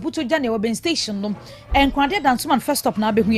Puto Jane Oben Station no and Quantia Danceman first stop na be hu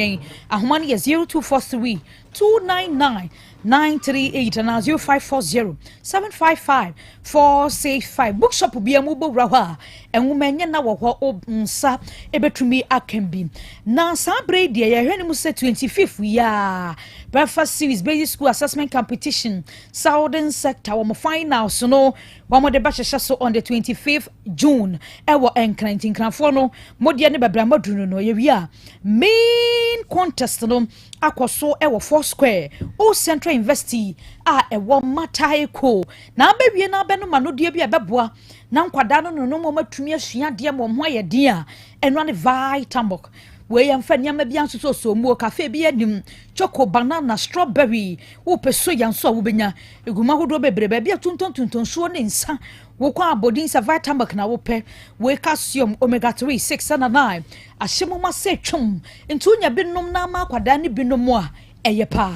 ahoma no 0243 299 938 and 0540 755 465 bookshop bi amubo wra and womenye na wo ho nsa ebetumi akembi na sabre de ye hwene mu se 25th ya breakfast series basic school assessment competition southern sector wo final so no wo de ba so on the 25th June ewo enkrantin kranfo no modie ne bebra madunu no ye wi a main contest no akoso ewo 4 square o central university a ewo matai ko na abewie na abeno manodie bia beboa na nkwada no no mo matumi asua de mo ho ye din a eno ne vai tambok we yamfa nyama bia nso so mu cafe bia nim choco banana strawberry wo peso yanso a wo benya eguma hodo bebrebe bia tonton so ne nsa wo kwa abodin sa vitamin na wo pe we calcium omega 3 6 and 9 ahyemo ma se twom ntu nya binom na ma kwada ne binom a eye pa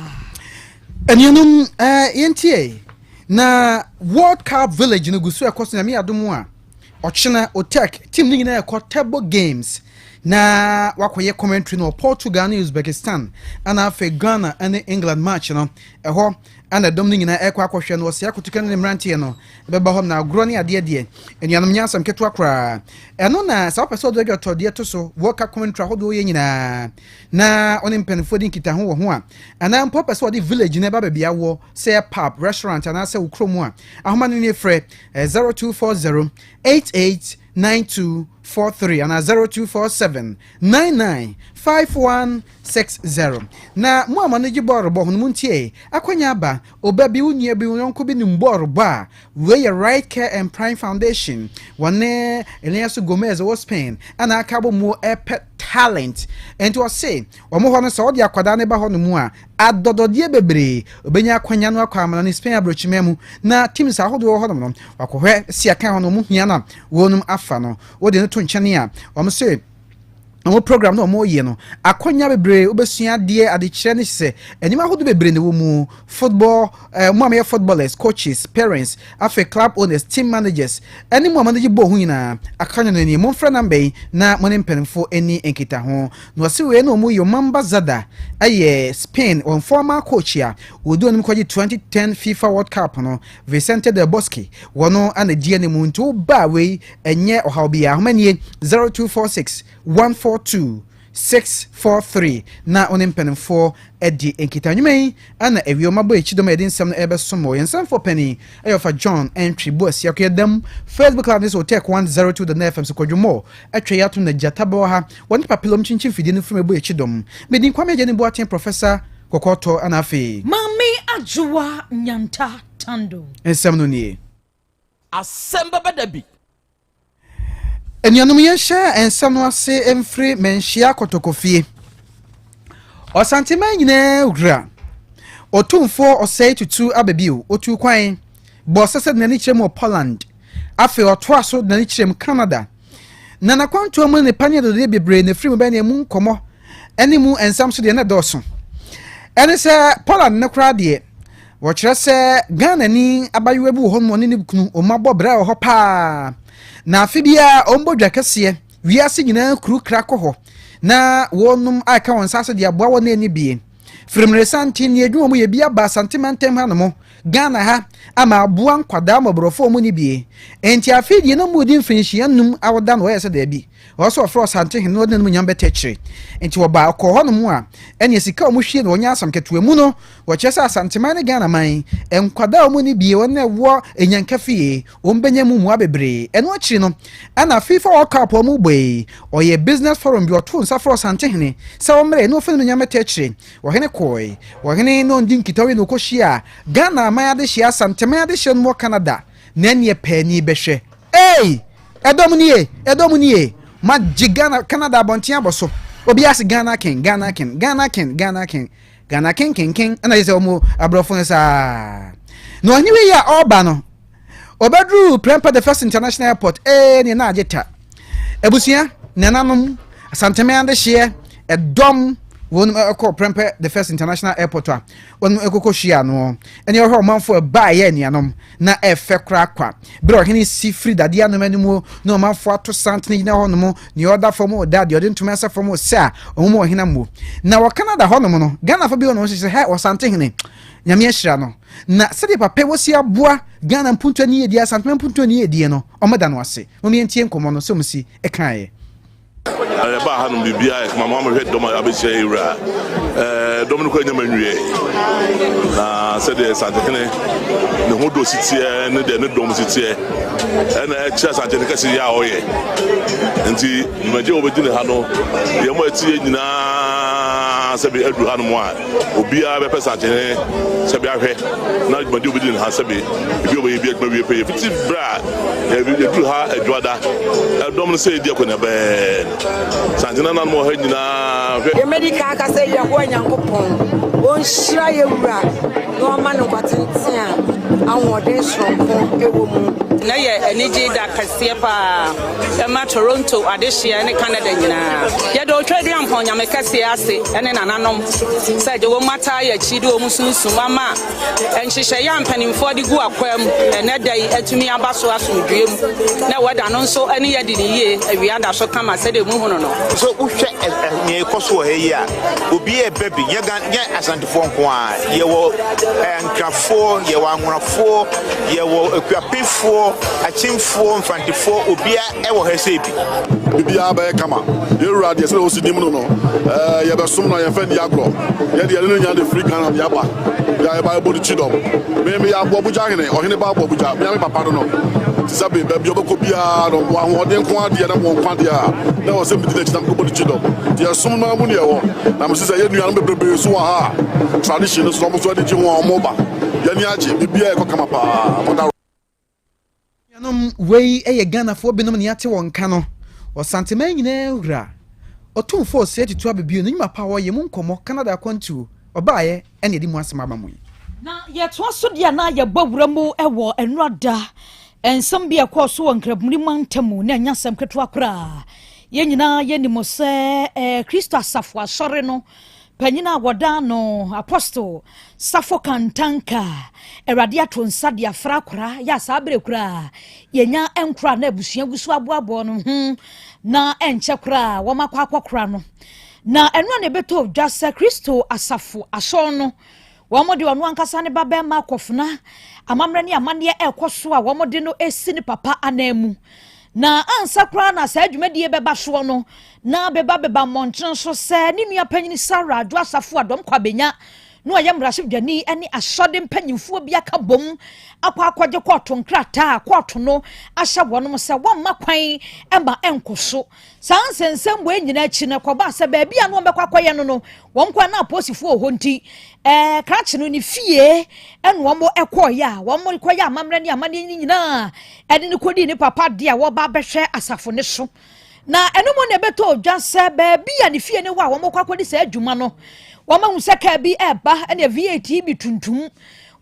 enyenum yentie na World Cup Village no gusu ekoso na mi adomu a ochena Otec team ni nyina ekọ table games na wakoye commentary no Portugal and Uzbekistan ana afa Ghana and England match no eho ana dom ni nyina ekọ akohwe no se akotuka ne mrantie no beba hom na agro ne ade ade enuanum nyasam keto akra eno na sa person do get tode to so World Cup commentary hodo ye nyina na oni mpenfo din kita ho ho a ana mpo person de village ne ba bia wo say pub restaurant ana say ukromu a ahoma ne frɛ 0240 889243 and 0247 995160 na mo amanagi borbo hunu muntie akwanya ba obabi unie bi yonko bi nim borbo a we Right Care and Prime Foundation wane Elias Gomez of Spain and akabo mo epet talent and to say omo hono so de akwada ne ba hono mu a adododie bebre obenya akwanya no akwamana ne Spain abrochimemu na team sa hodo hono no wakohwe si aka hono mu hia na wonum afa no wo de no to nchane a omo say no program no mo ye no akonya bebre obesua de adekire ne se enima hodo bebre ne wo mu football mo am footballers coaches parents afa club owners team managers eni mo manage bo hu nyina akanya no ni mo mfra number na mo ne mpenfo eni enkita ho no se we no mo yo mamba zada aye Spain on former coach ya wodo onim kwaji 2010 FIFA World Cup no Vicente del Bosque wono ana die ne mu nto ba we enye ohawbia homanie 0246 142-643 na onimpenfo edi enkitanwumei ana ewioma echidomo edin sam na ebesomo yensam for penny eyofa John entry boss yakedam Facebook live this Otec 1029Fm so kodwomo atwe yato na jatabo ha woni papilom chinchin fidi no from echidom medin kwame je ne boaten professor kokoto anafi mami ajua nyanta tando ensam no nie Asem Beba Dabi enuanum yehya ensam no ase emfri menhia kotokofie Asante nyina ugura otumfo osei tutu ababio otu kwan bosese na ni kirem Poland afi otoaso na ni kirem Canada na nakwanto mu ne panye do de bebre na firi mu ba ne mu nkomo enimu ensam so de na doso ene se Poland ne kra de wo kire se Ghana ni abayewa bu ho mo ne kunu o mabọ bra ho pa na afibia ombodwa kese wiase nyina kru krako ho na wonum aka wonsase de aboa wona ani bie Frimre santi ni edwu mu ye bia ba santimentem ha no mo Ghana ha ama aboa nkwada mabrofo mu ni bie enti afidie no mu di mfinhia num awoda no yese da bi also fro sante hin no de mu nyambe techire enti wo ba ko ho no mu a ene sika o mu hwie no onya asam ketua mu no wo chese santiman ne Ghana man enkwada mu ni bie wona wo enyankafie o mbenya mu abebre eno akiri no ana FIFA World Cup o mu gbe o ye business forum bi oto nsa fro sante hin se o mre no fe no nyambe techire wo hene koi wo hene no ndi nkitawe no kohia Ghana man ade hia santiman ade hia no Canada na ne pani behwe edom nie ma jigana Canada bontia aboso obi as Ghana king ana yese omo abrofo sa no anyway ya oba no obedru prempa the first international airport ne na ageta ebusia nenanom Asante ande hye edom won call Prempe the first international airport won ekoko hia no ene ho manfo ba ye nianom na efe krakwa bro hini si free dade anom animu no manfo ato santene gina ho no ni order for mo dad you didn't mess for mo sa omo hina mo na wo Canada ho no no Ghana for bi no se he wasante hene nyame ahira no na sede papa wosi aboa Ghana mpuntu ani edi asante mpuntu ani edi no omeda no ase mo mi entie nkomo no so msi ekaye ba hanum bibia e mama mo hwet dom abesia ewra dom no kwanya manwie na sede sante kene ne hodo sitie ne de ne dom sitie na e chia sante ne kasi ya oye nti maje obedi ne ha no ye mo atie nyina sebe adu hanum a obia be pesa sante sebe ahwe na maje obedi ne ha sebe bi obe bi akba wie pe fiti bra ye du ha adwada dom no se di akona be Santina na mo hanyina ye medical ka say ye ho Nyankopon won hira ye wura no ma no kwatentia anwode sonko ewo mu na ye eniji da kase pa e ma Toronto adehia ne Canada nyina ye do twadu ampon nyame kase ase ene nananom say je wo mata ye chi do mu sunsun mama enhihye ya mpanimfo de gu akwam ene dai atumi abaso asodwem na wada no nso ene ye de ye awia da so kama say de mu hono no so uhwe nye koso he ya obi e baby ye Asante fo nko a ye wo nkrafo ye wo anworafo ye wo akuapefo achimfo mfantifo obia e wo hese bi bibia ba kama ye wura de se o sidim no ye be som no ye fa di agro ye de no nya de free Ghana ya ba ya ba bo di chidom me ya bo buja hene o hene ba bo buja me papa do no sabe baby obako bia no wa ho de nko ade na mo nko ade a na o se bi de chidam ko bo di chidom ye som na mu ne ye wo na mo se ye nua no bebrebe so wa ha tradition so mo so de ji ho mo ba ye ni aje bibia e ko kama pa mo da yanom wei eye Ghana fo binom ne ate won ka no o santeman nyina wura otumfo se atitu abebio no nyima pa wo ye mu nkomo Canada kwantu obaaye ene di mu asema ba mu na ye to so dia na ye bawura mu ewo enrada ensam bia ko so won krabmuri mantamu na nyasam keto akra ye nyina ye ni mo se Kristo asafo asore no panyina woda no apostle Safo Kantanka erade atonsa de afra kora ya sabre kora yenya enkora na abusua gusu aboabo no na enche kora wo makwa akokora no na eno na beto dwase Kristo asafo aso no wo mo de ono ankasa ne baba ma akofna amamre ne amane ekoso a wo mo de no esi ne papa anamu na ansa kora na sa adwumadie beba so no na beba montren so se ne nua panyini Sara do asafo adom kwa benya no ayamrashe dwani ene asode mpanyimfo bi aka bom akwaje kwoto nkrata kwoto no ahya wonom se womma kwan ema enkoso sansensem bo enyina achi na koba se ba bia no bekwakoye no womkwa na aposifo ohonti krache no ni fie ene womo ekoye a womo koye amamre ne amane nyina ene ne kodi ne papa dia wo ba behwe asafo ne so na eno mo ne beto dwase ba bia ne fie ne wa womo kwakodi se adwuma no wama usaka bi eba ene VAT bi tuntum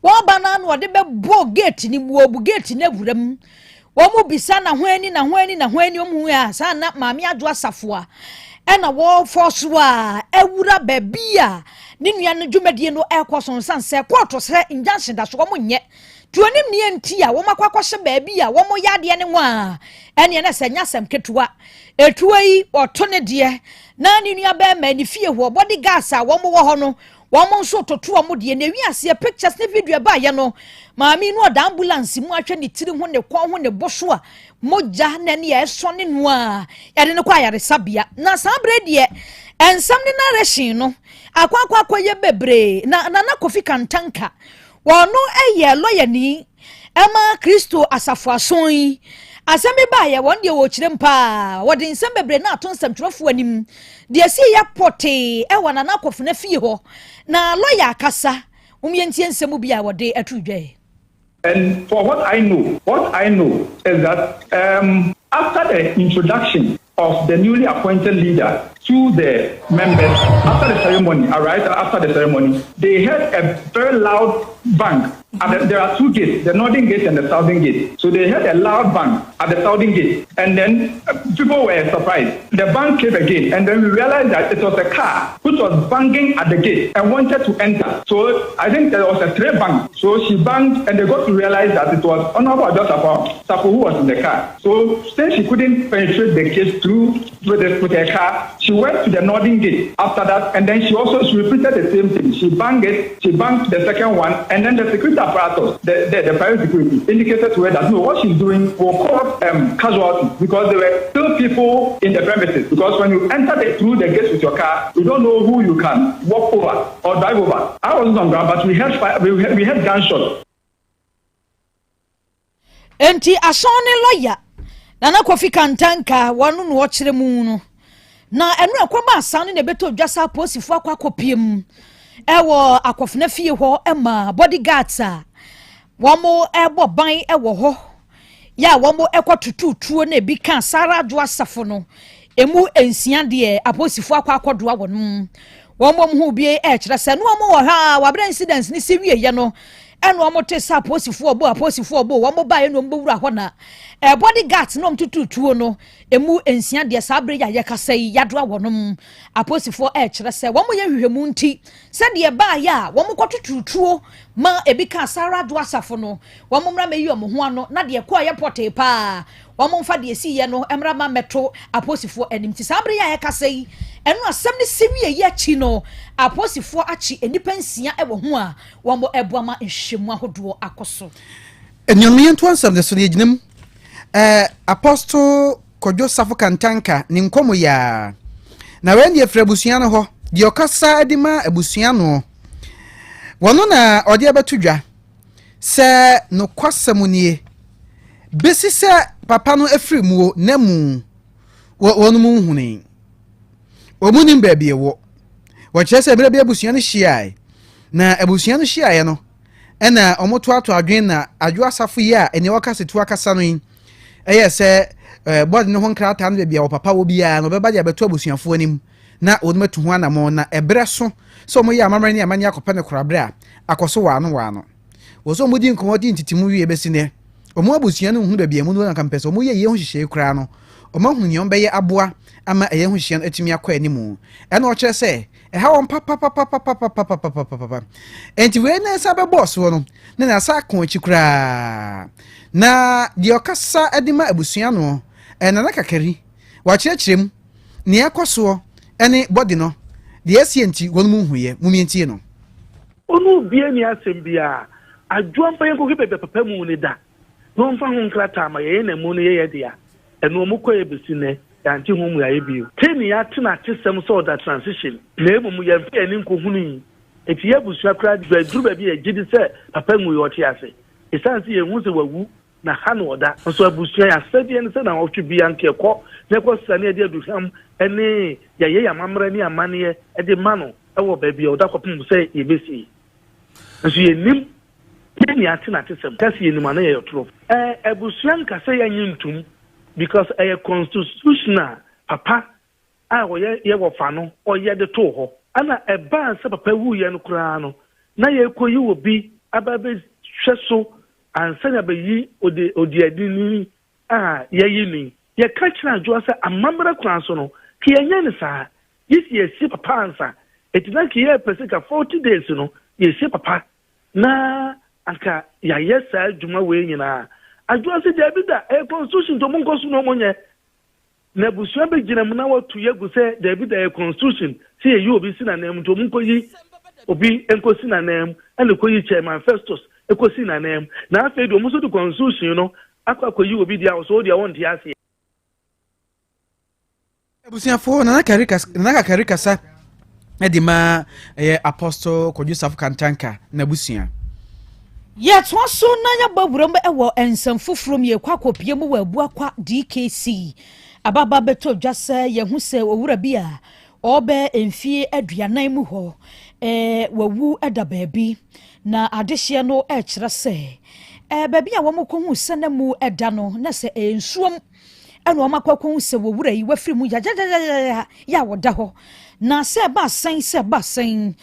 wo bana no de bebo gate ni buobu gate na wuram wo mu bisa na hwani omu a sana maami ado asafo a ena wo force wa ewura babia ni nua no dwumadie no ekoso sanse koto se injunction da so wo nye tuonim ne enti a wo makwakɔhye babia wo mo yade ne nwa ene na sanya sam ketua etuai otone de na ni nua ba ma ni fie ho body gas a wo mo wo ho no wo mo nso toto wo mo de na wi ase pictures ne video ba ye no maami no da ambulance mu atwa ni tiri ho ne kon ho ne boso a moja na ne eso ne no a yade ne kwa yare sabia na sabre de ensam ne na reshin no akwa ye bebre na Kofi Kantanka wono eye lawyer ni ema Kristo asafo ason Asem Beba ye won de wo kirempa wode nsem bebre na atonsam trofo anim de si ya pote e wona na Kofi na fie ho na lawyer akasa umyentie nsem bia wode atudwe. And for what I know is that after the introduction of the newly appointed leader to the members after the ceremony. All right, after the ceremony, they heard a very loud bang. There are two gates, the northern gate and the southern gate. So they heard a loud bang at the southern gate, and then people were surprised. The bang came again, and then we realized that it was a car which was banging at the gate and wanted to enter. So I think there was a stray bang. So she banged, and they got to realize that it was Honorable Sapo who was in the car. So since she couldn't penetrate the gate through with her car, she went to the northern gate after that, and then she repeated the same thing. She banged the second one, and then the security apparatus, the private security, indicated to her that no, what she's doing will cause casualties because there were still people in the premises. Because when you enter through the gates with your car, you don't know who you can walk over or drive over. I wasn't on ground, but we had gunshots. Enti asone lawyer Nana Kofi Kantanka wanu no ochire mu no na enu akwaba asane ne beto dwasa posifu akopiem ewo akofna fie ho ema bodyguards a womo ebo ban ewo ho ya womo ekotututuo na bi kan sara adwo asafo no emu ensia de aposifu akodoa wono womo hu bie kire se no womo wo ha wabra incidents ni se wie ye no enu omote sa aposifu obo womo ba ye no mbowura ho na bodyguards no mtututuo no emu ensia de sabre ya yakasai yadoa wonom aposifo kire se womo ye hwehwemu nti se de ba ya womo kotututuo ma ebika sara do asafo no womo mra meyi omo ho ano na de ko airport pa womo mfa de si ye no emra ma meto aposifo enim ti sabre ya yakasai enu asem ne siwie ye chi no aposifo achi enipa nsia ewo ho a womo eboama nhwemu ahodo akoso enyomien to ansam de so de ginam Apostle Kojo Safo Kantanka ni nkomo ya na wendi efrebusia no ho di okasa adima abusia no wono na ode abatudwa se no kwasam nie besi se papa no efremu na mu wono mu huni omuni mbabie wo wo chese bere bia abusia no hia na abusia no hia no ena omoto ato adwen na adwo asafo yi a ene wakase tu akasa no yin se body no honkrata no bia wo papa wo bia no beba dia beto abusuafo anim na onumetu ho anamo na ebre so mo ya amamre ne amani akopa ne korabre a akoso wa no wo so mudi nkomodi ntitimu wie besi ne omo abusuan no hu da bia mu no na kampese omo ye ho hihye kura no omo hu nyom beye aboa ama eye ho hihye atimi akọ animu ena o kire se ha won papa enti we na sa be boss wo no na sa kon chi kura na di okasa adima abusuan no na nakakari wa kirechirem ne yakoso ene body no de asienti wonu huye mumientie no onu bie ni asem bia adwon pa yenko kebe papa mu ni da no mfa ho nkrata ma ye na mu no ye dia eno mu koye besine yanti hu mu ya ye teni ya tena tisem so da transition na mu ye fi ani nko hunu eti ye busua kra dwa duru ba bi ye gidi se papa mu yo ti ase esansi ye hu se wawu na hanu oda so abusua ya sedi en se na otwe bia nke ko ne ko sane de aduham ene ye ya mamra ni amane e de mano e wo ba bia oda kopum se ye besi so ye nim ni ati na tisem kasi ye nim ana ye yotro abusua nka se ya nyintum because constitutional papa a wo ye wo fa no o ye de to ho ana e ba se papa wu ye no kura no na ye koyi obi ababe hweso ansanya be yi odi adini yeyi ni ye ka kira jo se amambra kwan so no ke yenye ne sa yisi yesi papa ansa etina ke ye pesika 40 days no yesi papa na aka ya yesa juma we nyina adwo se de bida constitution to monko so no monye na busu be gina mu na watu yegu se de bida constitution se ye obi si na nem to monko yi obi enko si na nem ene ko yi chairman Festus ekosi na nem na afi do muso do constitution no akwakoyi obi dia so dia won dia ase abusiafo na karikasa edima Apostle Kojo Safo Kantanka na busia ye to so na ya baburam ewo ensam foforo me kwakopie mu wa abu akwa DKC ababa beto dwase ye hu se owura bia obe emfie aduanan mu ho wawu eda baabi na adehye no kire se baabi a wo mko hu sene mu eda no na se ensuom ɛna ɔma kwakɔ se wo wura yi wafiri mu ya woda ho na se ba sen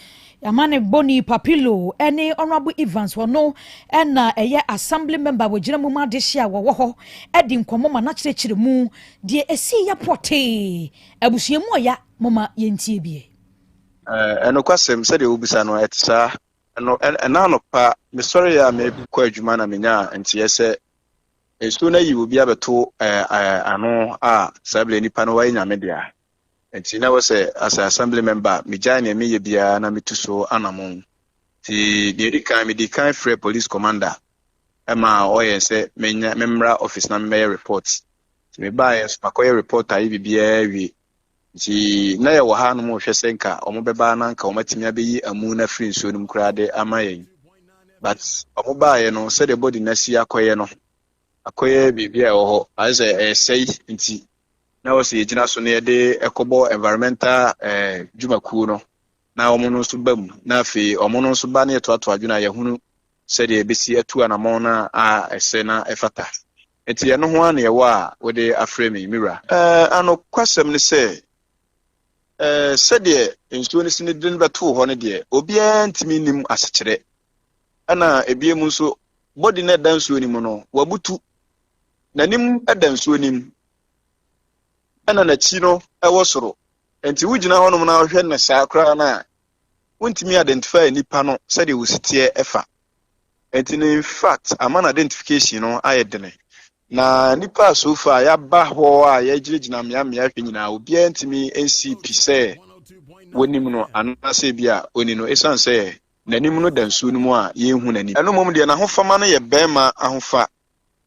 Amane Boni Papilo, any honorable Evans, no, and a assembly member with Jeremuma Deshia, Waho, Edding Comoma Natchre Mu, dear Esia Porte, Abusiamoya, Mama Yentibi. And of course, said it will be Sano at Sa, and none of pa, Miss Sorry, I may be quite Jumana Mina, and TSA. As soon as you will be able to, I know, Sably Nipanoa in Amedia. And she never say, as an assembly member, Mijani me bia na mituso anamon. The kind free police commander. Emma Oye say, member office na me reports. Me bias, Makoya reporter, IBBA. She na ya wahano mo shesenka, omobeba nanka, omatimia be a moona free sunum crade amaye. But Omoba, no, said the body Nessia Koyeno. Akoye bibia or as a say, inti. Now see Jina Sonia de Ecobo environmental Jumaku no. Now Omono Subam, Nafi, Omono Subania to Atwajuna Yahunu, said the BC 2 and Amona a Sena Efata. Eti no one ya wa with the Afremi mirror. Ano kwasem say said the insurance in the Denver 200 year, Obient minim as chere. Ana ebiemuso body net dance winimono, Wabutu Nanim Adams winim. Ana na chino ewosoro enti wugina honom na ohwe na sakra na wontimi identify nipa no said the wositie efa enti in fact amana identification no ayedene na nipa so far ya ba ho a ya girigina meamea hwe nyina obi antimi NCP say wonim no anase bia oni no esan say nanim no dansu no mu a yehu nani eno mom de na hofama no ye bema ahofa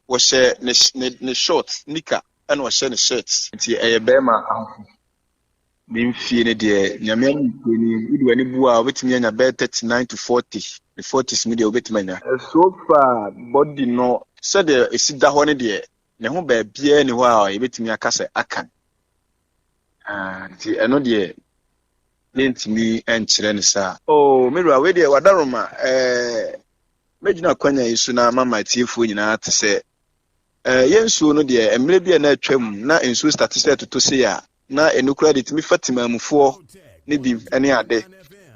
wo hye ne short nika and was sent shirts. A bema being feared, dear. Yaman, any bua with me and a bed 39 to 40, the 40s media with me. So far, body no said there is that one dear. Never be anywhere, I bet me a cassa I can. I know dear. Lent me and Chirensa. Oh, Mira, where dear Wadaroma, Major Quenya is soon, my teeth for you to say. Yensu no de emre na atwam na ensu statistic to say na enu credit mi Fatima mufo ne bi ene ade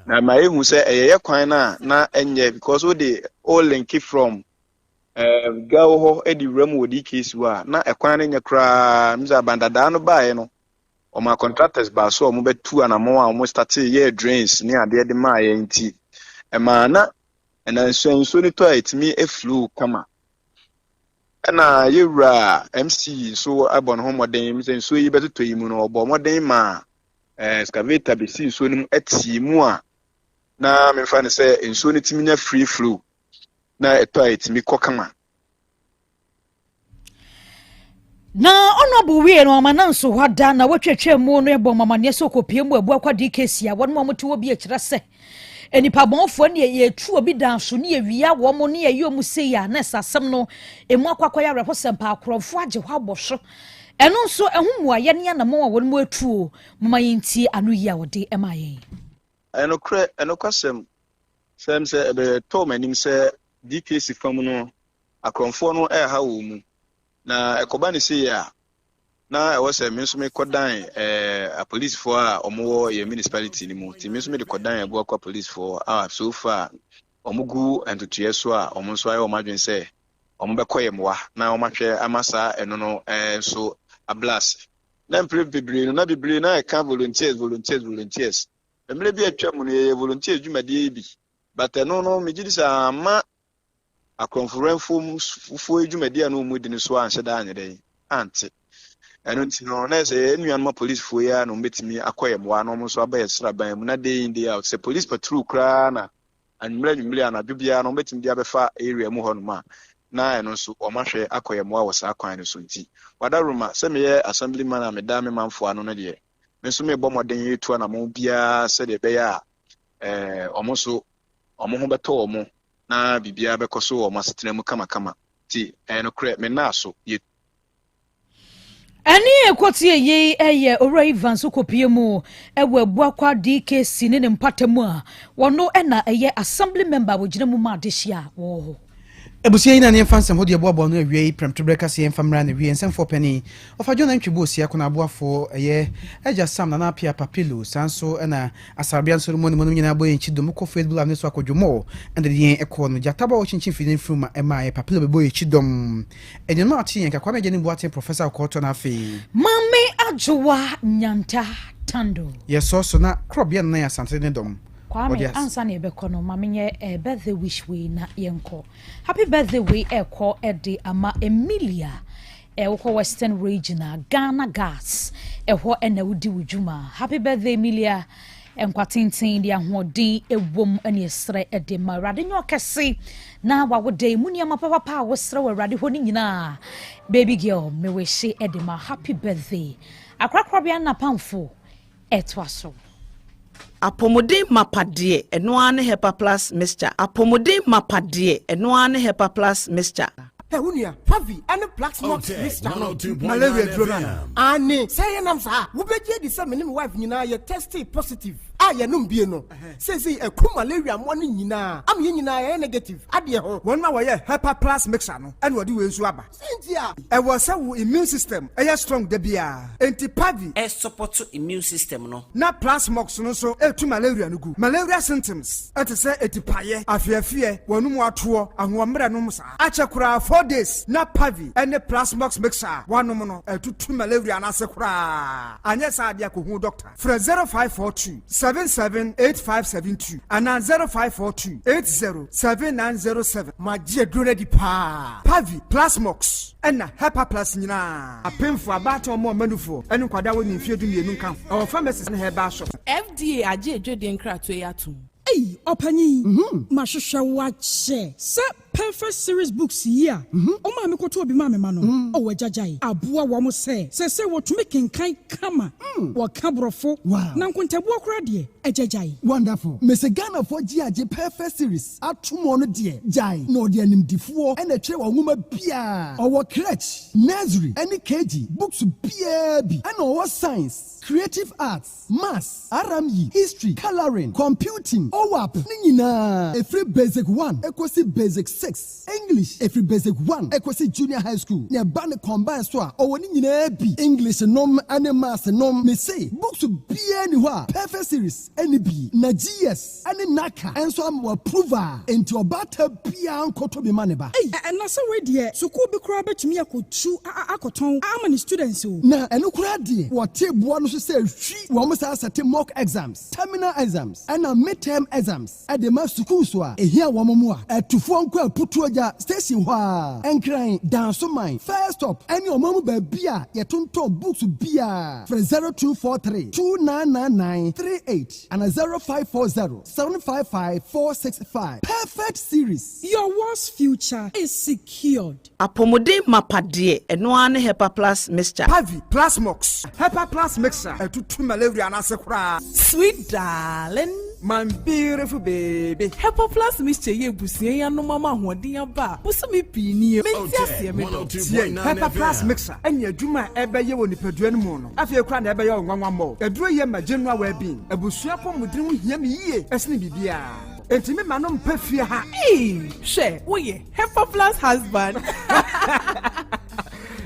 na ma ehu say eye kwan na enye because we dey all link from go ho edi ram wodi case wa na ekwan na nya kra mza bandada no bae no o ma contractors ba so o mo betu anamo a o mo start ye drains ne ade de ma ye nti e ma na ensu ni to itimi eflu kama na yewra MC so abon homoden me so yi beto yi mu no obo moden ma excavator be si so nim ati mu a na me fa ne say enso ne timi nya free flow na eto itimi kokama na honorable we no amananso hada na wotwetwe mu no ebo mamane so kopie mu abu akwa DKC a won mo to obi a kire se enipa bonfo ne ye tu obi danso ne awia wo mo ne ye mu sei ya na sasem no emu akwakwa ya repo sempa akrofo age hwa boso eno nso ehum aye ne na mo won mo atu mama yinti anu yi a wode emaye eno kwasem sem se ebe to manim se DKC fam no akrofo no ha wo mu na ekoba ne sei ya na I was a me kodan a police for omo ye municipality ni mu ti me so me de kodan abo akwa police for so far omugu and to tieso a omo so aye omadwen say omo be koye moa na omahwe amasa eno no so a blast na mpre bebre no na bebre na e ka volunteers emre bi atwa mu no ye volunteers dwumade bi but eno no me gidi sa ma akonferenfo fo dwumade anu mu di ne so anhye da anyede ante eno ntino na say enuanma police fo ya no betimi akoye moa no mo so abaye sraban mu na day in day out say police patrol kra na anmre anadwo bia no betimi dia befa area mu ho no ma na eno so omahwe akoye moa wo sa kwan no so nti wadaroma se meye assemblyman a meda me manfo ano no de me so me bomoden yetu na mo bia se de be ya omo so omo ho beto omo na bibia bekoso omo asetena mu kama ti eno kre me na so ye ani ekotie ye eye ora Evans kopie mu ewe buakwa DKC ne mpatamu a wono na eye assembly member wogina mu ma dehia wo ebusia ina ne fansem ho de boabo no awie prem to break ase famra na wie nsem for penny ofa jona ntwebo osia kona aboafo eye eja sam na na pia papilo sanso na asarbia nso mo no nyina boye nchidom ko Facebook live so akodwomo and the yen ekọ no jataba wo chinchin fidin fruma ema papilo be boye chidom ene no ati yen kakwa meje ni boate professor Koto na afi mame ajowa nyanta tando yeso na Krobea na Asante ne dom Kwame ansa na ebekọ no mamenye birthday wish we na yenko happy birthday we ekọ ede ama Emilia ekọ Western Regional Ghana Gas eho ena wudi wujuma happy birthday Emilia enkwatintin dia hoodin ewom ene esre ede ma rade nyo kese na wawode muniama papa wosre wa rade ho ni nyina baby girl me we she ede ma happy birthday Krobea na pamfo etwaso Apomode mapade eno ne Hepa Plus mixture. Apomode mapade eno ne Hepa Plus mixture. Unia, Pavi, and a black smoke mixture. Malaria drona. Anne, say an answer. Who bet ye the same wife, you tested positive. I am no. Says he a malaria morning yina. I'm yina negative. Adia ho. 1 hour Hepa Plus mixture. And what do you swabba? Cynthia. I was our immune system. I strong debia. Anti Pavi. A support to immune system no. Na plus mox no so to malaria no go. Malaria symptoms. At say etipaye. Afia one more tour and one numsa. Achakura 4 days. Na Pavi and the plus mox mixer. One no to malaria and asakura. And yes, I be doctor. From 0542 778572 and 0542 807907. My dear Grenady Pa Pavi Plasmox and Hepa Plus Nina. A pin for about or more manufo and Quada when you feel to me no our pharmacist and her bar shop. FDA aje Jordan Kratwe. Hey, Opani, Mashusha watch. Sir, perfect series books here. Oh, mammy, go to be mammy mano. Oh, Jajai. Abua wamo say what to making kind kama. What cabrofo. Wow. Nankunta walk ready. A Jajai. Wonderful. Miss Ghana for GIJ perfect series. At tomorrow, dear. Jai. No, dear, name D4 and a chair woman Pia. Our crutch. Nursery. Any KG. Books PAB. And our science. Creative arts. Maths. RME. History. Coloring. Computing. OWAP. Nina. A free basic 1. Equasi basic 6. English. A free basic 1. Equasi junior high school. Nya bane combine soa. Owo nina bi. English nom and maths nom. Me say. Books be anywhere. Perfect series. Any bi. Na GS. Any naka. And so am approval. Into a batter pia ankoto be maneba. Hey. And na so we dear. So ko be kura bet me akotu akoton. How many students o? Na eno kura dear. What table one say we almost have certain mock exams, terminal exams, and midterm exams. At the master school so here wamamua. At to phone call put to a station wa and crying down so mine. First stop. And your mama beer. Your tonto books beer. For 0243 2999 38 and 0540 755 465. Perfect series. Your worst future is secured. Apomode mapade eno ne Hepa Plus mixture. Pavi Plus Mox. Hepa Plus mixture. To malaria and asakura. Sweet darling. My beautiful baby. Hepa Plus mixture ye busie ya no mama hoden ba. Busumi pini. Mentia me do. Hepa Plus mixture. Enya dwuma ebe ye woni padua no mu no. Afie kra na ebe ye onwanwa mo. Eduro ye ma general well-being. Ebusua pomudin ho hia me yie. Esne bibia. Entimi manom pafie ha. She, woye Hepa Plus husband.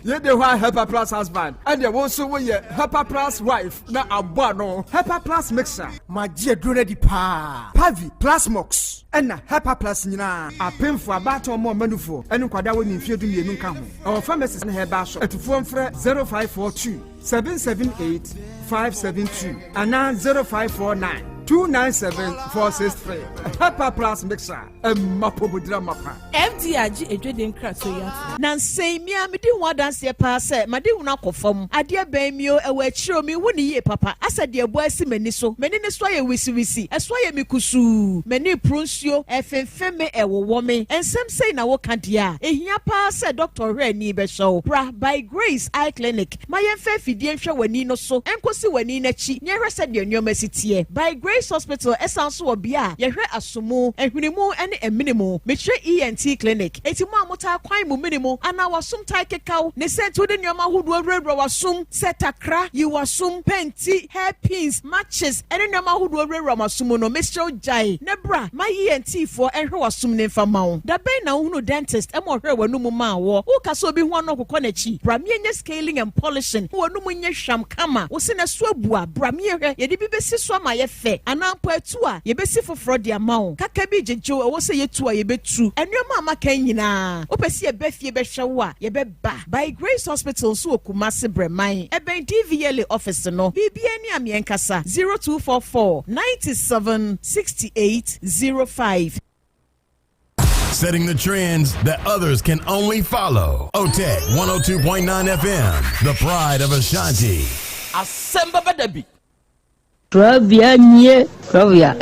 You the why Hepa Plus husband, and you also we Hepa Plus wife. Na abano Hepa Plus mixer. My dear Grenady Pa Pavi Plus Mox and Hepa Plus Nina. A pin for about or more manufo. And Quada when you feel to me no come. Our pharmacist and her bash at phone for 0542 778 572 and now 0549 297-463. Hepa Plus mixer. Mapobudra mapa. FDG Jordan Kratwe. Nancy me di one dance pa say made una kofom ade ban mi o ewa chiro mi woni ye papa asa de ebo asi mani so mani ne so ye wisi eso ye mikusu mani prunsuo efemfeme ewowo me ensem sei na wo kadia ehia pa say doctor Reni be show bra by Grace Eye Clinic my yemfa fidie nhwe wani no so enkosi wani na chi nyehwe se de nyoma sitie by Grace Grace Hospital esanso obia yehwe asomo ehwinimu ene eminimo mehwe ENT clinic eti mo amota kwan mu minimo ana wasum tai kekau ne sentu de nyoma hodo awura wasum setakra yi wasum penti hairpins matches ene nyoma hodo awura wasum no Mr. Jai nebra my ENT for ehwe wasum ne mfama da ben na hunu dentist emo hwe wanu mu ma wo uka so bi ho no kokọ na chi bramie scaling and polishing wanu mu nye hwam kama wo se na so abua bramie hwe ye de bi besi so ma ye fe anampo atu a ye besi foforo de amawo kaka bi jejo wo se ye tu a ye betu enuoma amaka nyina opesi ye befie behwe wo a ye beba by Grace Hospital so okumase breman eben DVL office no bibia ni amienkasa 0244 97 68 05. Setting the trends that others can only follow. Otec 1029 FM, the pride of Ashanti. Asem Beba Dabi. Krobea.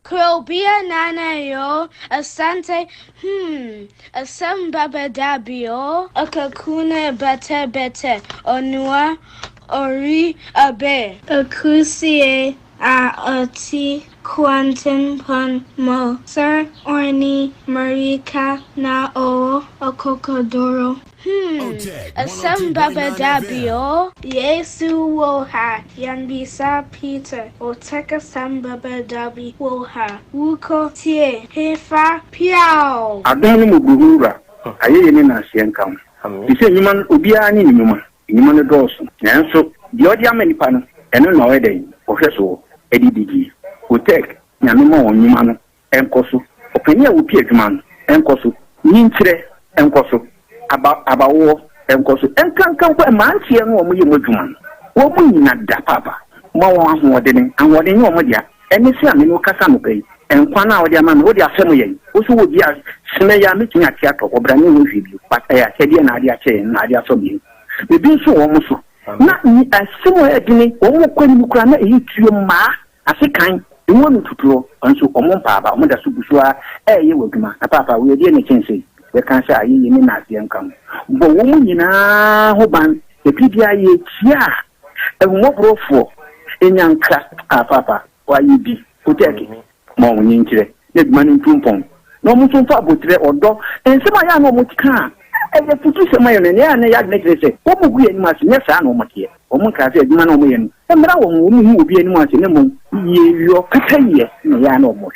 Krobea nana yo, Asante, Asem Beba Dabi yo, Akakune bete, Onua, Ori abe, Akusie, Oti, Quantum Pon Mo, Sir Orni, Marika, Na O, Okokodoro. Asem Beba Dabi yo, Yesu woha, Yanbisa Peter, Otec Asem Beba Dabi woha, Wuko tie, Hefa piao. Adoni mubuhura, aye ni na sienkam. Ise nyuman ubia ni nyuma. Nyuma no doso. Nanso di odi amenipa no, eno na wede, ohweso, edidigi. Otec nyamema onyuma no, enkoso. Openia wo pie adwuma no, enkoso. Nyinkyire enkoso. Abawo enkoso. Enkankan kwa mantie no omo ye modwuma. Wo mu nyina da papa. Ma wo ahode ne wo dia. Eni se amene wo kasa no pai. Enkwa na wo dia ma no wo dia asem ye. Wo so wo dia seme ya metumi ati atọ obra ne ho hwibio. Pataya sede na ade ache na ade asobi. Ebi nso wo mo so na ni asemo edini wo mo kwani mu kura na eyi tuo ma asekan ewo no tuturo nso omo mpaaba omo da so busua eye waduma na papa we die ne chense we kan sha ayi ni na ase nkam bo wo mu nyina ho ban ebibia ye tia ewo brofo enyanka papa wa yibi Otec mo wonyi nkire ne duma ni ntumpon no mo so fa botre odo ensema ya no mo tika eye futu se mayo ne ya ne ya ne krese wo mu gu enu ase ne sa na o makie o mu ka se aduma na o mo ye no emra wo mu hu obi enu ase ne mo ye yo kaka ye ne ya na o mo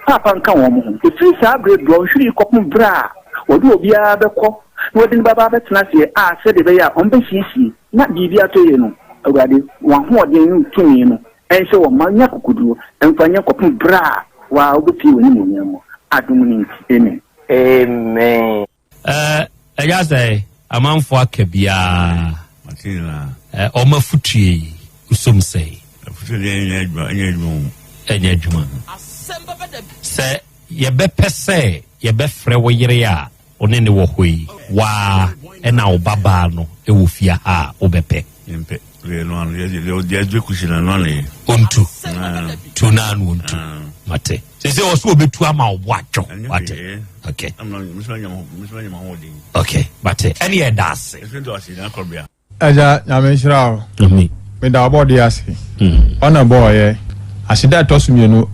papa nka wo mo hu efi sa bre bro hwiri kopum bra wo do obi a bekọ wo de baba betena se a se de be ya on be sisi na bibia to ye no awade wa ho ode tumi no ense wo manya kokuduro emfanya kopum bra wa obi wo ni mo nyamo adum ni amen amen. I just say, a man for Krobea. Oma futri, usum say. Say, ye be pese, ye be freweria, on any walkway. Wa, and now babano, e wufia ha, obepe. Untu, tunan untu, mate. Say also be to ama watch. Okay. Okay, but any das. Aja nyameshra o. Me da body ase. On a boy asida tosumi no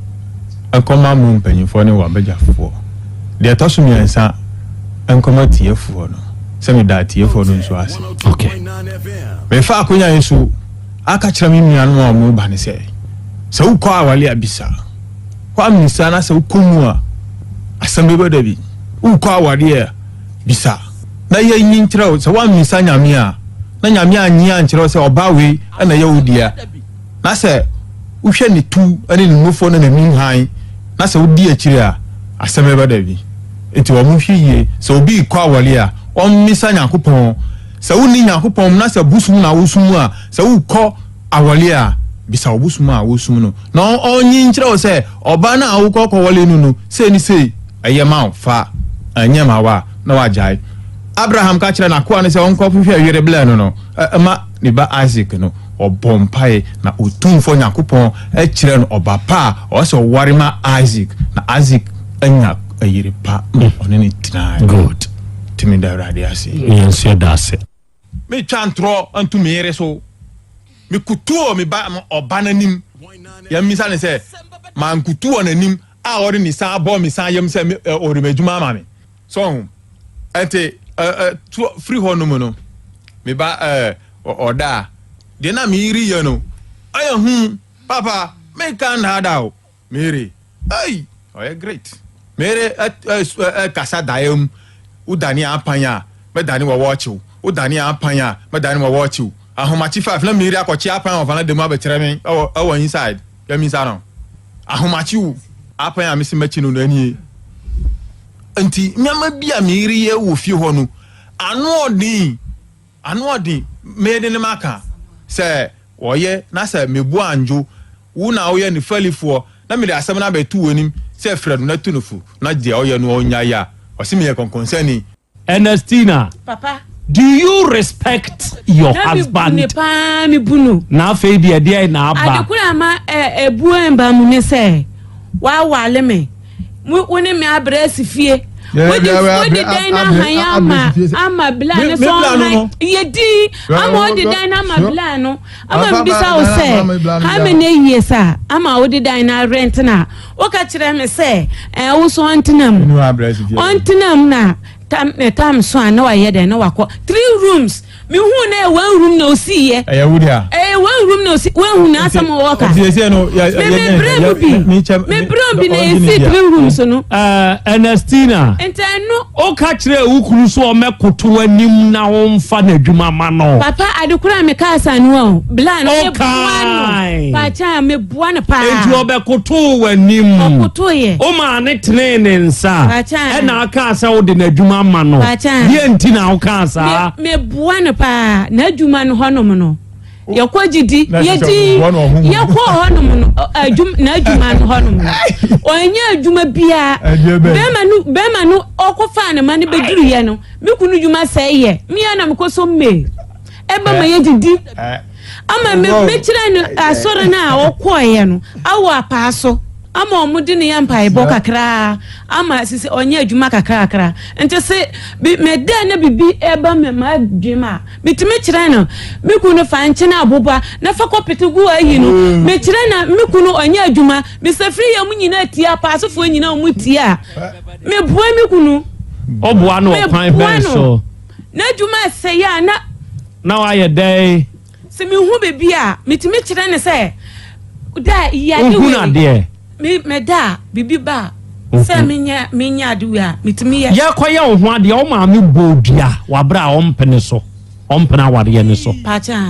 enkoma mu mpanyifo ne wabegyafo. De tosumi ensa enkoma tiefo no. Se me da tiefo no nso ase. Okay. Me fa akonya yesu aka kira me nuanu a mu ba ne se. Se wo kwa awale abisa. Kwa misa na se wo komu a Asem Beba Dabi ukwa awade bisa na ye nyinkyerɛ se wa misa nyame a na nyame anyi ankyerɛ se obawe na ye wodia na se uhwɛ ne tu ane ne nufo na namin han na se wodi akyire a Asem Beba Dabi enti wo mu hwiye se obi kwa awale a on misa nyakopɔn se woni nyakopɔn na se busum na wosum a se ukɔ awale a bisa obusum a wosum no na onyi nkyerɛ se oba na awukɔ kɔwale no se ni se ayema fa anyama wa na wajai Abraham ka kire na ko ne se onko hwehwe awere bla no ma ne ba Isaac no obompai na otumfo nyakopon a kire no obapa o se ware ma Isaac na Isaac anya ayere pa one ne tina good timi da radi ase yenso da ase me chantro antu mere so me kutuo me ba obananim ya misa ne se man kutuo nanim a ori ni sa bo mi san yam se ori medjuma ma me so ente free ho no mo no me ba oda de na mi ri ye no ayo papa me kan hada o mere ay oh great mere kasa daem udani apanya me dani wo watch udani apanya me dani wo watch ahomachi 5 na mere akochi apanya ofana de mu abekere me awo inside ya mi sa no ahomachi u apanya me se machi no ani nti nyama bia mere ye wo fie ho no anu odin me de ne maka se oye na se mebu anjo wo na oye ni falifo na me de asem na betu wonim se frɛdo na tunufu na je oye no onya ya osimi ye concern Ernestina papa do you respect your husband mi bunu na fe de na aba adekura ma ebu emba mu ne se wa wale me woni me abresi fie wodi dina hanya ama bla ne so yedi ama wodi dina ama bla no ama bisa o se ha me ne yesa ama wodi dina rent na o ka kire me se wo so antinam na tam so an na wa ye den na wakọ 3 rooms mi hu na 1 room na osi ye wudia 1 room na osi 1 hu na asam wo ka me brem bi na esi 3 rooms no Ernestina enteno o ka kire ukuru so o mekoto anim na wo mfa na adwuma ma no papa adekura me ka asanu o bla no e buano pa cha me buano pa enti obekoto wanim okoto ye o ma ne trene nsa e na aka asa wo de na adwuma ma no ye enti na wo ka asa me buano pa na adwuma no honom no yakogidi yedi yakọ honom no na adwuma no honom no onya adwuma bia bema no okofa na mane beduru ye no me kunu dwuma sai ye me ya na me koso me eba ma yedidi ama me kire no asore na okoye no awo apaaso ama omudi ne yampa ebo kakra ama sisi onye adwuma kakra ente se me da na bibi eba me ma adwuma mitime kire no me kunu fa nche na aboba na fa kopetigu ayi no me kire na me kunu onye adwuma me se free ya munyina tia paasofo nyina omutia me bua me kunu obua no kwan ben so na adwuma se ya na wa ye dey se me hu bebi a mitime kire ne se da ya de me da bibi ba se menya aduwa mitimi ye kwaya wo ho ade o ma me bodua wa bra o mpene so o mpena ware ne so pacha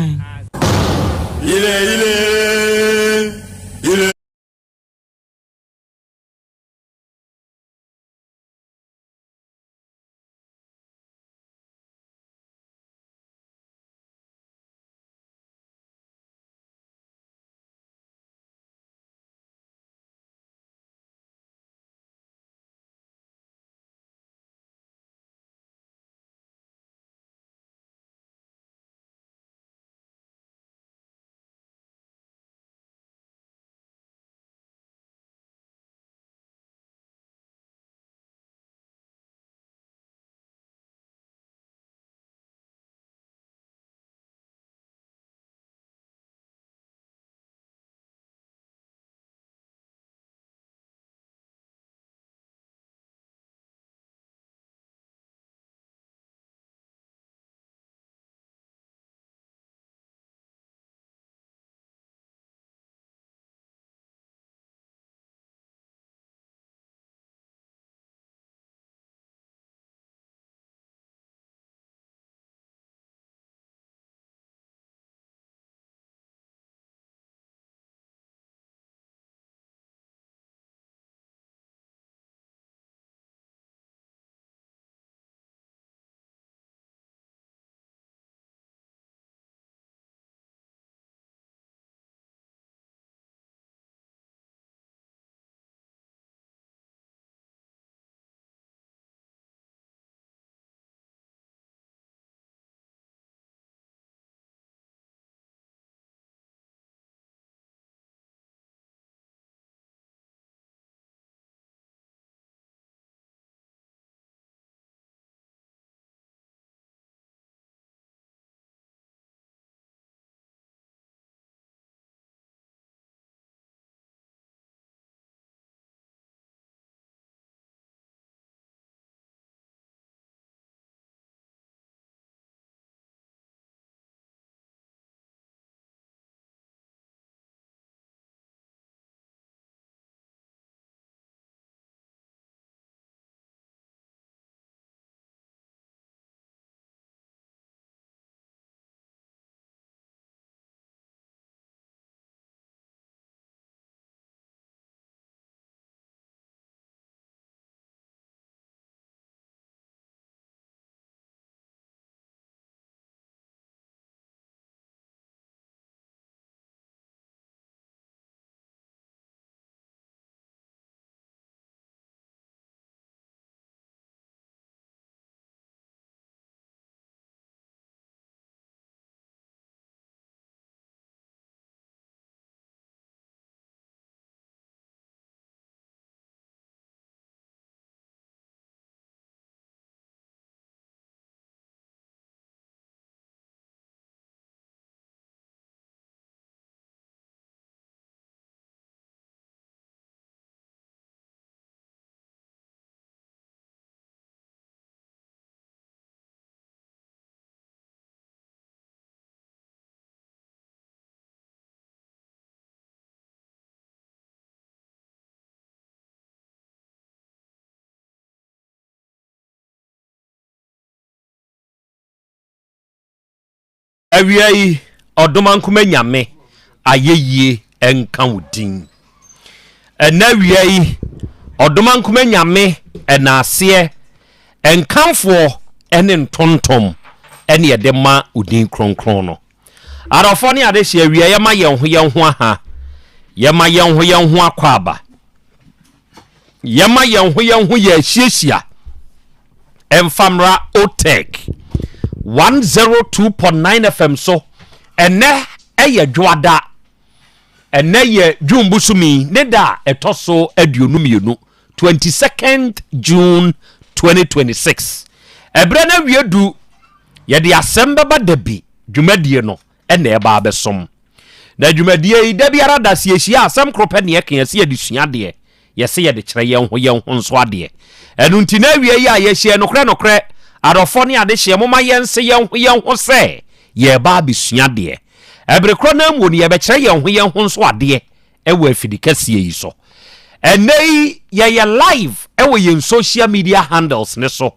awia yi odomankuma nyame ayeyie enka wudin ena awia yi odomankuma nyame enase enkanfo ene ntontom ene yedema udin kronkron no arafo ne ade hye awia yema yenho aha yema yenho akwaba yema yenho ye hyehyia emfamra Otec 102.9 FM so ene eye dwada ene ye dwumbusumi ne da etoso aduonumienu 22nd June 2026 ebre na wiedu ye de Asem Beba Dabi dwumadie no ene eba abesom na dwumadie yi da biara da se ehia asem krope ne yeke yese ye de suade yese ye de kire yenho nso ade enu nti na wie yi a ye hye nokre arofo ne ade hye moma yense yenho se ye ba bisuade ebre kro na mu ne ye be kire yenho nso ade ewo afidikasie yi so enei ye live ewo yen social media handles ne so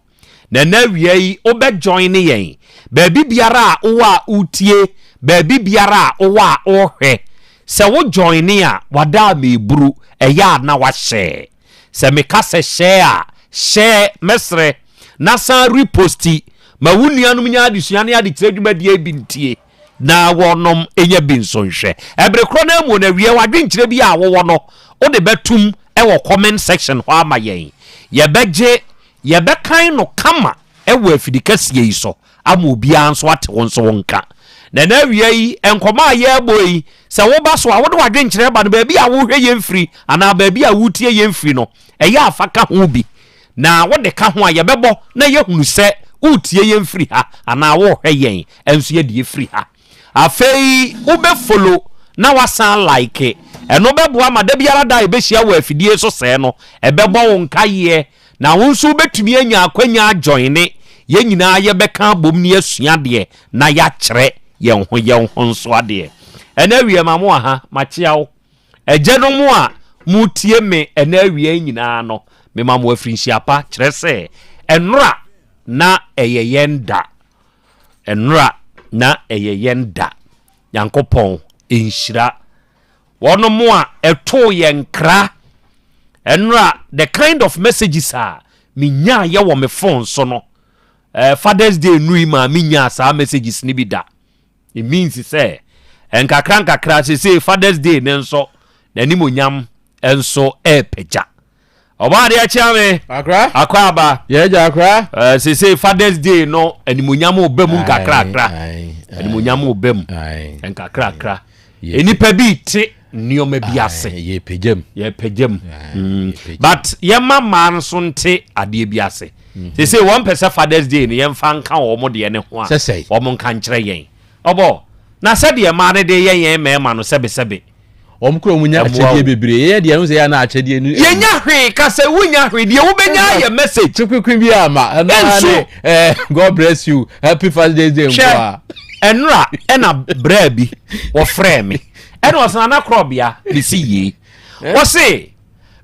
na wie yi obe join yen baby biara owa utie baby biara owa ohwe se wo join a wada meburu eya na wa share se meka se share mesre na san reposti ma wunianum nya adesuane ade tiradwumadie bintie na wonom enya binsonhwe ebre kro na mu na wie wadwenkyire bi a wo no o de betum ewo comment section ho ama yen ye be kan no kama ewo afidikasie yi so ama obi anso ate wonso wonka na wie yi enkoma ye boy se wo ba so a wo de wadwenkyire ba no ba bi a wo hwe yemfiri ana ba bi a wutie yemfiri no eya afaka ho bi na wo de ka ho a ye bebo na ye hunu se utie yemfiri ha ana wo hwe yen enso ye de free ha afei wo be follow na wasan like eno bebo ama da biara da ebehia wo afidie so se no ebebo wo nkaye na wo nso betumi anya akwanya join ye nyina ye beka bom ne asuade na ya kyere yenho nso ade ena wie mamo aha machiawo ejeno mu a mutie me ena wie nyina no me mamo afirinhia kyere se enra na eyeyenda yankopon enhyira wono mu a eto yenkra enra the kind of messages a minya ye wo me phone so no Father's Day nui ma minya sa messages ni bi da it means say enkakra say Father's Day nenso nani monyam enso epeja oba de acha me akra aba ye ja akra say Father's Day no animonyam obam nkakra animonyam obam enkakra enipa bi ti nioma bi ase ye pejam but ye mama nso nte ade bi ase say one person Father's Day ni yemfa nka wo mo de ne ho a wo mo nka nkyere yen obo na se de ma ne de yen mema no sebe omkro munya achedie bebre ye de no se ya na achedie nu yenya hwe ka se wunya hwe de wo benya ye message chikwikwi bi ama na God bless you happy Father's Day mwa enra ena bra bi wo frɛ me ena osana na Krobea bi si yi wo se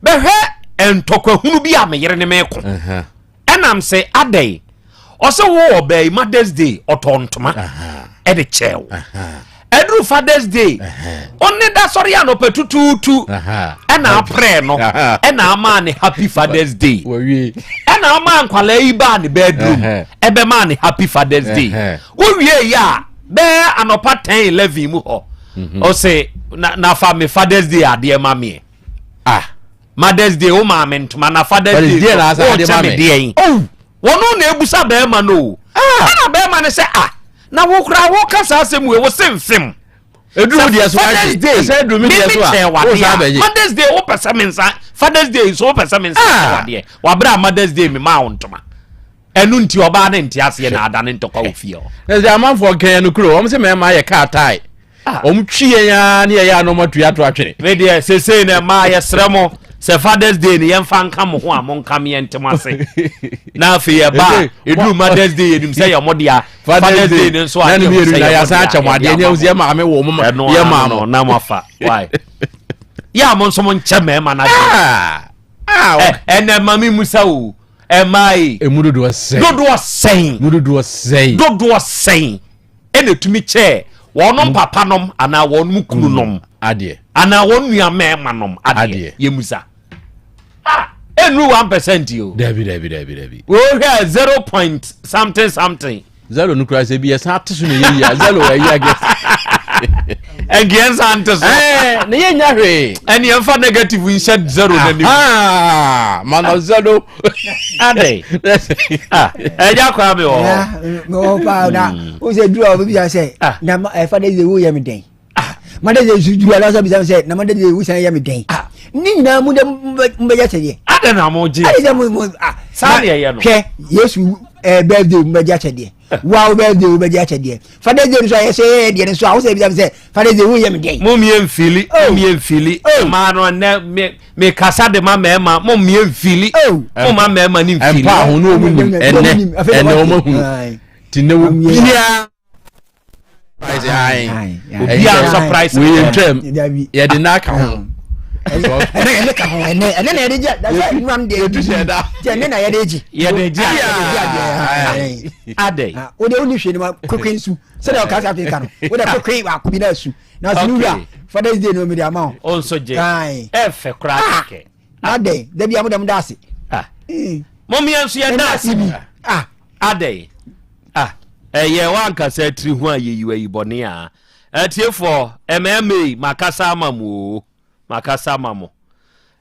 behwe entokwahunu bi a me yere ne me ko enam se adai ose wo obey Mother's Day otontoma ede chew Edru Father's Day only da sorry no petututu ena apre no ena ama ne happy Father's Day ena ama nkwala yi ba ne bedroom ebe ma ne happy Father's Day wo wie ya be anopa 10-11 mu ho o say na fa me Father's Day ade ma me Mother's Day o ma me ntoma na Father's Day na ade ma me wono na ebusa be ma no na be ma ne say na wo kura wo kasa asem we wo semfem eduru dia so ati say eduru dia so wo sa beje Mother's Day wo pesa mensa Father's Day so wo pesa mensa wade wa bra Mother's Day me ma ontoma enu nti oba na nti ase na ada ne ntokwa wo fie o na amanfo kan no kuro wo se me ma ye ka tai omtwie ya na ye no matu ato atwere me de sese na ma ye sremo se Father's Day ni yemfa nka mo ho a mo nka me ntemase na afi ye ba edu Mother's Day enim se ye modia Father's Day ni so a na ya sa acha mo ade nya uzie ma me wo mo ye ma no na mo afa why ya mo nso mo nche me ma na ene mami musa o e mai emudodo sen ene tumi che wonom papa nom ana wonum kunu nom ade ana wonu ya mema nom ade yemusa enu 1% yo dabi we here 0. something zero no kura se bi yesa ateso ne yeya zero ayi against against anteso ne yenya hwe and you for negative we said 0 then man zero ade eja kwa me o no pa na o se duro bi ya say na fa de wo ye me den made de su duro la so bi say na made de wo san ye me den ni na mu de mbeja chede ade na mo je ade mu sa ne ye no hwe yesu birthday mbeja chede wow birthday mbeja chede father day so ye say de so a say bi say father day wo ye me den mo mi enfili ma no na me kasa de ma mo mi enfili mo ma ni enfili empa ho no mu ene o mo hu tinne wo bia surprise we entrem ye de na ka ho ene ka ho ene na edeja da say nwan de edu da je ene na ye deji ye deji ade o de oni hwe ni ma kokwen su se da ka sa afrika no o da kokwen ba ku bi na su na su wura father's day no me de ama on so je efe kra keke ade da bia mo dem da ase mo mi ansu ye da ase ade ye wan kasa tri hu ayeyi ayi bone a atiefo MMA makasa mamo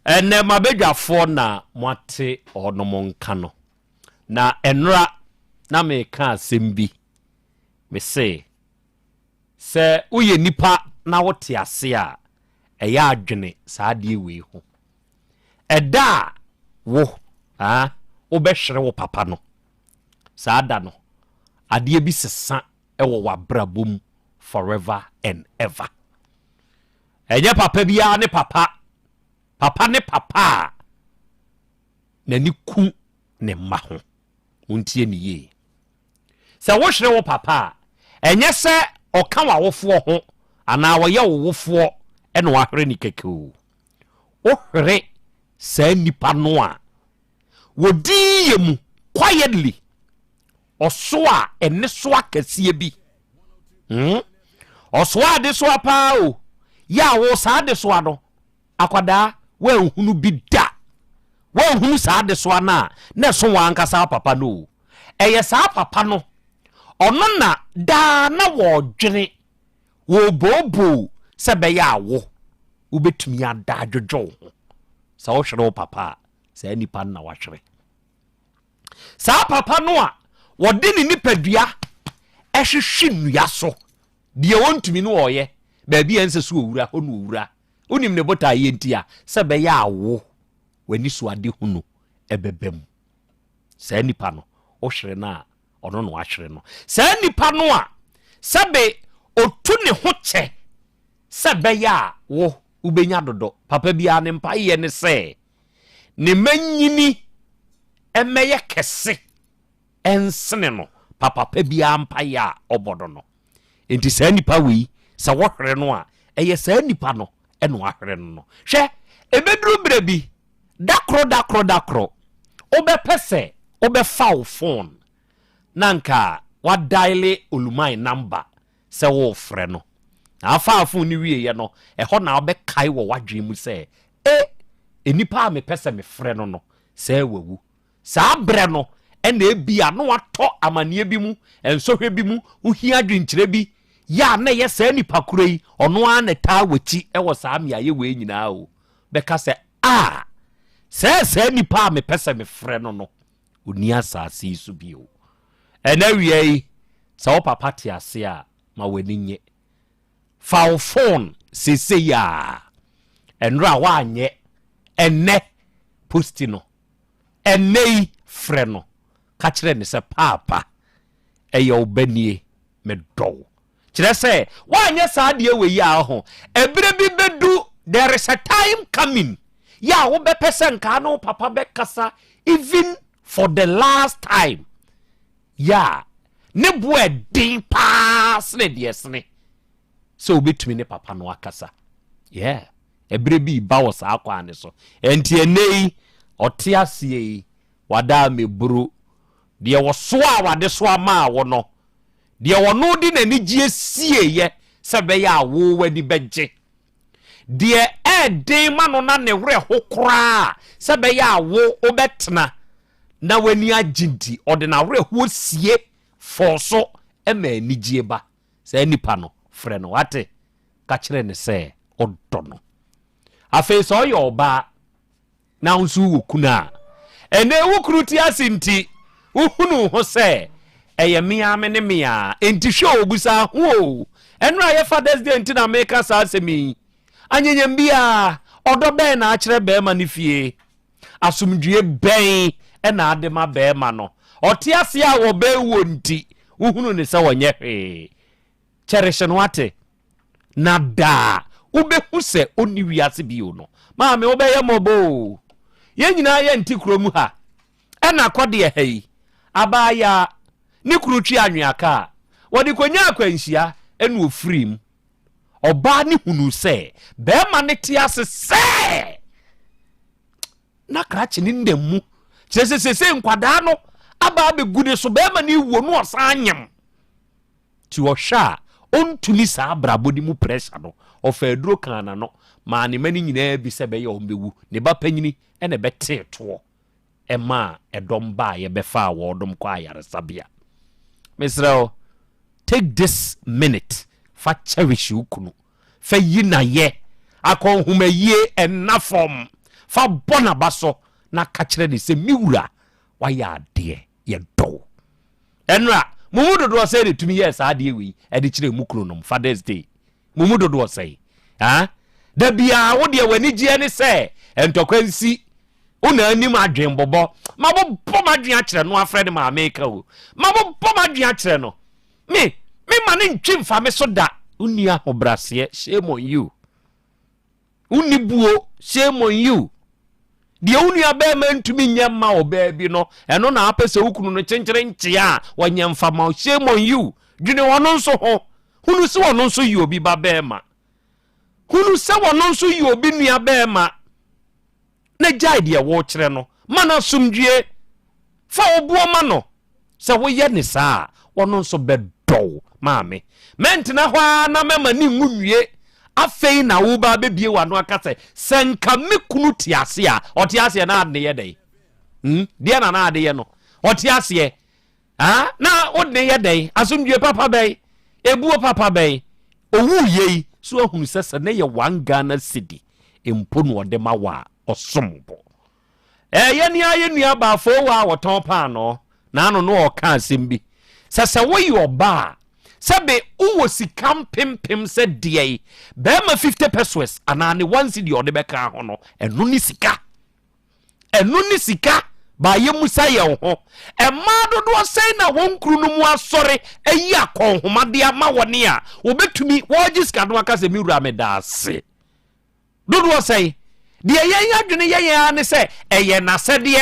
ene mabedwafo na mwate onomo nka no na enra na me ka asembi me se uye nipa na wote ase a eya adwene saade we ho eda wo wo behwere wo papa no saada no ade bi sesa ewo wabrabom forever and ever enye papa bia ne papa ne papa na ni ku ne ma ho untie ni ye se wo hwere wo papa enye se oka wa wofo ho ana wo ye wofo ene wa hwere ni kekeo wo hwere se nipa no a wodi yemu quietly oso a ene so akasie bi oso a de so apa o ya wo sa de so ano akwada wa hunu bi da wa hunu sa de so ana na so wa ankasa papa no eye sa papa no ono na da na wo dwene wo bobo se be ya wo ubetumi ada adwojo sa wo hwere wo papa sa nipa na wa hwere sa papa no a wode ni nipadua ehwehwe nnua so de wontumi no oye ba bia nse so owura ho no owura onim ne bota ye ntia se be ya wo wani so ade hunu ebebem sa nipa no o hwere na ono no ahwere no sa nipa no a sebe otu ne ho che se be ya wo ubenya dodo papa bia ne mpa ye ne se ne manyini emeye kese ensene no papa bia mpa ya obodo no enti sa nipa wi sa wo hwere no a eye sa nipa no eno ahwere no hwe ebeduru brebi dakro obepese obefa wo phone nanka wa dial olumai number se wo frɛ no afa phone ni wie ye no ɛhɔ na obekai wo wadwe mu se enipa a me pese me frɛ no no se wawu sa bre no ena ebia no watɔ amanie bi mu ensohwe bi mu uhia dwinkyire bi ya na ye sa nipa kuroi ono a na ta wachi ɛwɔ sa me aye we nyina o beka se se nipa a me pese me frɛ no no oni asase su bio ena wie sa wo papa te ase a ma wani nye fa wo phone sese ya enra wa anye enne posti no ennei frɛ no ka kire ne se papa eye obanie me do kire se wa anye sa de we ya ho ebire bi bedu there is a time coming ya wo be person ka no papa be kasa even for the last time ya ne boe din pass ne de esne so obetumi ne papa no akasa yeah ebire bi ba wo sa akwa ne so enti enei ote asie wada meburu de wo so a wade so ama wo no de wono di nani gie sie ye se be ya wo wani beje de den ma no na ne wre hokra se be ya wo obetna na wani agindi ode na wre ho sie forso e ma ani gie ba se nipa no frɛ no wate ka kyerɛ ne sɛ ɔdɔ no afei sɛ ɔyɛ ɔba na nso wo kuna ene wo kuru ti asinti wo hunu ho sɛ ɛyɛ mia me ne mia enti hwɛ obusa ho ɛno ayɛ Father's Day enti na meka saa asɛmi anyanyam bia ɔdɔ bɛn na akyerɛ bɛɛma ne fie asomdue bɛn ɛna ade ma bɛɛma no ɔte ase a wɔ bɛwo nti wo hunu ne sɛ wɔnyɛ hwee cherish no ate na da ubehu se oni wiase bio no ma me obeye mobo ye nyina ye nti kromu ha ena kode hei abaya ni kurutwi anweaka wodi konya akwanhia enu ofirim oba ni hunu se be ma ne te ase se na krachi ni ndemu sesese nkwada no aba be gude so be ma ni wo no osanyam ti wo hwa ontumi saa brabodi mu pressure no ofeduro kana no ma ne mani nyina bi se be ye ombewu ne ba panyini ene bete to ema edom ba ye befa wodom kwa ayaresabia Mr. take this minute fa cherish ukunu fa yina ye akon humaye enafom fa bona baso na ka kire ne se miwura wa ya de ye do enra mumudo do say de tumi yes ade wi e de kire mukunu no Father's Day mumudo do say da bia wo de wani gie ne se entokwansi una anim adwen bobo mabobbo madwen a kire no afrede ma America o mabobbo madwen a kire no me ma ne ntwi mfa me so da uni ahobrase shame on you uni buo shame on you de uni abema ntumi nyama oba bi no eno na apese ukunu no chenchere nchia wanyamfa ma shame on you dwene wono nso ho hunu se wono nso yi obi babema hunu se wono nso yi obi nua bema na jai de wo kire no mana sumdue fa obuo ma no se wo ye ne saa wono nso bedo maame mentina hwa na mema ni ngunwie afei na wo ba bebie wano akase senka mekunu tiase a otiase na ade ye dai dia na ade ye no otiase na ode ye dai asumdue papa bai ebuo papa bai owu yei so ahunu sese na ye wanga na sidi empo no ode ma wa osombo ye nua ba fo wa woton pa no na ano no o ka asembi sese wo yi oba sebe uwo sikam pim se die bema 50 pesos anane 1 cedi odebeka ho no eno ni sika ba ye musa ye ho ema dodo sei na wonkru no mu asore ayi akon homade ama wone a obetumi wogi sika no aka se miwura me daase dodo sei de ye adwene ye ane se eye na sede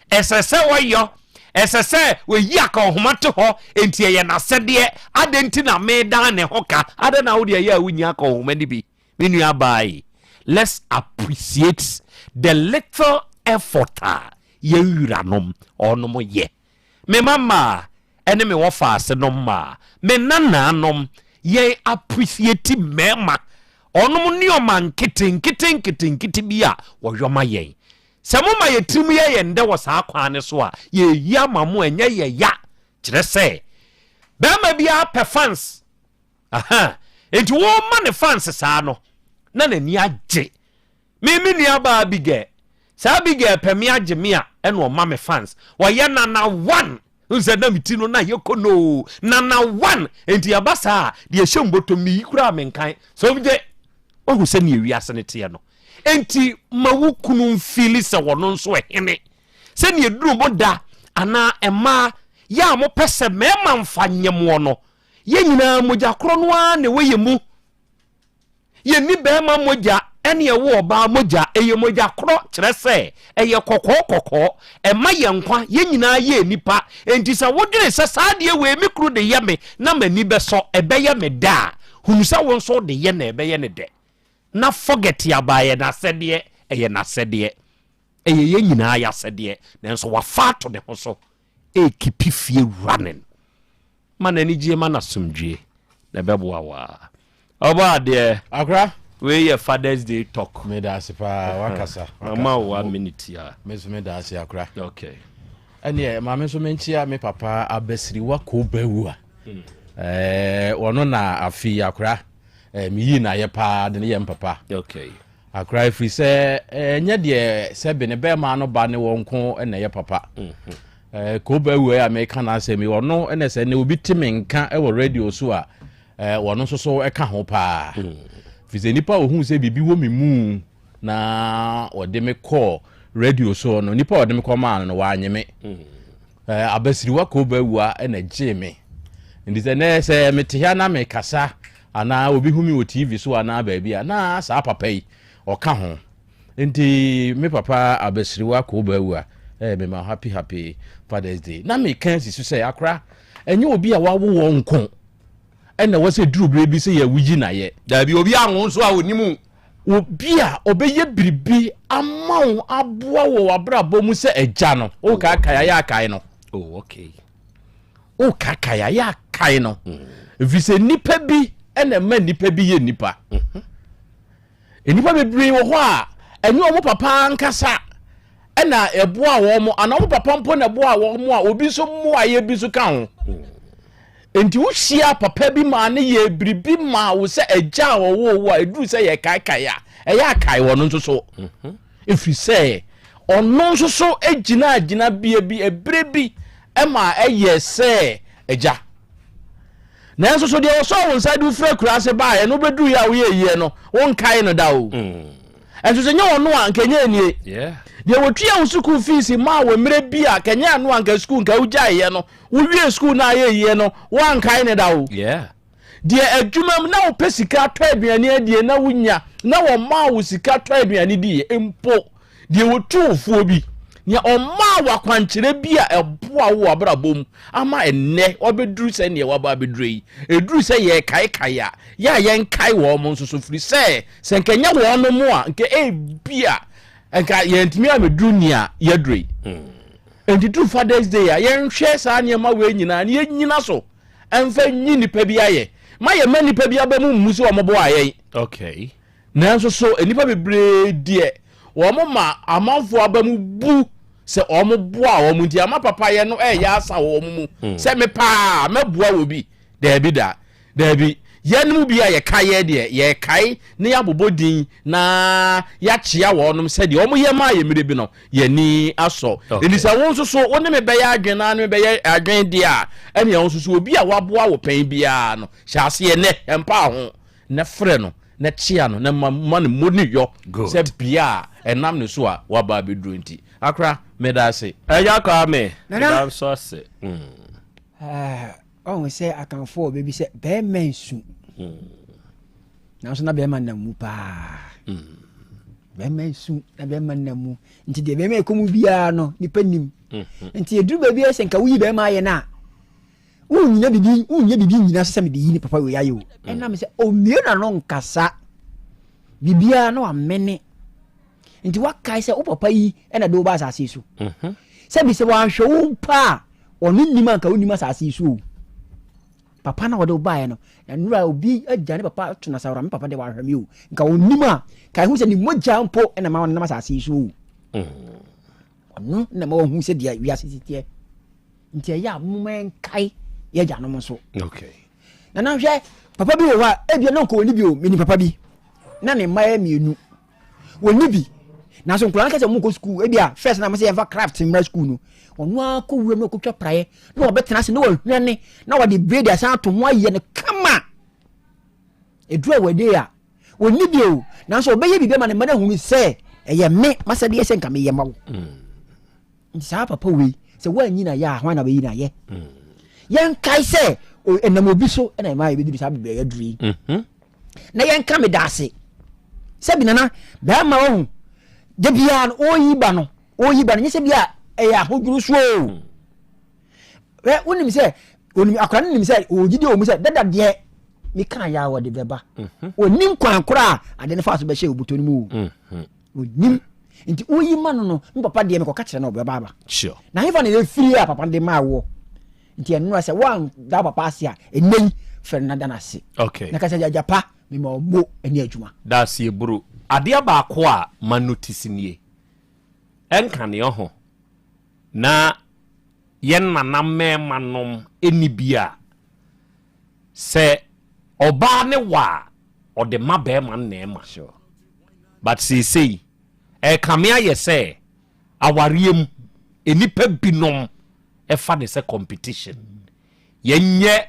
esese woyo esese we yi aka ohomate ho enti ye na sede adenti na meda ne hoka ade na wo de ye awunyi aka ohomani bi menu abai let's appreciate the little effort ye wuranom onom ye me mama ene me wo faase no ma me nananom ye appreciate mema onom ni o man kitten bia wo yoma ye Samuma ye timu ye nde wo saa kwane so a ye ya mamu enye ye ya kire se be ma bia pe fans enti wo ma ne fans saa no na nani age mi ni aba bige saa bige pe mi age mi a ene o ma me fans wo ye na one nse na miti no na ye kono na one enti abasa de ye hyemboto mi kura menkan so bije ohu se ne wiase ne te no enti mawukunu mfili se wono nso ehene se ne eduru boda ana ema ya mo pese mema mfanyem wono ye nyina moja kro no a ne weyemu ye ni bema moja ene ewo oba moja eye moja kro kire se eye kokko ema ye nkwa ye nyina ye nipa enti se wodwene se saade we mikru de ye me na mani beso ebe ye me da hunusa won so de ye na ebe ye ne de na forget ya baye na sede eye na sede eye ye nyina ya sede na nso wa fato ne ho so e keep fie running man any G man asumdwe na beboa wa oba de akra we your Father's Day talk me da sipa wakasa mama 1 minute ya me da si akra okay ene ma me so menchia me papa abasiri wa ko bawu wono na afi akra mi yi na ye pa de ne ye papa okay akra fi se nya de se be ne be ma no ba ne wonko ene ye papa ko bawu ya me kana se mi wono ene se ne obi timenka e wo radio so a wono so e ka ho pa fi se nipa ohun se bibi wo mi mu na ode me call radio so no nipa ode me call man no wa nyeme abasiri wa ko bawu a ene jeme ndi se ne se metihia na me kasa ana obi humi o TV so ana ba bia na sa papa yi o ka ho ndi me papa abasiri wa ko bawu a me ma happy Father's Day na me kan si so se akra enye obi a wawo wonko ena wose duru brebi se ya wuji na ye da bi obi anwo so a onimu obi a obeye biribi amawo aboa wo abrabo mu se eja no o ka aka ya akai no oh okay o ka aka ya akai no vise nipa bi ena ma nipa bi ye nipa enipa bebre wo ho a enye omo papa nkasa ena eboa wo mo ana omo papa mpo na eboa wo mo a obi so mo aye bi so ka ho enti wo hia papa bi ma ne ye biribi ma wo se eja wo a eduru se ye kai ya eya kai wo no so if you say ono so egina bi ebrebi ema eye se eja na so de so won side wo fra kura se ba ye no beduru ya wo ye no won kai no da o enso se nya ono a nkenya enie yeah de wotua wo school fees ma wo mre bi a kenya anu anka school nka ugya ye no wo wie school na ye no wan kai ne da wo yeah de adwuma na wo pesika to aduane adie na wunya na wo ma wo sika to aduane di empo de wotu fuo bi ne o ma wa kwankyere bi a eboa wo abrabom ama enne obeduru se ne wa ba beduru yi eduru se ye kai ya ye kai wo mo nso so firi se nkenya wo no mo a nke bia enka yentimi ameduru nia yedrei enti true Father's Day ya yenhwe saa ne ma we nyina ne yenyina so emfa nyi nipa bi aye ma ye ma nipa bi aba mu musu o mobo aye okay nanso so enipa bebre die wo mo ma amanfo aba mu bu se o mo boa wo mu nti ama papa ye no ya asa wo mu se me pa meboa wo bi da bi yanum bia ye kai de ye kai ne ya bobodin na ya chia wo nom se de omo ye ma ye mire bi no ye ni aso eni se won so woni me be ya adwen na me be ya adwen de a ene won so obi a waboa wo pen bia no hyase ye ne empa ho ne frɛ no ne chia no ne ma ne moni yo se bia enam ne so a waba bedru nti akra me da se eya ka me da so se oh say akanfo baby say be mensu na so na be man na mu pa be mensu na be man na mu nti de be me komu bia no nipa nim nti eduru ba bia se nka wuyi be ma ye na unya bibi nyina se me de yi ni papa we ya yo na me se o mie na no nkasa bibia na amene nti wakai se o papa yi na do ba asase so se bi se wa hwe wo pa onu nima nka wonima asase so papa na wode ba ye no na nura obi agya ne papa tuna sawra me papa de wa hwemi o nka onima kai hu se ni mogya mpo na ma wonama asase so onu na ma hu se dia wi asese tie nti ya mumen kai ye gya no so okay na hwe papa bi wo wa ebia no ko oni bi o mini papa bi na ne maya mienu woni bi na so nkran ka se mu ko school ebia first na ma se eva craft mra school no onu akọ wuram no ko twa praye na obetena se na wa hwene na wa de braid asan to ho aye ne kama edura wede ya woni bi o na so obeye bi be ma ne ma na hu se eye me masade ye se nka me ye mawo nsa papa we se wa nyina ya hwan na be nyina ye yen kai se enam obi so na ma ye be duru sa be ya duri na yen ka me dase se bi nana ba ma wo de bia oyi ba no nyese bia eya hoduru so wonim se wonim akran nim se ogidi o mu se dada de mi kan ya wo de beba onim kwan kora ade ne fa so be hye obutoni mu onim nti oyi ma no papa de me ko ka kire na obeba ba sure na hefa ne firi a papa de ma wo nti eno say one da papa ase a enyi Fernanda na se okay na ka say japa me ma obo eni adwuma da se buru ade ba ko a ma notice nie enka ne ho na yen nanam manom eni bia se oba ne wa ode mabe man na ema sure but say kamea ye say awariem enipa binom efa de se competition yenye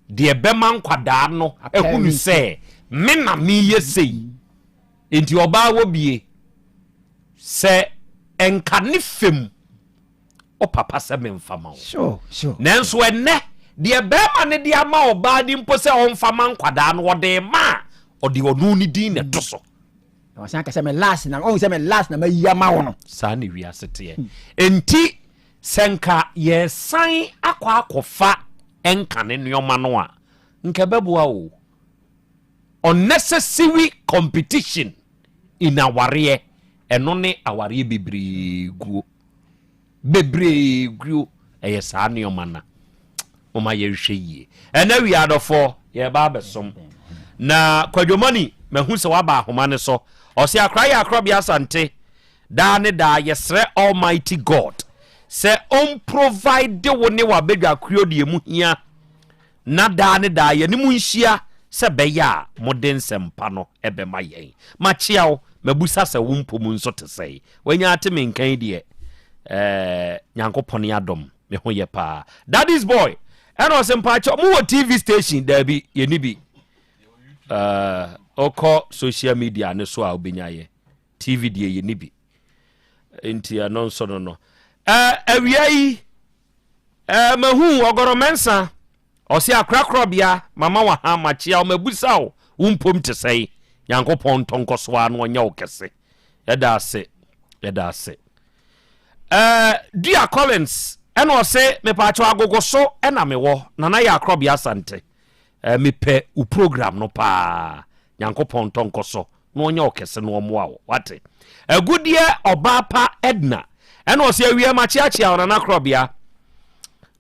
de beman kwada no ehunu se me na me ye sei enti oba wo bie se enka ne fem o papa se me mfama sure nanso enne de bema ne de ama oba di mpo se o mfama kwada no wode ma ode onu ni din ne to so wasan ka se me last na o se me last na ma yama wo no sa ne wi asete enti senka ye san akwa akofa enka ne nyoma no a nke beboa o unnecessary competition in aware eno ne aware bebre guo eye sa nyoma na o ma ye hwe yie ena wi adofo ye ba besom na kwadwomani mehu se waba ahoma ne so o se akra ya Krobea Asante da ne da yesre Almighty God se on provide wo ne wa bedwa krio de mu hia na da ne da ye ne mu nhia se beya modern sempa no ebe ma yen ma chiao mabusa se wo mpom nso te sei wanya ateme nkan de nyankopon adom me ho ye pa daddy's boy eno sempa cho mu TV station Dabi ye ni bi oko social media ne so a obenyaye TV de ye ni bi enti anonso no awiai mahu ogoromensa osi akra Krobea mama wa ha machia o mabusa o wumpom te sei yankopon tonkoso anu onya okese eda ase Dia Collins eno se me pa cho agogoso ena mewo nana ya Krobea Asante me pe u program no pa yankopon tonkoso no onya okese no omo a wate agudie obapa Edna eno se awie machiachia ona na Krobea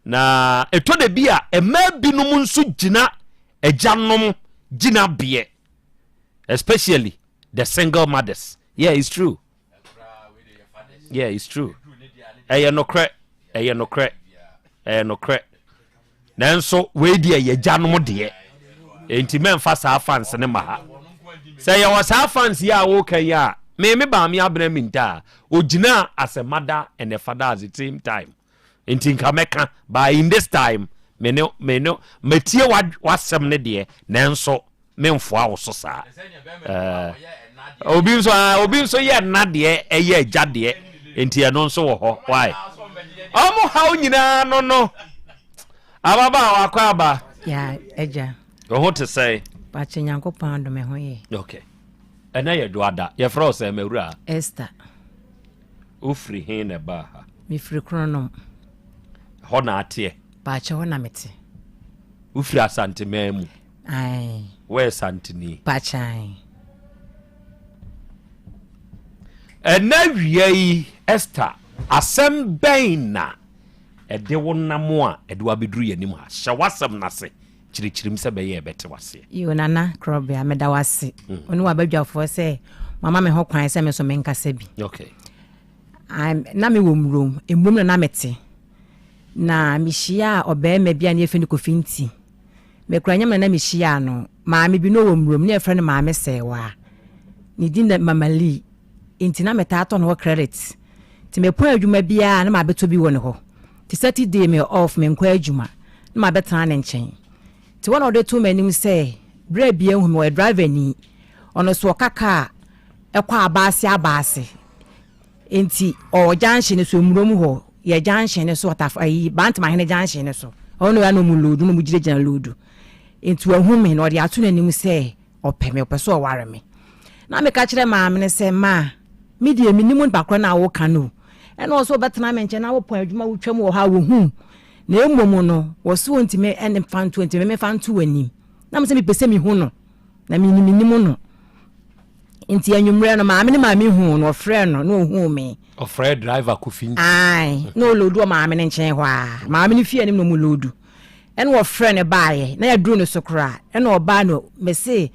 na eto de bia ema binum nso gina ejanom gina bie especially the single mothers. Yeah, it's true. Yeah, it's true. No cre nanso we dia ye janom de enti memfa sa fans ne maha say ya was fans ya wo kan ya me ba me abra minta ogina as a mother and a father at the same time enti nka meka by in this time me no metie wasem ne de nanso memfo awo so sa obi nso ye na de eye agade enti eno nso wo ho why omo ha onyina no ababa wakwa aba ya eja ho to say pa chenyankopon do me ho ye okay ena ye do ada ye fro say mewura Esther ufri hin ne ba ha mi fri kronom ho na ate pa che ho na mete ufri Asante memu ai we Santini pa chai ena wiei Esther asem na ede wonamo a ede wabeduru yanim ha hyawasem na se chirichirim se beye bete wase yo nana Krobea meda wase onu wabadwafo se mama me ho kwan se me so me nkasa bi okay na me womrom emum na mete na mihia obema bia na efe ni kofinti me kura nyam na mihia no maame bi no womrom na efre ne maame sewa ni din na mamali intina meta ato no credit ti me pon adwuma bia na mabeto bi woni ho ti Saturday me off me nkwa adwuma na mabetana ne nchen ti one of the two men say bre bia hu me driver ni ono so kaka ekwa abase enti o junction so murom ho ye junction so tafayi bant ma hene junction so ono ya no mu lodu no mu gire lodu enti wa hu me no de ato nanim say opeme opeso o ware me na me ka kire maame ne say ma me die minimum bakro na wo kanu ena also betena me nche na wo pon adwuma wo twam wo ha wo hu na emom no wo so ntime ene fan 20 me fan 2 anim na me se me pese me hu no na me nimu no nti anwumre no maame ne maame hu no frɛ no no hu me frɛ driver kofi ai no lodu maame ne nkyɛn hɔ a maame ne fie anim no mu lodu ɛna wɔ frɛ ne baaye na ya duru no so kra ɛna ɔba no me se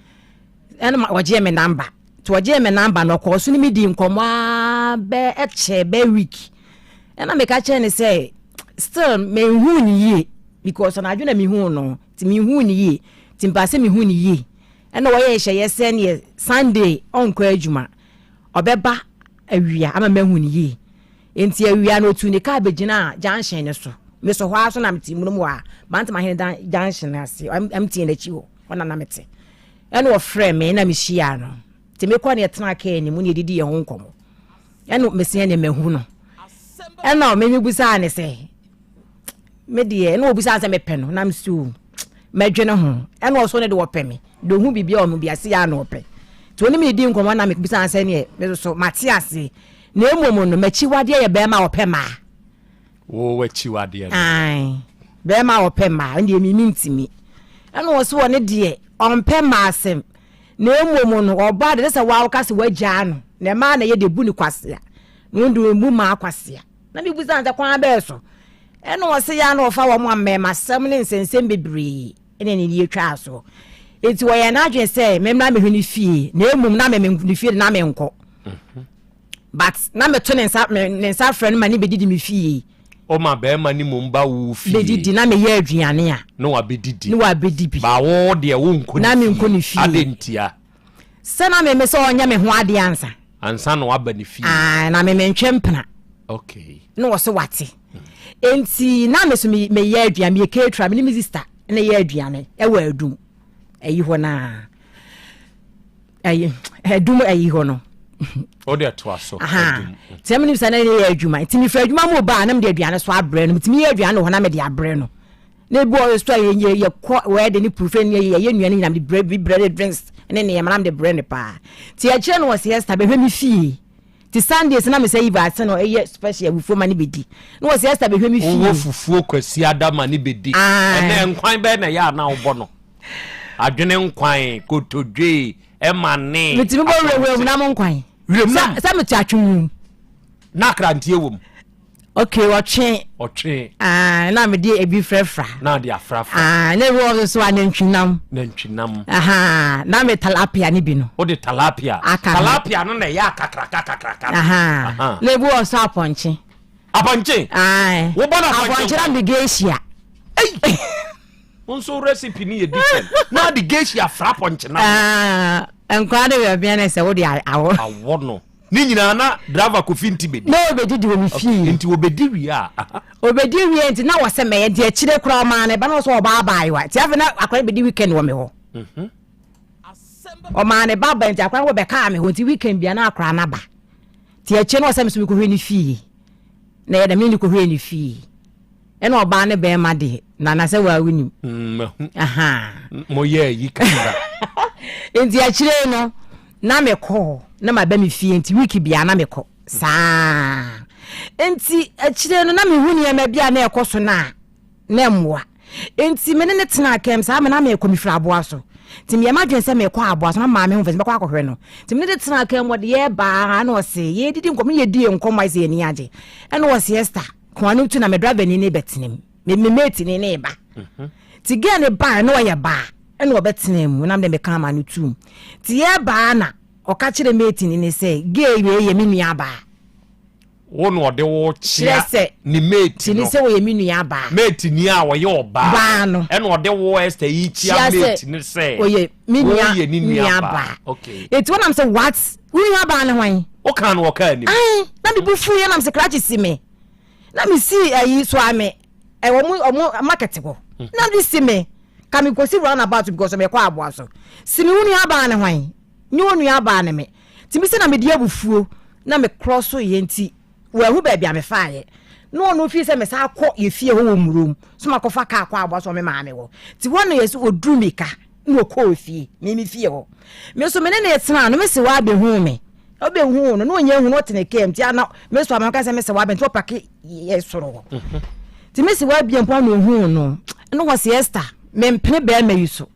ɛna wɔgye me number to wɔgye me number no kɔ so ne me di nkɔmɔ bɛ ɛkyɛ bɛ week ɛna me ka kyɛ ne sɛ still me hu ni yie because na adwena me hu no ti me hu ni yie ti mpase me hu ni yie ɛna wɔyɛ hyɛ yɛsɛ ne Sunday ɔnkɔ adwuma ɔbɛba awia ama me hu ni yie enti awia no tu ne ka begina junction ne so me so hɔ aso na meti mu no mu a bantam ahene dan junction ase am tie na chiwo ona na mete ɛna wɔfrɛ me na me hyia no ti me kɔ ne tena ka ni mu ne didi ye ho nkɔmɔ ɛna me se ne mehu no ɛna me busa ne sɛ me de ɛna obusa sɛ me pɛ no na me su medwene ho ɛna ɔso ne de wɔpɛ me do hu bibia o mu bia se ya na ɔpɛ to ne me di nkɔmɔ na me busa sɛ ne me so mate ase na emomo no machi wade ye bɛ ma ɔpɛ ma wo wachi wade ai bɛ ma ɔpɛ ma ndi mi ntimi ɛna ɔso wɔ ne de ɔmpɛ ma asɛm na emomo no ɔba de sɛ wa ɔka se wagya no na ma na ye de bu ni kwasea no ndu mu ma kwasea na me busa sɛ kwan bɛ so ɛna ɔse ya na ɔfa wɔ mo amema asɛm ne nsensɛm bebree ɛna ne nie twa so enti wɔyɛ na adwen sɛ memra me hwene fie na emum na me ne fie na me nkɔ but na me to ne nsa frɛ no ma ne bedidi me fie o ma be ma ni mumba wo fie bedidi na me yɛ aduane a no wa bedidi no wa bedi bi ba wo de wo nko na me nko ne fie adentia sɛ na me sɛ ɔnya me ho ade ansa no wa ba ne fie na me ntwɛ mpena okay no wɔ so wate enti na me so me yɛ aduane me ketra me ne sister na yɛ aduane ɛwɔ adum ayi hɔ na ayi adum ayi hɔ no o de to aso adum tem ni sana yɛ adwuma enti me fra adwuma mo ba na me de aduane so abrɛ no enti me yɛ aduane hɔ na me de abrɛ no na bi o so yɛ kɔ wɛ de ni prefer ni yɛ nuane na me bread drinks ne ne yɛ de bread ne pa ti a kyerɛ no wɔ siesta be hwɛ me fie ti Sundays na me say iba ate no ɛyɛ special fufuo ma ne bedi na wɔ siesta be hwɛ me fie wo fufuo kwasi adama ne bedi ɛnɛ nkwan bɛ na yɛ na wo bɔ no adwene nkwan kotodwe ɛmane me ti me bɔ wɛwɛ na mo nkwan sa me ti atwum na krantie wom okay ɔtwe na me de ebi frɛfra na de afrafra na wo so anantwinam na me talapia ne bi no o de talapia no na ya kakrakakakra na wo so aponche wo bona aponche na de gesia unso recipe ni different na de gesia fra ponche na enkwa de we bia na se wo de awo no ni nyina na driver ko finti bedi no obedi wo mi fi enti obedi wi a obedi wi enti na wose me de akire kura ma na ba no so oba bai wa ti afa na akwa bedi weekend wo me ho o ma ne baba enti akwa wo be ka me ho enti weekend bia na akra na ba ti akire no wose me so me ko hwe ni fi na ye da me ni ko hwe ni fi e na oba ne be ma de na na se wa wini mo ye yi kanda enti akire no na me ko na ma ba me fie enti week bia na me ko saa enti akire no na me hu ne ma bia na ekoso na mwa enti me ne tena kem saa me na me ko mi fra aboa so ti me ma dwen se me ko aboa so na ma me hu fe me ko akɔhwɛ no ti me ne tena kem wo de ye ba na o se ye didi nkom ye die nkom ai se ni age e no wo siesta ko anu tu na me driver ni ne betenem me mate ni ne ba ti ge ne ba na o ye ba e no betenem na me ka ma no tu ti ye ba na o ka kire mate ni se ge ye me nua ba wono ode wo chia ni mate ni se wo ye me nua ba mate ni a wo ye oba ba no e no ode wo esta yi chia mate ni se o ye me nua ba okay it when am say what we nua ba na hwan o kan wo ka ni ai na bi bu fu ye na am say crash si me na me see ayi so ame e wo market go na bi si me ka me go see run about because me kwa abo so si me nua ba na hwan nyi wo nua ba na me ti mi se na me di abufuo na me cross so ye nti wo hu ba bia me faaye no fi se me sa akọ ye fie ho murum so makofa ka akọ abo so me ma me wo ti wono ye so odumika na okọ fie me fie ho me so me ne na etena no me se wa be hu me obe hu no onye hu no tene kem ti ana me so amaka se me se wa be nto pake ye soro ti me se wa bia mpo no hu no wo siesta me mpene be ma yuso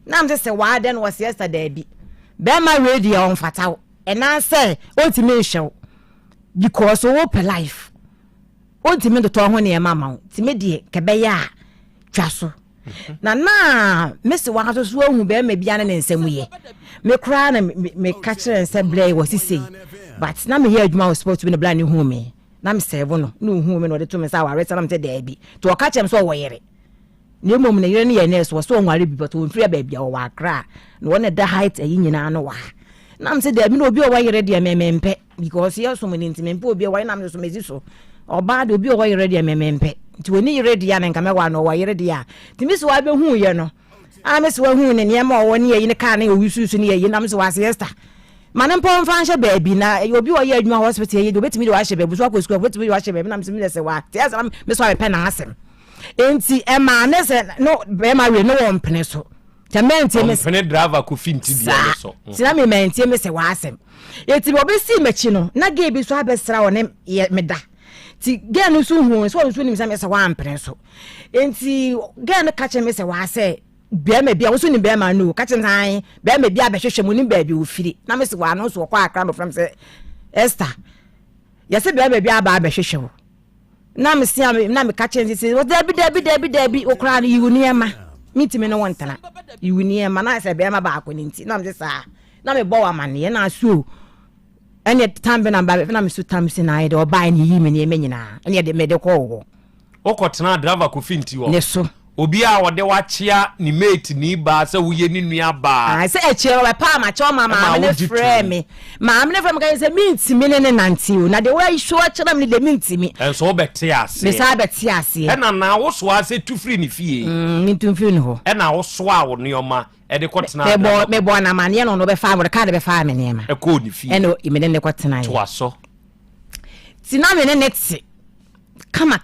na am se wa de no wo siesta da bi bema radio on fataw and I say ultimate because open life ultimate to ho ne mama ti me de kebeya twaso na Mr. Wahato so hu bema bia ne nsem ye me kra na me catch and say blay was say but na me hear adwuma was supposed to be the blind hu me na me serve no hu me no de to me say wa resa na me say there bi to catch am so wo yere ne mom na yere ne ye nurse was so nware bi but on free baby o wa kra na wona da height ayi nyina no wa na me say there bi no obi o wa yere de memempe because yes so many ntimempe obi o wa na me so mezi so oba de obi o wa yere de memempe nti woni yere de ya na nka me wa no wa yere de ya ti mi so wa be hu ye no a me so wa hu ne ne ma o ne ye ne ka na o wisusu ne ye na me so wa siesta manem pon fansha baby na obi o ye adwuma hospital ye do betimi de wa hye baby so akọ school betimi de wa hye baby na me se wa ti asa me so wa pe na asem enti e ma ne se no be ma we no won pene so tamenti me pene driver ko finti bia ne so ti na me menti me se wa asem enti obi si mechi no na ge bi so abesra won me da ti ge no so hu so so nim se me se wa pene so enti ge no ka che me se wa se bia me bia wo so ni bia ma no ka che nan bia me bia be hwehwe mu ni bia bi wo firi na me se wa no so kwa akra no from se Esther ya se bia me bia ba be hwehwe wo na me se na me ka che se wo dabi okra no yiwu ni ema miti me no wontana yiwu ni ema na se bia ma ba akonti na me se sa na me bo wa mane na so ene tambe na ba na me so tamse na ide oba ni yi me ni ema nyina ene de me de ko wo okotena driver ko finti wo ne so obi a wode wachia ni mate ni ba se wuye ni nua ba se echiro we pa ma cho mama me frame me ma me frame ka se minti me ne nanti o na de way show achira me de minti me enso obete ase me sa beti ase e na wo so ase tu free ni fie mi tu free no ho e na wo so a wo neoma e de kotena me bo na ma ne no be fa wo ka de be fa me ne ma e ko ni fie e no me ne kotena to aso ti na me ne neti kama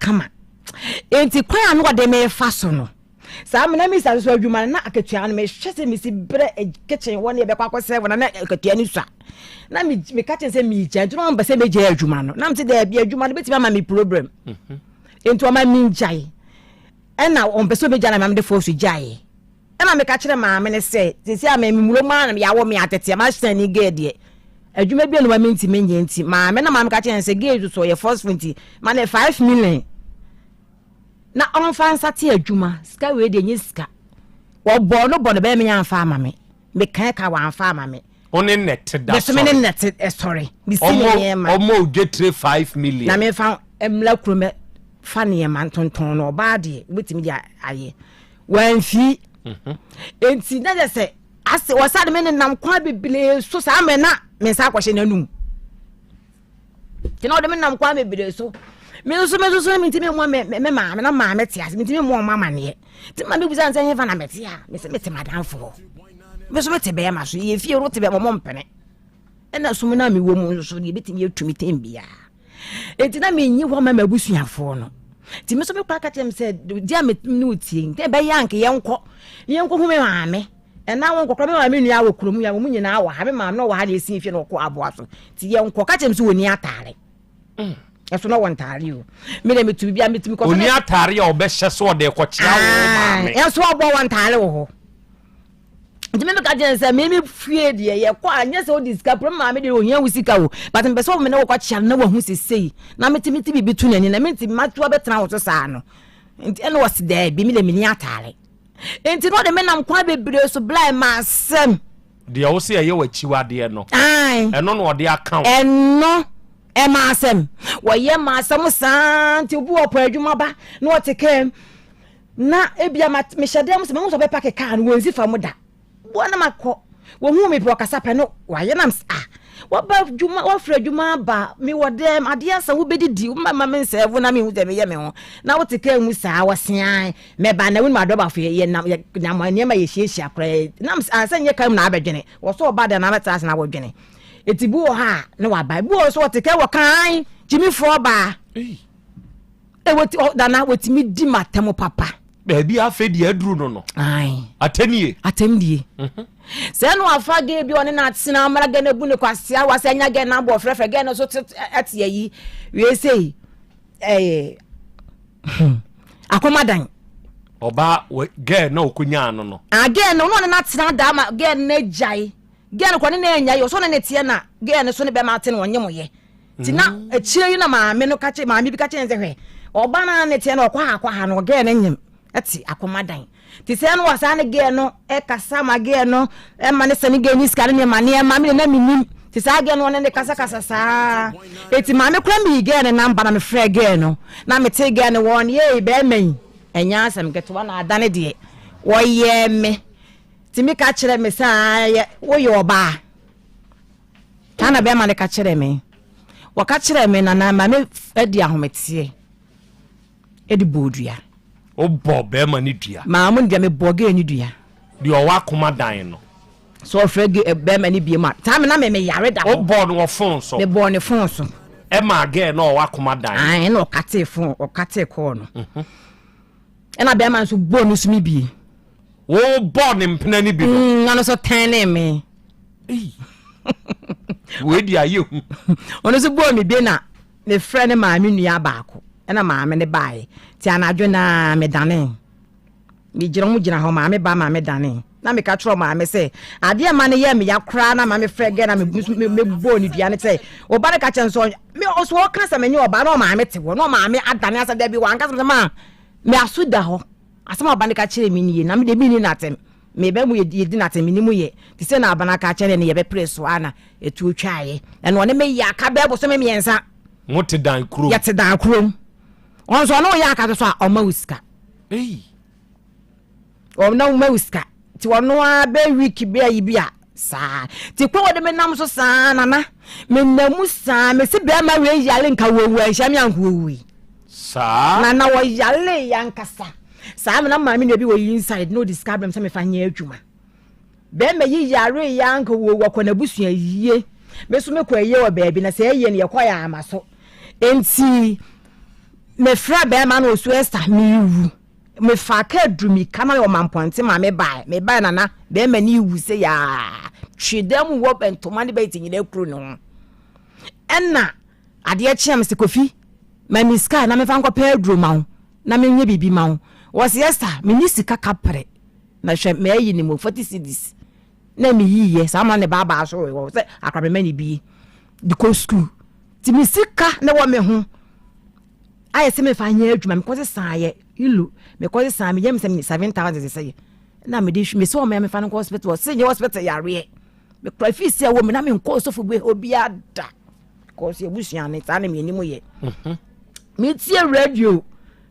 enti kwa no de me fa so no sa me na mi sa so adwuma na akatua no me hwese mi si bre kitchen woni e be kwakọ 7 na akatua ni sua na mi ka chen mi ja ntu no mbese me je adwuma no na mte de bia adwuma no beti ma mi problem enti o ma mi jai e na on beso me ja na ma de force jai e na me ka kire ma me ne se sisi a me mulo ma na ya wo me atete ma hye ni ge de adwuma bia no ma minti me nyenti ma me na ma me ka chen se ge so ye force 20 ma na 5 million na on fansa ti adwuma ska we de nyiska wo bo no be me yan fa ama me kan ka wa fa ama me oni net da so me net sorry bi si me ma omo get 5 million na me fa emla kuro me fa ne ma tonton no ba de betimi dia aye wan fi enti na de se ase wasade me nam kwa bibile so sa me na me sa kwahye nanum kina o de me nam kwa bibile so me so me timi mo me ma na ma me tia me timi mo mama ne ti ma me buza nse hefa na me tia me se me te madam fo me so me te be ma so ye fie ro te be mo mpene ena so me na me wo mu so ye betimi etumi tembia enti na me nyi ho ma mabusuafo no ti me so me kwa ka tem se dia me no tie te be yank ye nko hu me ma me ena won kokro me ma me nua wo kurom ya mo nyina wa ha me ma no wa ha de esi fie no ko aboa so ti ye nko ka tem se woni atare eso no want tare o me le metu bia metumi ko oni atare ya obehye so de ko chia wo ma me eso obo want tare wo nti me ka je se me fie de ye ko anya se o disca pro ma me de ohia wusika wo but me so me ne wo kwa chia na wo hu sesei na metimi ti bibi tu nani na metimi matu abetena wo so saa no nti eno was there bi me le mini atare nti no de me nam kwa bebre so blind ma sem de wo se ye wachiwade no eno no de account eno Emma Asem, wa ye ma asem santi obu opo adwuma ba na oteke na ebia me hyedem se me so be pack car no wonsi fa muda bo na makọ wo hu me pro kasa pe no wa ye nam wa ba adwuma wa fra adwuma ba me wodem ade asa wo bedidi mama me nsevu na me hu de me ye me ho na oteke mu saa wasian me ba na wonu adoba fo ye na ma ne ma ye hie akra nam asa nye kam na abedwene wo so ba de na meta asa na wodwene etibu ha na wa bai bu so oteke wo kan jimi fo ba woti da na woti mi di matem papa be bi afedi aduru no atenie se no afa ge bi one na atsena amara ge na bu ne kwasia wasa nya ge na bo frefre ge na so atie yi we sei akomadan oba ge na okunya no ge no na atsena da ma ge na jai gɛn kɔ ne na anya yo so na ne tie na gɛn so ne be ma ate no onye moye tina echire yi na maame no kache maame bi kache nze hwe oba na ne tie na okwa ha no gɛn ne nyem ati akomadan ti se no wasa ne gɛn no e kasa ma gɛn no e ma ne se ne gɛn ni skare ne ma ne maame na minim ti sa gɛn no ne kasa saa eti maame kura mi gɛn na namba na me frɛ gɛn no na me te gɛn no won ye be man enya asem ketewa na adane de wo ye me ti mi ka kire me saa wo ye oba kana be ma ne ka kire me wo ka kire me na ma me edi ahometie edi bodua o bo be ma ni dua ma mo ndia me boge ni dua di o wa kuma dan no so frege be ma ni bie ma ta me na me yare da o bo no phone so me bo ne phone so e ma ge no wa kuma dan ai no kate phone o kate call no ena be ma so bo no sumi bie wo bo ne mpena ni bi no ano so tane me we di aye hu ono so bo mi bi na me friend ma me nua baako ena ma me ne bae ti anadwo na me dane mi jira mu jira ho ma me ba ma me dane na me ka tro ma me se ade ma ne ye me yakra na ma me frege na me bo ni dua ne say o ba ne ka chen so me o so ka sa me nye o ba na o ma me te wo no ma me adane asa da bi wan ka sa ma me asuda ho asama ba ne ka kire mi ni na me de bi ni na tem me be mu ye di na tem ni mu ye ti se na abana ka kire ne ye be preso ana etu twaye e no ne me ya ka be bo so me miensa mote dan kuro ya te dan kuro on so no ya ka so a o ma uska o na ma uska ti wono a be week be ayi bia sa ti ko wo de me nam so sa nana me namu sa me se be ma we yale nka wowu a hia me anko wowu sa na wo yale yankasa sa me na ma me no bi wo inside no discard them se me fa nya adwuma be me yi yare yanko wowu akona busua yie me so me ko aye wo baabi na se aye ne ye koya amaso enti me fra be ma no so esta me wu me fa ka drumi kana yo mamponte ma me bai nana be ma ni wu se ya twedam wo bentoma ne be tinyina kru no enna ade a chiam se kofi ma miska na me fa nko pa druma na me nye bibi ma wo se esta me ni sika kapre na hwe me ayi ni mo 40 cedis na me yiye sa ma ne baba so wo se akrabe ma ni bi di ko school ti mi sika na wo me ho aye se me fa nya adwuma me ko se saaye ilu me ko se saa me yem se 7,000 say na me di me so me fa no hospital se nye hospital yare me kwa fisi a wo me na me nko so fu be obi ada ko se ebusuan ne ta na me ni mo ye me tie radio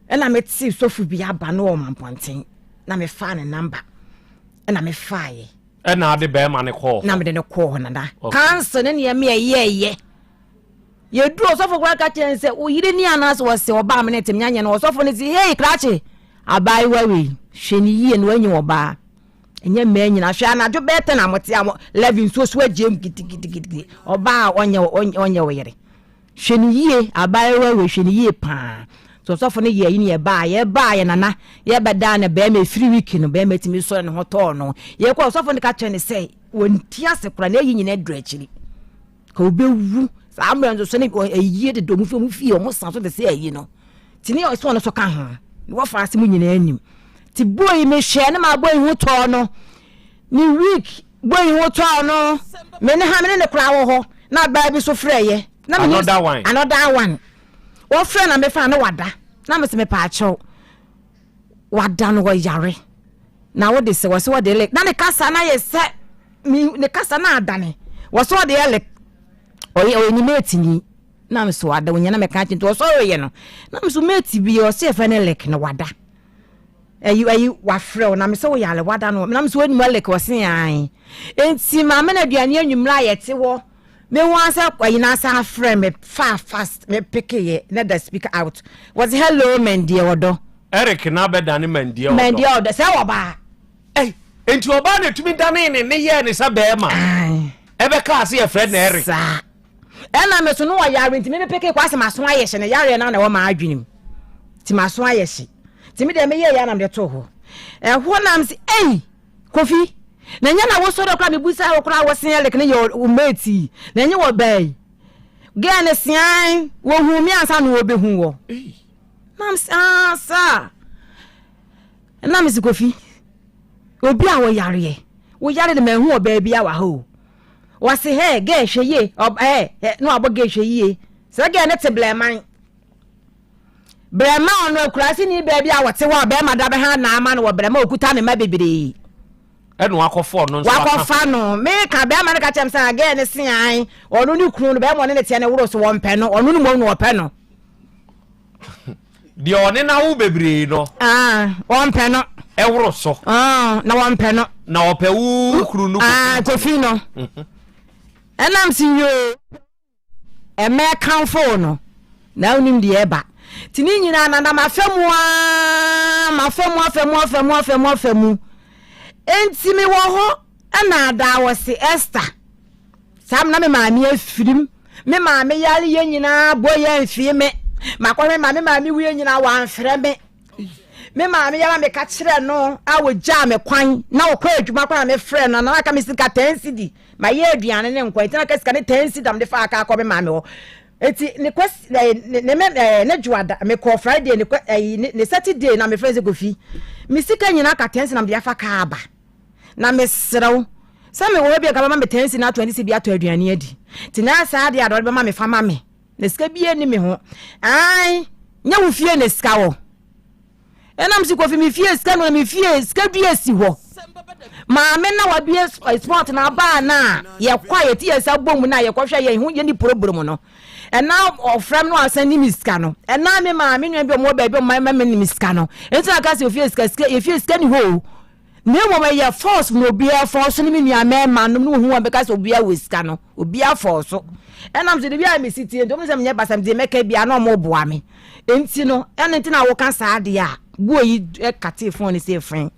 na me tie so fu bi aba no o mamponten na me fa ne number na me fa ye na de be ma ne call na me de ne call na da cancel ne ye me ye ye duro sofo kwa ka chen se o yire ni anas wo se oba me netem nyanya na sofo ne ti hey krache abai wawe hweni yie no anyi oba enye me nyina hwe anadwo bete na mote am 11 so ajem gidigidi oba onye wo yire hweni yie abai wawe hweni yie pa so sofo ne ye ni ye ba ye nana ye beda na be me free week no be metimi so ne hoto no ye kwa sofo ne ka chen ne se wonti ase kura na yi nyina dro akiri ka obewu amran so ne ayi de domu fi o mo san so de se ayi no ti ne so no so ka ho wo fa ase mu nyina anim ti boy me hwe ne ma boy hu to no ni week boy hu to no me ne ha me ne kura wo ho na ba bi so freye na me another one wo frɛ na me fa na wada na me se me pa acho wada no wo yare na wo de se wo se wo de le na ne kasa na ye se mi ne kasa na adane wo so de ele oye ni meti ni na me so wada wonya na me ka chinto so oye no na me so meti bi o se fa ne lek na wada ayi wa frɛ na me so yale wada no na me so enu lek o se an enti ma me na aduane anwumra ye te wo me wan sa kwayi na sa frɛ me fast me pick ye na the speaker out was hello mendie wodo Eric na be dane mendie wodo se wo ba enti oba na tumi dane ne ye ne sa be ma ebe ka se ye frɛ na Eric ena me so no wa yare ntimi me peke kwa se maso ayehye ne yare na wo ma adwenim ti maso ayehye ti me de me ye ya na me to ho ho nam se kofi na nya na wo so do kra me busa wo kra wo sen lek ne yo meti na nya wo bai ge ne sian wo hu mi ansa no wo be hu wo nam sa na me se kofi obi a wo yare de me hu wo ba bia wa ho wase he ge hweye no abo ge hweye se ge ne te bleman brema ono akurase ni baabi a wote wa be mada be ha na ama no wo brema okuta ne ma bebere eno akofo no nso wakofa no me ka be ma ne ka chem sa ge ne sian ono ni kunu no be mo ne tie ne woro so wo mpe no ono ni mo no ope no di one na wo bebere no wo mpe no e woro so na wo mpe no na ope wu kunu no kofi no enam si yo me kan fo no na unim di eba tini nyina na mafemu enti me wo ho ana da wo se Esther sam na me maami afirim me maami yale ye nyina boye mfie me makwa me maami wi nyina wa mfre me maami ya me ka kire no a wo gya me kwan na wo kwa adwuma kwa me frɛ no na aka me sika 10 cedi ma ye aduane ne nkwa tina ka sika ne 10 cedi am de fa aka akɔ me maami wo eti ne kwes ne juada me call Friday ne Saturday na me friends go fi me sika nyina ka 10 na me afa ka aba na me serew sa me wo bia ka ba me 10 na 20 bia to aduane adi ti na sa de ado be ma me fa ma me ne sika bia ni me ho ai nya wo fie ne sika wo enam si ko fi me fie sika no me fie sika bia si ho ma me na wa bia sport na ba na ye quiet ye sa bom na ye kohwe ye hu ye ni problem no and now ofrem no asani miska no and now me ma me nwa bi mo ba bi ma me ni miska no enti aka se ofie sika ye fie sika ni ho ne mo me ye force no bia force ni me nua me ma no hu wa be ka se obia wiska no obia force and am se de bia me city ndo me se me basam de meka bia no mo boa me enti no enti na wo kan sa de a bo yi kate phone ni se friend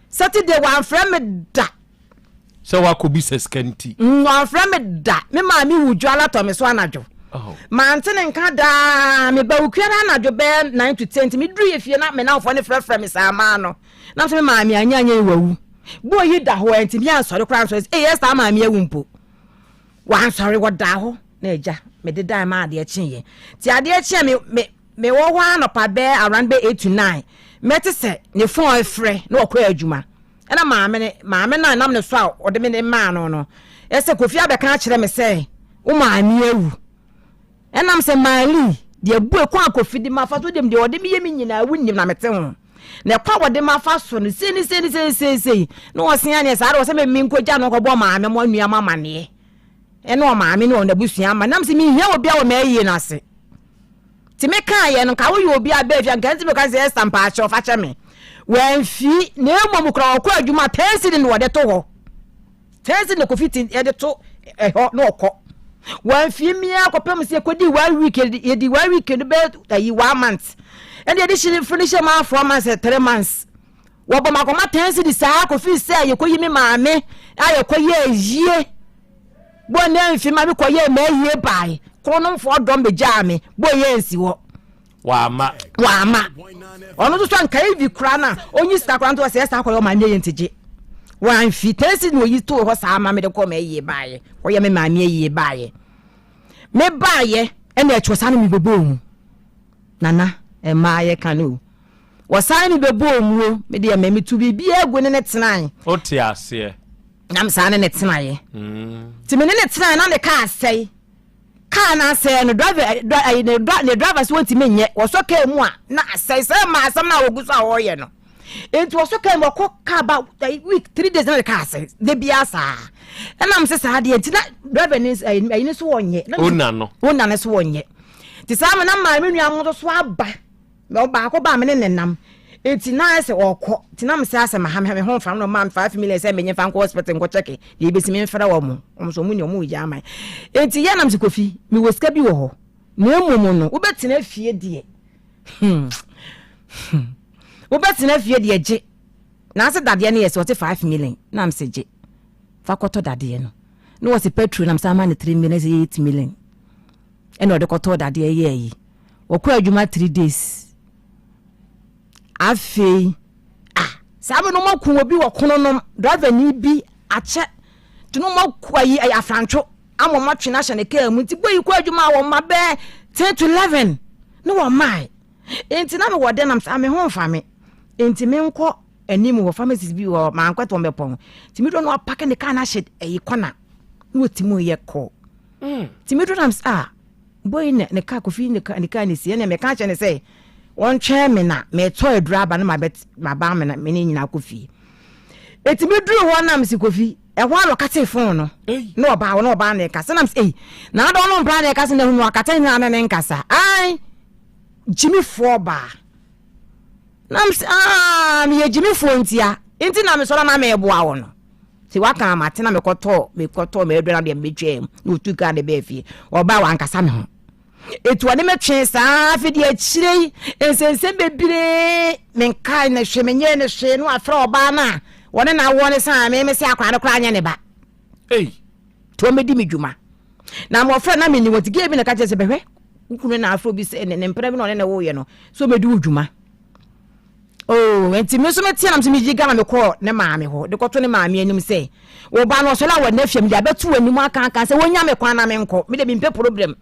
Saturday one friend me da so wa ko bi se skanti one friend me da me ma mi wudwala to me so anajo mantene nka da me ba ukua na anajo be 9 to 10 me dru ye fie na me na ofo ne frɛ me sa ma no na so me ma mi anya wawu bo yi da ho enti bi ansori kra so yes ta ma mi awu mpo wan sorry wo da ho na eja me de da ma ade akyen ti ade akyen me wo ho anopa be around be 8 to 9 meti se ne phone frɛ na okɔ adwuma ɛna maame na nam ne so a ɔde me ne ma no ɛsɛ kofi abɛka kyerɛ me sɛ wo maame awu ɛnam sɛ mali de abu ekɔ akofi de ma fa so dem de ɔde me yemi nyina awu nim na mete ho na ɛkɔ wɔde ma fa so no sei na wɔsia ne saa de wɔsɛ me minko gya no kɔbɔ maame mo anua mama ne ɛna o maame ne ɔna busua ma nam sɛ me hia obi a wɔ ma yie na ase ti me kan ye no ka wo yo obi abefia nkanti me ka se stamp a cho fa che me wan fi na emom kra okọ adwuma tensi ne wo de to ho tensi ne ko fiti e de to ho na okọ wan fi mi akopem se kodi 1 week e di 1 week ne be yi 1 month and the addition finish ma 4 months 3 months wo bo makoma tensi di sa ko fi se ye ko yi mi maame aye ko ye yie bo na mfi ma bi ko ye ma yie bai kono fo dom be jame bo ye nsi wo wa ma ono to so nkai vi kra na onyi sta kra nto se sta ko yo ma nye ntije wa mfi tensi no yi to ho sa ma me de ko ma yie bai ko ye me ma me yie bai me bai e na echo no mi bebo mu nana e ma ye kanu wo sa mi bebo mu me de me tu bi egu ne tenan o ti ase nam sa ne tenan ye ti me ne tenan na ne ka asai kana say no driver so want menye wo so ka mu a na say ma asam na wo guso a wo ye no enti wo so ka mo ko ka ba week 3 days na ka say de bia sa na am say sa de enti na driver ni so wonye ona no so wonye ti sa ma na ma me nua mo so aba ba ko ba me ne nenam enti na say okọ ti na am say asem ha me ho fam no man 5 million say menye fan ko hospital ko check ye be si me mfra wo mo so mu ni omu ya man enti ya nam se kofi mi woska bi wo ho na emumu no wo betina fie de wo betina fie de je na se dade ne yes 5 million na am se je fa koto dade no no was petrol na am sa man 3 million 8 million eno de koto dade ye yi wo ko adwuma 3 days afei sabe no maku obi wo kono no driver ni bi ache tuno maku ayi afrancho amoma twe na hye ka mu ti boyi ko adwuma wo ma be 10 to 11 no wo mai enti na me wo de nam sa me ho mfa me enti me nko anim wo pharmacies bi wo ma nkwato mbepon ti mi do no apake ne ka na hye ayi kona wotimo ye ko timi do nam boy ne ka kofi ne ka ne sie ne me ka che ne say won twa me na me to adura ba na ma ba me na me ne nyina kofi etimi duru ho nam si kofi e ho alo kate phone no no ba na ka sanam say na do no bra na ka se na hu akata nya na ne nkasa ai Jimmy Foba nam me Jimmy Fontia enti na me so na me eboa wo no ti waka amate na me koto me edura de medwem no tuka de be fie oba wa nkasa me ho etu ade metwe saa fidi akire ensense bebire me nkai na hwemenye ne hwe no afra oba na wone na wo ne sa me se akwa kra anya ne ba to me di medwuma na mo fra na me ni wotige bi na ka chese behwe ukunu na afro bi se ne mpere bi no ne wo ye no so me di udwuma enti me so me tia nam se me giga na me ko ne maame ho de koto ne maame anim se wo ba no so la wo na fiam de abetu anim aka se wonya me kwan na me nko me de bi mpe problem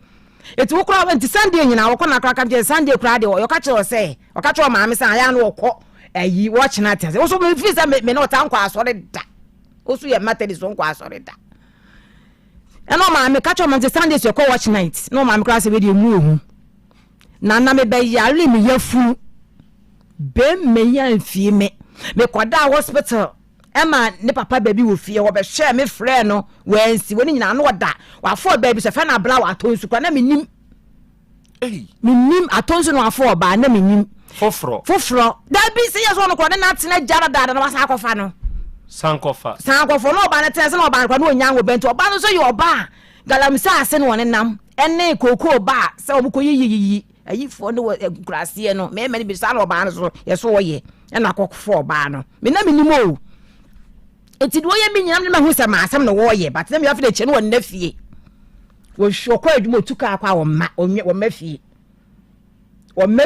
eti wo kura enti Sunday nyina wo ko na kra je Sunday kura de yo ka che o se o ka che o maame se aya no wo ayi wo china tia se wo so me fi se me no ta nkwa asore da wo so ye materi so nkwa asore da eno maame ka che o maame Sunday so ko watch night no maame kra se we de mu ohu na me be yare me yafu ben me yan fie me kwada hospital ema ne papa baby wo fie wo be hwe me frɛ no wansi woni nyina no da wa fo baby se fa na bla wa tonsu kwa na menim menim atonsu no afo ba na menim foforo da bi se yeso no kwa na tena jara da na wasa akɔfa no sankofa no ba na tena se no ba kwa no nya wo bento ba no so yo ba galamsa ase no ne nam ene koko ba se obuko yiyiyi ayi fo no kurase no me ni bi sa no ba no so yeso wo ye na akɔfo ba no me na menim o enti do ye mi nyam ne ma hu se ma asem no wo ye but na me afi de che no won na fie wo hwo kwa adwuma tuka akwa wo ma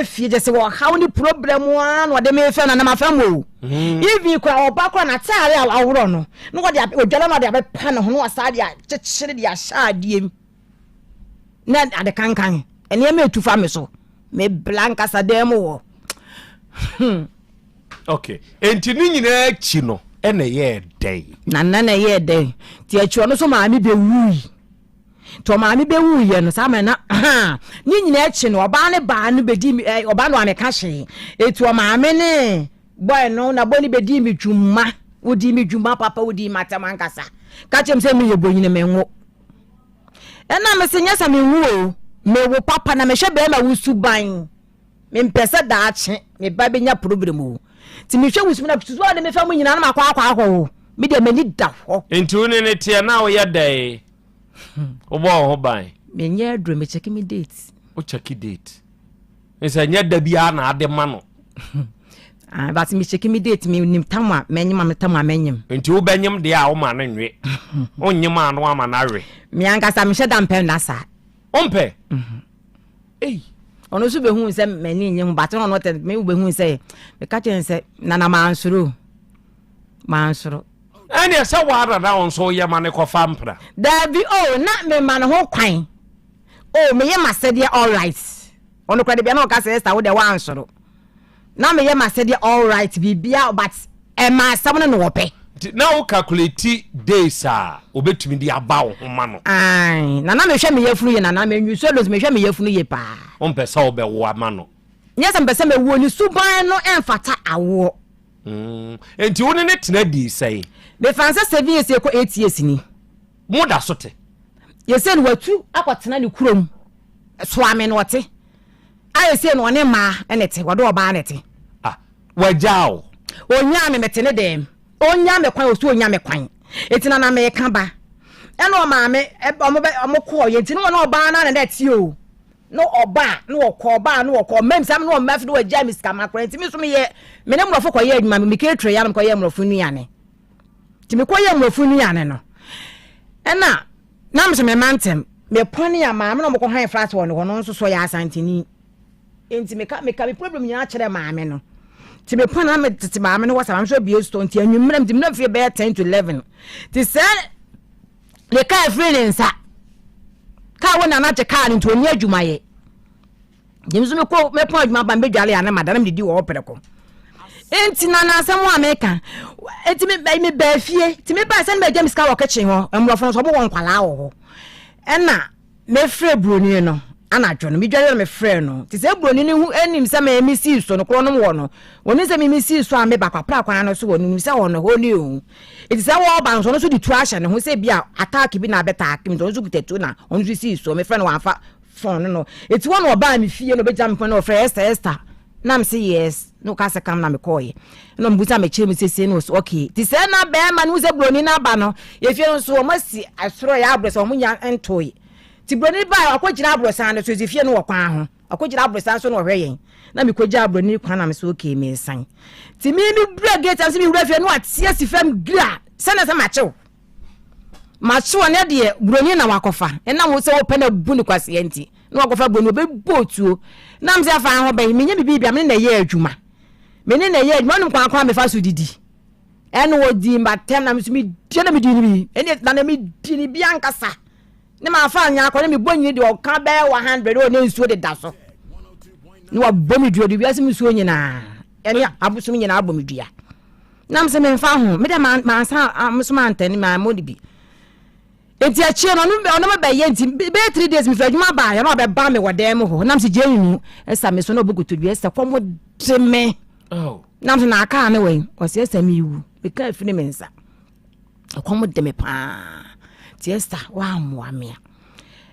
fie je se wo how ni problem wa no de me fe na ma fam o ivi kwa oba kwa na tare aworo no no de odwala no de be pa no ho no asade a chechire de asade na ade kankan ene me tufa me so me blanca sadem wo okay enti ni nyina chi no ene ye dey na ye dey ti achuo no so maami be wui to maami be wui ye no sa ma na ni nyina chi no oba ne ba no be di oba no ameka hye etu maami ne boy no na boni be di mi dwuma wodi mi dwuma papa wodi matama nkasa ka chem se mi ye bonyine menwo ena me se nyasa menwo o me wo papa na me hwe be ma wusu ban me mpese da ache me ba benya problem o ti me hwe wusu na tutu ade me fa mu nyina na akwa ho me de mani da ho entu ne tie na wo ye dai obo ho ban me nya adro me check me date o check date esa nya da bia na ade ma no but me check me date me nim tamwa menyima me tamwa menyim entu wo benyim de a wo ma na nwe onyim anu ama na we me ankasa me heda mpem na sa ompe ono so be hu se mani nyim but no te me be hu se me ka chen se na mansuru ani se wara na on so ye mane ko fampra da bi na me man ho kwan me ye masede all right ono kwa de bia na o ka se esta wo de wansuru na me ye masede all right bibia but e ma sam no wo pe na o calculate days obetumi di aba wo homa no na me hwe me yafunu ye na me nyu so lo me hwe me yafunu ye pa on pesa obe wo ama no nyesa mpesa me wo ni suban no enfata awo enti woni ne tena di sei me fansa 7 years e ko 8 years ni moda sote ye se no watu akotena ni kurom so ame no wote aye se no ne ma enete wodo oba nete wajao onya me metene dem onya me kwan osu onya me kwan etina na me ka ba eno ma me omo ko ye enti no oba na na ti o no oba no okọ oba no okọ mem sam no maf do agya mi ska makra enti mi so me ye me ne mrofo ko ye adwuma me ke tre ya me ko ye mrofo nu yane ti me ko ye mrofo nu yane no ena na me se me mantem me poni ya ma me no ko han flat one ho no nso so ya asantini enti me ka problem nyina kire ma me no ti me pon na me tete ma me no wasa am so bie stone ti anwumram ti me no fie be 10 to 11 ti se le ka friends ka wona na che ka nto oni adwuma ye jemso me ko me pon adwuma ba me dwale ya na madam didi wo pereko enti na asem wa meka enti me ba fie ti me ba se na James ka wo kitchen ho emrofo so bo won kwala wo ena me frɛ broni no ana dwo no me dware me frɛ no ti se broni ni hu anim se me misi so no kro no wo no woni se me misi so a me ba kwapra kwan no so woni se wo no ho ni o enti se wo ba so no so di trash ne ho se bia attack bi na beta akim so kutatu na on so si so me frɛ no wanfa phone no enti wo no ba me fie no be jam phone no frɛ Esther na me say yes no ka se kam na me call ye no mbuta me chire me sese no okay ti se na be ma no se broni na ba no ye fie no so o masi asoro ya abro so mo nya entoy ti broni ba akogina abro san no so ti fie no wo kwan ho akogina abro san so no hwe yen na me koja broni kwan na me so okay me san ti mi bra gate am se mi bra fie no atia si fam gra se na se macho ne de broni na wakofa na wo se wo pe na bu ni kwase enti no akofa broni obe botuo na mse afa ho be me nya bibi bia me na ye adwuma me ne na ye adwuma no kwa me fa so didi eno wo di matem na me so mi die na me di ni bi eni na me di ni bia nkasa ne ma fa anya akọ ne me bonyi de o ka be 100 o ne nsuo de da so ne wa bomi duo de bia se mi suo nyina eni abusum nyina abomi dua na mse me fa ho me de ma sa amso ma antani ma modi bi enti achie no no me be ye enti be 3 days mi fadwuma ba ya no be ba me wodem ho nam se je yinu esa me so no bugutu bi esa komo de me nam se na aka ne we o se esa mi wu be ka afini me nsa komo de me pa ti esa wa mo amia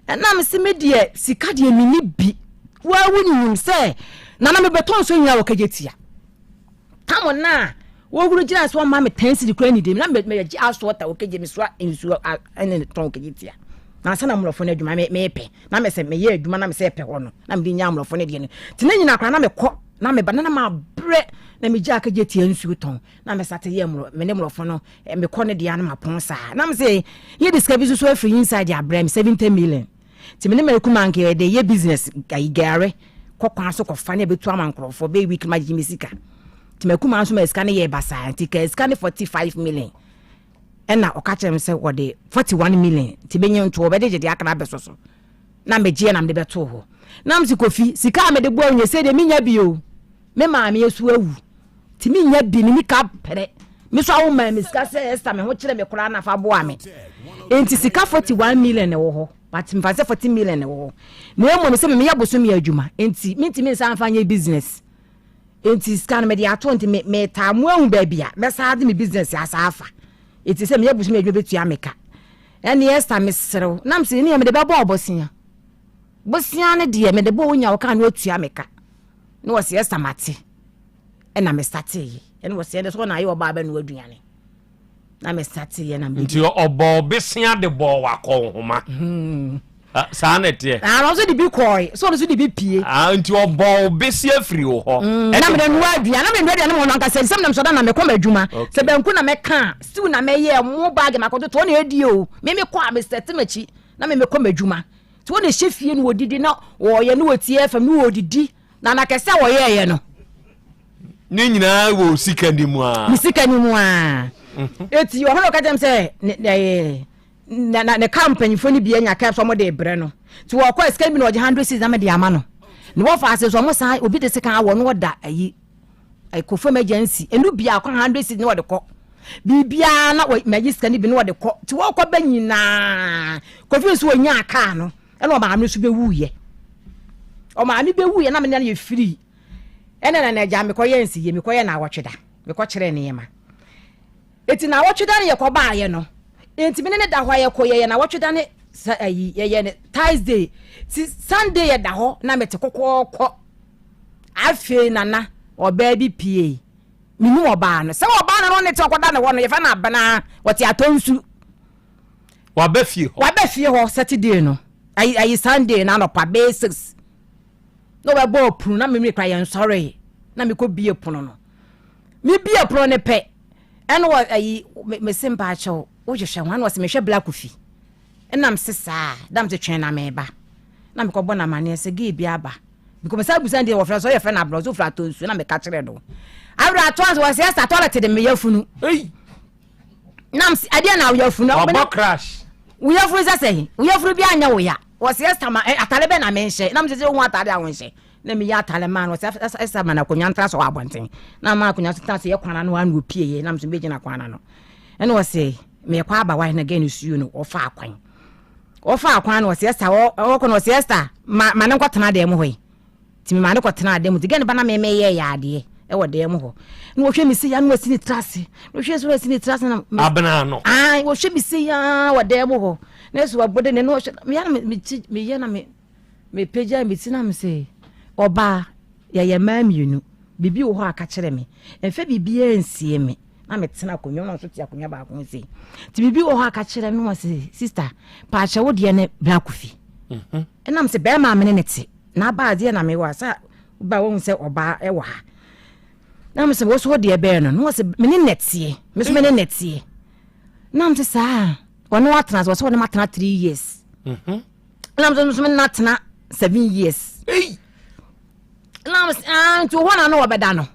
nam se me de sika de mi ni bi wa wunyu se na me beton so nyina wo kajetia tamo na wo guru jira so ma me 10 cedi kra ni dem na me ji aso ta wo keje me so ensu ene ton kejitia na sana mrofo na adwuma me pe na me se me ye adwuma na me se pe ho no na me di nya mrofo na de ne tena nyina kra na me kọ na me ba na ma bre na me ji akajetia ensu ton na me sate ye me ne mrofo no me kọ ne de ana ma pon sa na me se ye discover so free inside ya brem 70 million ti me ne me kuma nke de ye business gare kokwa so kofa na betu amankrofo be week ma ji mesika timakuma so ma scan ye basa tika scan 45 million ena okachem se wode 41 million tibenye nto obede je de akana besoso na meje na mde beto ho na msi kofi sika me de bo onye se de minya bio me ma me yesu awu timinya bi ni ka pere me so awu ma me sika se Esther me ho kire me kura na fa bo ame enti sika 41 million ne wo ho but mfase 40 million ne wo ho na emo me se me ya boso me adwuma enti me nsa amfanya business enti scan me dia to enti me tamu ahu ba bia me sa de me business asafa enti se me yabusu me adwo betua meka eni Esther me serew nam se ni me de ba bo bosia ne de me de bo onya wo ka na otua meka no wo se Esther mate ena me start yi eni wo se de so na ayi oba ba no aduane na me start yi na me nti obo besia de bo wakọ homa sanete no so di bi koi so di bi pie nti obo besia free ho na me de no adua na me de no no nka sem nam so da na me koma adwuma se banku na me ka still na me ye mo bag makoto to na edi o me ko a me set machi na me koma adwuma to na hye no odidi na wo ye no otie fam no odidi na kese wo ye no ni nyina wo sika ni mu a eti yo hono ka dem se na company foni bi anya ka so mo de bre no ti wo kwa scam no 100 cedis na me de ama no ne wo fa ase so mo sai obi de sika awo no da ayi ai ko fam agency enu bia kwa 100 cedis no de ko bibia na magi sika ni bi no de ko ti wo kwa banyina ko fi so onya aka no e no ma me so be wuye o ma me be wuye na me na ye free ene na ja me ko ye nsi ye me ko ye na awotweda me ko kire ne yema eti na awotweda ne ye ko ba ye no enti me ne da ho ye ko ye na awotweda ne ye ne Thursday si Sunday ye da ho na me te kokoko afi nana oba bi pie minu oba no se oba no ne te okoda ne wo no ye fa na bana wote atonsu wa ba fie ho Saturday no ayi Sunday na no pa basics no ba bo pru na me kra ye sorry na me ko bie pono no me bie pono ne pe eno ayi me simba acho wo hwehwe wan wo se me hwe black coffee enam sesa dam te twen na me ba na me ko bona mane se ge bia ba because say busan dey wo fra so ye fa na bro so fra to su na me ka kire do abra to as wo se esa toilet de me yafunu nam ade na wo yafunu obo crash wo yafunu say wo yafunu bia anya wo ya wo se esa ma atare be na me nhye nam se wo atare a wo nhye na me ya tale man was esa mana konya ntra so abonten na ma konya ntra se ye kwana no anu opie na mso be gina kwana no ene wo se me kwa aba wa na again suyu no ofa akwan no se esa wo kono se esa ma ne kwatena de mo hoyi timi ma ne kwatena de mo tigane bana me ye ya ade e wo de mo ho no wo hwe mi se ya no asini trase no hwe so asini trase na abena no ai wo hwe mi se ya wo de mo ho na so abode ne no me ya me ye na me peja me tina me se oba ye ma mienu bibi wo ho aka kire me enfa bibi ensie me na me tena konyo no so ti akonya ba ko se ti bibi wo ho aka kire me wo se sister pa ache wo de ne bra kofi enam se be ma me ne ti na ba de na me wa sa ba wo se oba e wa na me se wo so de be no no se me ne netie me so me ne netie na me se sa wono atena so wo ne matena 3 years na me so me na tena 7 years na me to wana no obeda no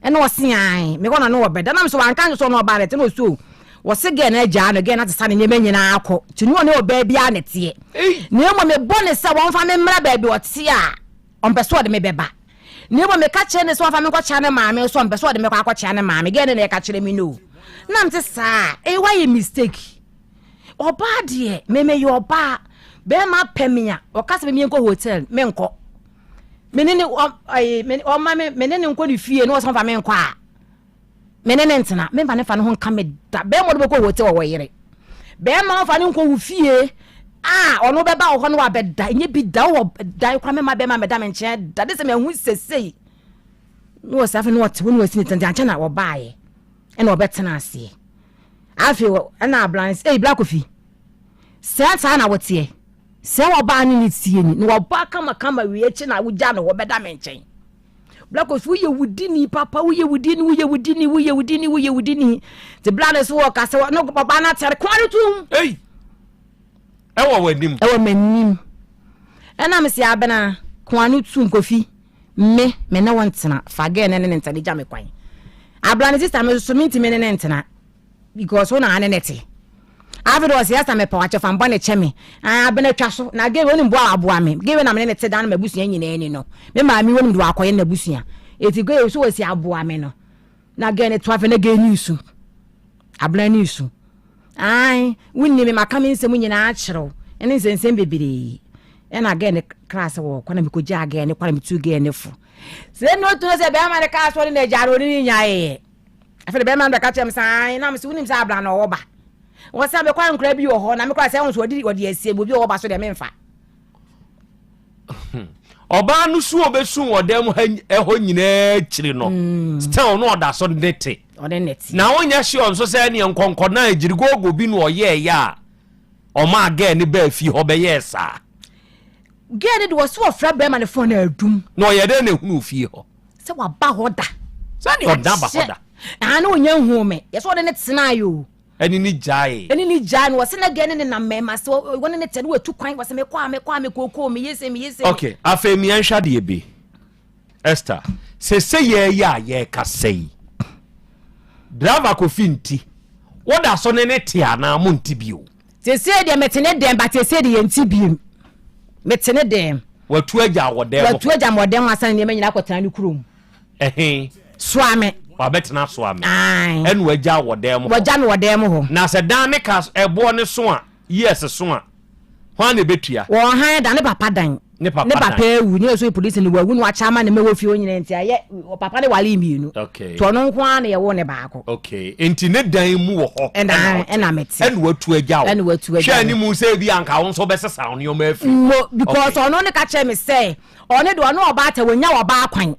eno osian me wana no obeda na me so wanka so no oba te no so wo se ge na agya no ge na te sa ne nyema nyina akọ ti no ne oba bia ne te ne mo me bone sa won fa me mra ba bi ote a on peso de me beba ne mo me ka che ne so fa me ko cha ne maame so on peso de me ko cha ne maame ge ne ka chere me no na me te sa why a mistake oba de me yo oba be ma pemia o ka se me nko hotel me nko menene o ma menene nko ni fie no so fa me nko a menene ntena me ba ne fa ne ho nka me da be mo do ko hotel wo yere be ma fa ne nko wo fie ono be ba wo no wa be da nye bi da wo da kwa me ma be ma me da me nche da de se me hu sesei no sa fa no what wo no sini tante anche na wo baaye e na wo betena ase afi wo na blans black coffee sa na wotie se wo ba ni tie ni wo ba kama wi echi na wo ja no wo be da me nche black coffee wo ye wudini papa wo ye wudini the blans wo ka se no papa na tere kwari tum ewo wanim manim ena me se abena kwanu tu nkofi me na wontena fage ne ntade gya me kwan ablane sister me so minti me ne ntena because wona ane nete avido was yasa me pawache famba ne cheme abena twaso na ge woni mbo aboa me ge na me ne te dan na mabusuan nyina ani no me ma mi woni do akoye na busuan eti ge so wasi aboa me no na ge ne twafe na ge nisu ablane nisu ai wunni me makame nsem nyina a kyerɛw ene nsensem bebere ena again class wo kwana miko ja again kwana mitu again fu se no to se be ma ne ka so ne jaro ni nyaaye afa be ma be ka kyem sai na me se wunni se abla na wo ba wo se be kwana nkra bi wo ho na me kwa se won so odi asie bo bi wo ba so de me mfa oba no su obesu wo dem ho nyina kyiri no still no oda so nete na wonya hye on so se ne nkonko na agirigogo bi no oye ya o ma ga ne ba fi ho be yesa ga ne do so ofra be ma ne phone adum no ye de ne hunu fi ho se wa ba hoda se ne oda ba hoda ana wonya hu me ye so de ne tena yo eni ni jae no wase na ga ne na mema so wona ne tene watu kwan wase me kwa me koko me yese okay afa mi anhwa de ebe Esther se ye ya ye ka sei driver ko finti woda so ne tia na mo nti bio se de metene dem ba se de ye nti bio metene dem watu agya wodem asan ne manyina akotana ni kurom swame wabetena swame enu agya wodem ho na se dan ne ka ebo ne so a yes so a hwan ne betua wo han da ne papa dan ne papa ewu ne so police ne wawu no achama ne mewo fi onyina nti aye papa ne wale mienu okay to no nko an ye wo ne baako okay enti ne dan mu wo ho ena meti enu watu agya hwe ni mu se bi anka wo so besesa wo ne o ma fi because ono ne ka che me say one do no oba ta wonya wo ba kwan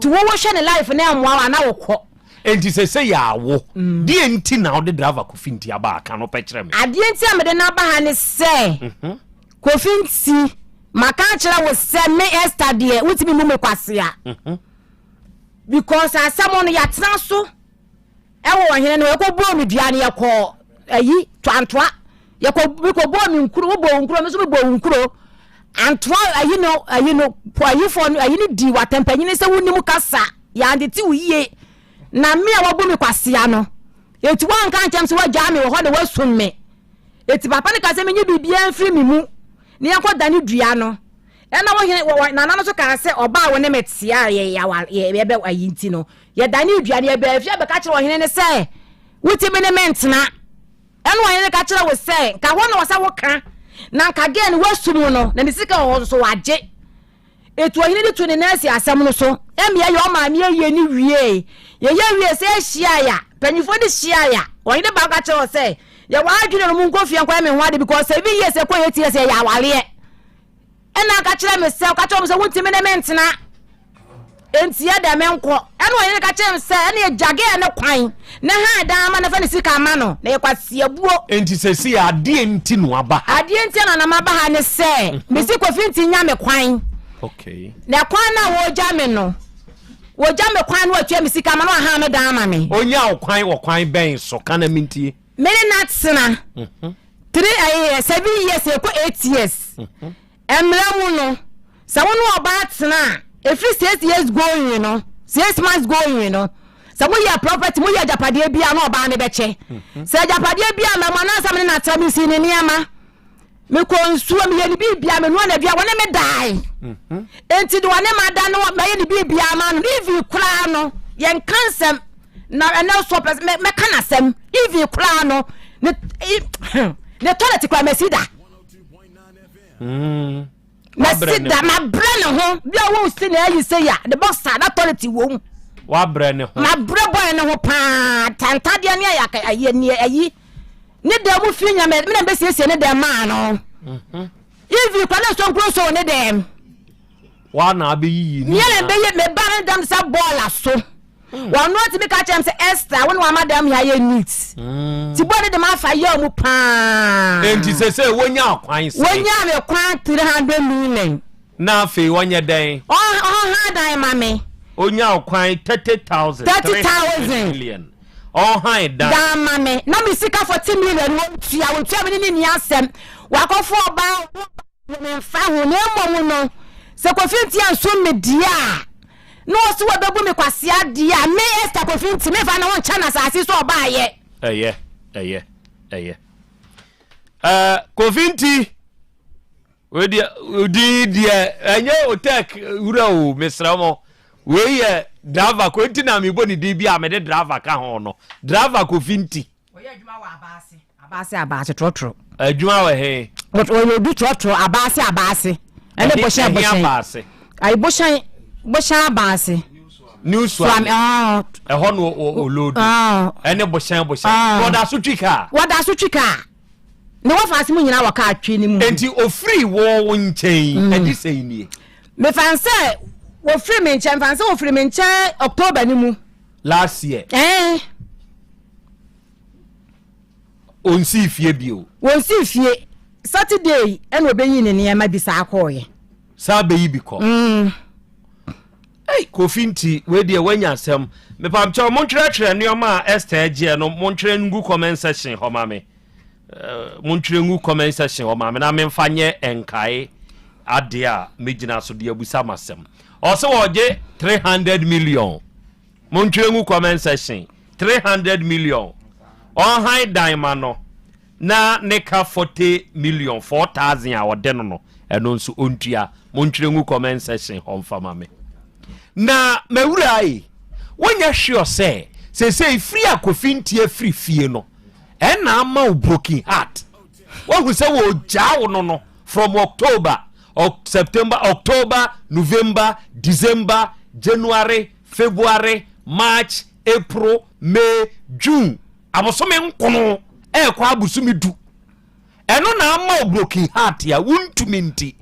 to wo hwe ne life na amwa na wo kọ enti se ya wo die enti na wo de driver ko finti aba aka no pe kire me ade enti amede na ba ha ne say kofinti maka kire wo se me Esther de wutimi mu me kwase a because asamono ya transo ewo hene no ekọ mi dua ne ekọ ayi twantoa yeko bo mi nkuro wo bo nkuro me so bo nkuro antwa ayi no po ayi fo ayi ni di watempanyi se woni mu kasa ya ande ti wiye na me a wo bo mi kwase a no eti wan kan chem se wagya me wo ho de wasum me eti papa ne kase me nye bibia mfiri mi mu ne yakọ dani dua no na wo hene na na so ka se oba wo ne metia ye be ayinti no ye dane aduane ye be afia be ka kire wo hene ne se wuti me ne mentena eno wo hene ka kire wo se ka ho na wo sa wo ka na nka gen wasum no na misika wo so waje etu ohine de tu ne nasi asem no so emia ye o ma me ye ni wie ye se hia ya panifo de hia ya ohine ba ka kire wo se ye wa adwene no mu nkofia kwa me ho ade because 7 years e ko ye tie se ya wale ena ka kire me se ka kire me se wuti me ne mentena entia da me nko eno ohine ka kire me se ena jage ne kwan na ha da ma na fa ne sika ma no na ye kwasia buo enti se si ade enti no aba ade enti na ma ba ha ne se me si kofinti nya me kwan okay na kwan na wo ja me no wo ja me kwan no atwa me sika ma no ha me da ma me onya wo kwan ben so kana mintie me na tsena 7 years e ko 8 years emra mu no sa wo no oba tsena every 6 years going, 6 months going, so we are property, we are Japadia Bia no bane beche. Say Japadia Bia, Mamma, something not telling me in Yama. Me consume me bia me one of you when me die. And to do one madam no may be bia man, leave you crano, yen cansem, no and no swappers mechanism, if you crano, the toilet kwa mesida. Mesida my brain home, you won't see you say ya, the boss that toilet won't. Wa brain home. My brother no pa, tantadia near ayi. Ne dem mu finya me na be siesie ne dem ma no if you kwale so close on ne dem wa na be yi ni ele be ye me ba dem sa ball aso wa no ti be ka chem se Esther won wa madam ya ye neat ti body dem afa ye mu pa enti se wonya kwan se wonya me kwan 300 million na fe wonya den ha dan ma me onya kwan 30,000 million oh hi da mame na me sika 40 million won tua won tua me ni asem wa ko fo ba me fa ho ne momu no se ko finti anso me dia no so wa bebu me kwase dia me Esther ko finti me fa na won chana sase so ba ye ko finti we dia enye Otec wura o mesramo we ye driver ko ntina me boni di bia me de driver ka ho no driver ko finti we adwuma wa abase trotro adwuma wa he we do trotro abase ene boshan ai boshan abase news one e ho no o load ene boshan wada so twika ne wa fa asimu nyina wa ka atwe ni mu enti o free wo nchen edi sei ni me fan say wo free me nchen fan say wo free me nchen October ni mu last year on si fie bio won si fie Saturday ene obeyin ne ne ma bi sa akoye sa be yi biko kofinti we de wanya asem me pam cha mo ntwere nneoma Esther gie no mo ntwere ngu comment section ho ma me mo ntwere ngu comment section ho ma me na me mfanye enkai ade a megina so de abusa masem o se wo je 300 million mo ntwere ngu comment section 300 million on high diamond no na neka 40 million 4,000 a wode no eno nso ontua mo ntwere ngu comment section ho mfama me na mawurai wonya sure say free akofintie free fie no na ama o broken heart wo say wo jawo no from October September October November December January February March April May June abosome nkono kwa abusumi du eno na ama o broken heart ya wuntumi nti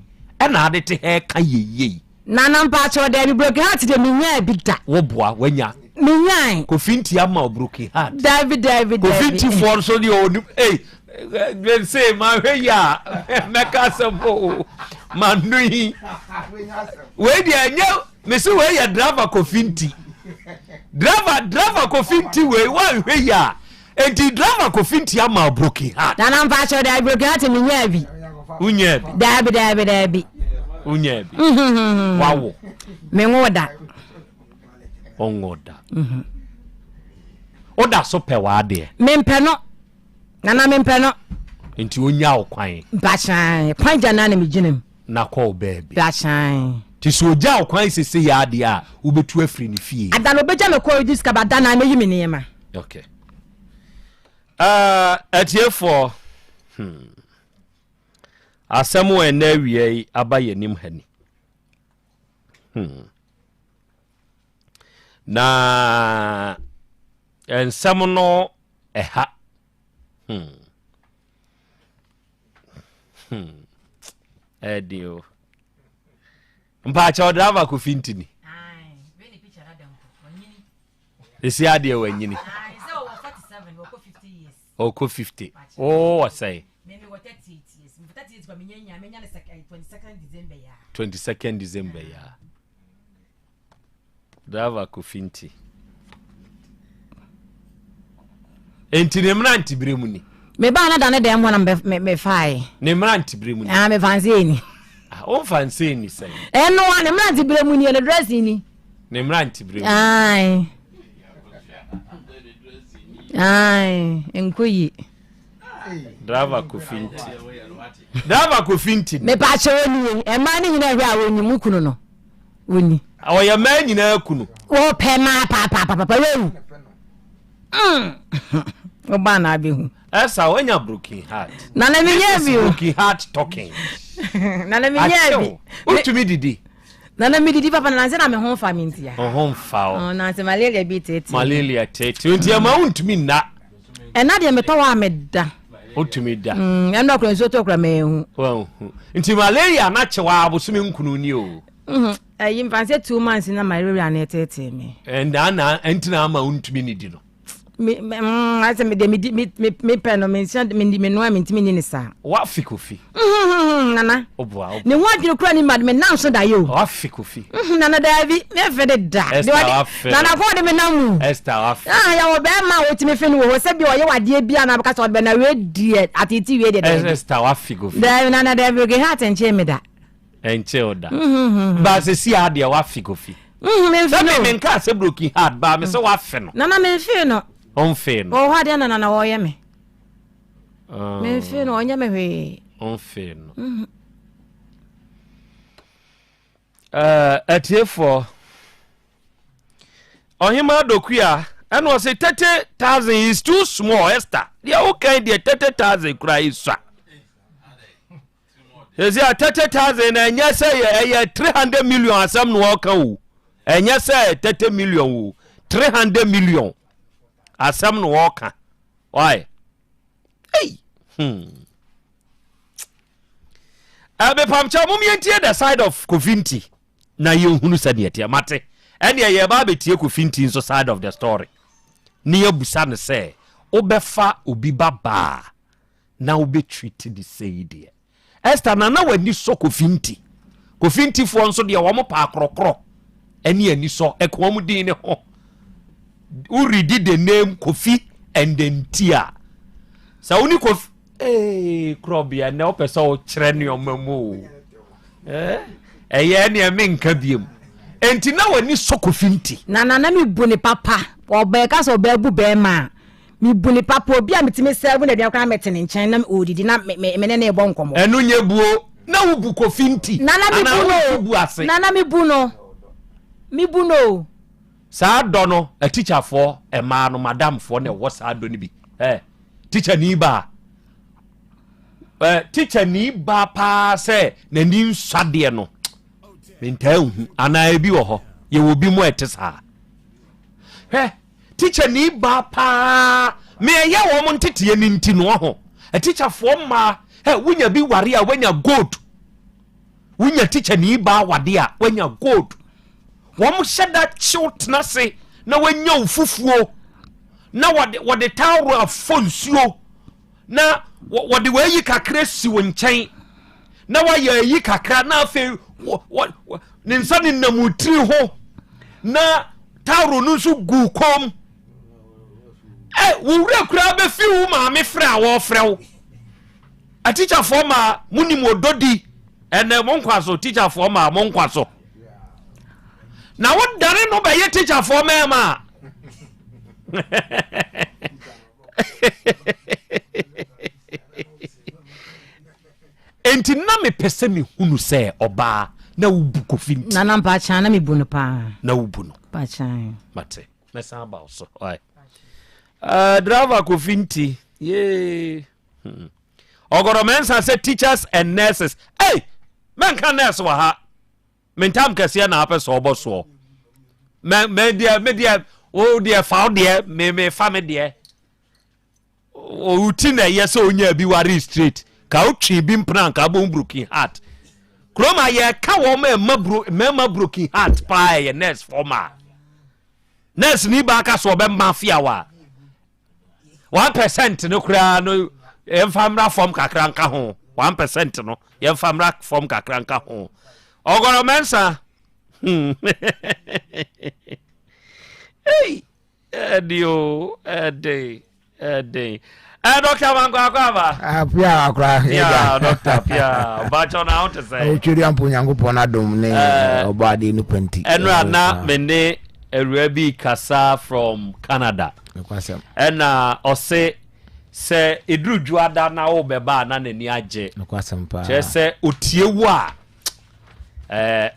na adete he ka yeye na mpa cho de broken heart de minya bigda wo boa wanya minya kofinti ama o broken heart David kofinti for so the onu then say my ya meka sampo manui we dia nya me say we ya driver kofinti driver kofinti we wa ya enti driver kofinti ama o broken heart na mpa cho de broken heart minya bi unya David unyebi wawo me ngoda ongoda oda so pe wa de me mpeno na me mpeno enti onya okwan bachan kwan jana na me ginem na call baby dachan ti so ja okwan sese ya ade a ubetu afri ni fie ada no beja me call this ka bada na me yimi ne ma okay atiefo asemo ena wie abaye nim hani na ensem no eha edio mpa cha driver ko fintini veni picture na dem ko wanyini esi ade wanyini say over 47 we ko 50 years ko 50 oh say me we 38 years 38 years kwa menya ne 22nd December ya 22nd December ya driver ko finti enti ne mranti bremu ni me ba na dane dem wona me fai ne mranti bremu ni me fancy ni o fancy ni say no ne mranti bremu ni ne dress ni ne mranti bremu ai enkoyi driver ko finti me pa che oni e ma ni nyina hwe a woni mu kunu no woni oya ma nyina kunu o pe ma pa wewu o ba na abehu esa wanya broken heart na na me nyabi broken heart talking na na me nyabi utumi didi na na me didi papa na nse na me ho fa mintia ho fa o na nse malaria bi tete malaria tete untia ma untumi na na de me to wa me da utumi da eno kro nso to kra me hu nti malaria na chewa abosumi nkunu ni o ayi mfanse 2 months na malaria na tete me na entina ma untumi ni di no I said, me pen, me send me no, I mean, me sa. What fikofi? Nana. Oh, wow. The one you crying mad me now, so that you. What fikofi? Nana, David, never did that. Nana, for me now. Esther, I will bear my way to me, friend, who said you are dear Biana because I've been a red dear at it. Esther, what fikofi? Nana, there will get heart and cheer me that. And chill that. But the sea idea, what fikofi? Me can't say broken heart, but me so what feno. Nana, me fear no. On fair no. Oh, what na na wo ye me. Me fe no onya me hwe. On fair no. Atiefo. Ohima dokua, and was say 30,000 is too small, Esther. The okay the 30,000 cry is Is ya 30,000 and yes say 300 million asem no waka and yes say 30 million 300 million asem no waka why hey abe pamcha mum yentie the side of Kofinti na yenhunu sade etia mate ene ye ba betie Kofinti so side of the story ni abusa ne say obefa obi baba na obe treat the say there Esther na wani so Kofinti fo nso de wo mo pa akrokro ene ani so ekwom din ne ho who did the name Kofi and then Tia. So uni Kofi Krobea na opesa o kire ne omamu. Eye ne me nka biem. Enti na wani so Kofinti. Na mi buni papa. Obe ka so be bu be ma. Mi buni papa obi a metime serve na de akwa metene nchen na odidi na me ne ebo nkomo. Enu nya buo na wo bu Kofinti. Na mi bu no. Mi bu no. Sa do no a teacher for a man no madam for ne what sa do ni bi teacher ni ba teacher ni ba pa say na ni nsade no menta hu ana bi wo ho ye wo bi mu etesa teacher ni ba pa me ye wo mo ntete ni nti no ho a teacher for ma wunya bi ware a wanya gold wunya teacher ni ba wade a wanya gold wom sheda chot na se na wanya ufufuo na wode tawro afonsuo na wode wayi kakra si wonchen na waya yi kakra na afi ne nsane namutri ho na tawro no so gu kom wo wura kura be fi wo ma me fra wo frew a teacher for ma munim ododi ene monkwaso teacher for ma monkwaso na what dare no be ye teacher for me ma enti na me pese me hunu se oba na wubu kofinti na nampa chan na me bu no pa na wubu no pa chan mate mesa ba so why driver kofinti ye ogoro mensa say teachers and nurses hey men kan nurse wa ha mentam kase na apɛ so obo so me dia o dia fa dia me fa me dia o utina yes onya bi wari straight ka utwi bi mpran ka bo broken heart kroma ye ka wo me broken heart pa ye nurse former nurse ni ba ka so be mafia wa 1% no kra no emfamra form kakra nka ho 1% no emfamra form kakra nka ho ogoro mensa hey edio ede Dr. Mangwakwa pia akra ya Dr. Pia bacho na onte say o chiri ampo nyankopon adom ne obade no panti enra na mene eruabi kasa from Canada ekwasem ena ose se edruju ada na wo beba na nani age ekwasem pa che se otiewu a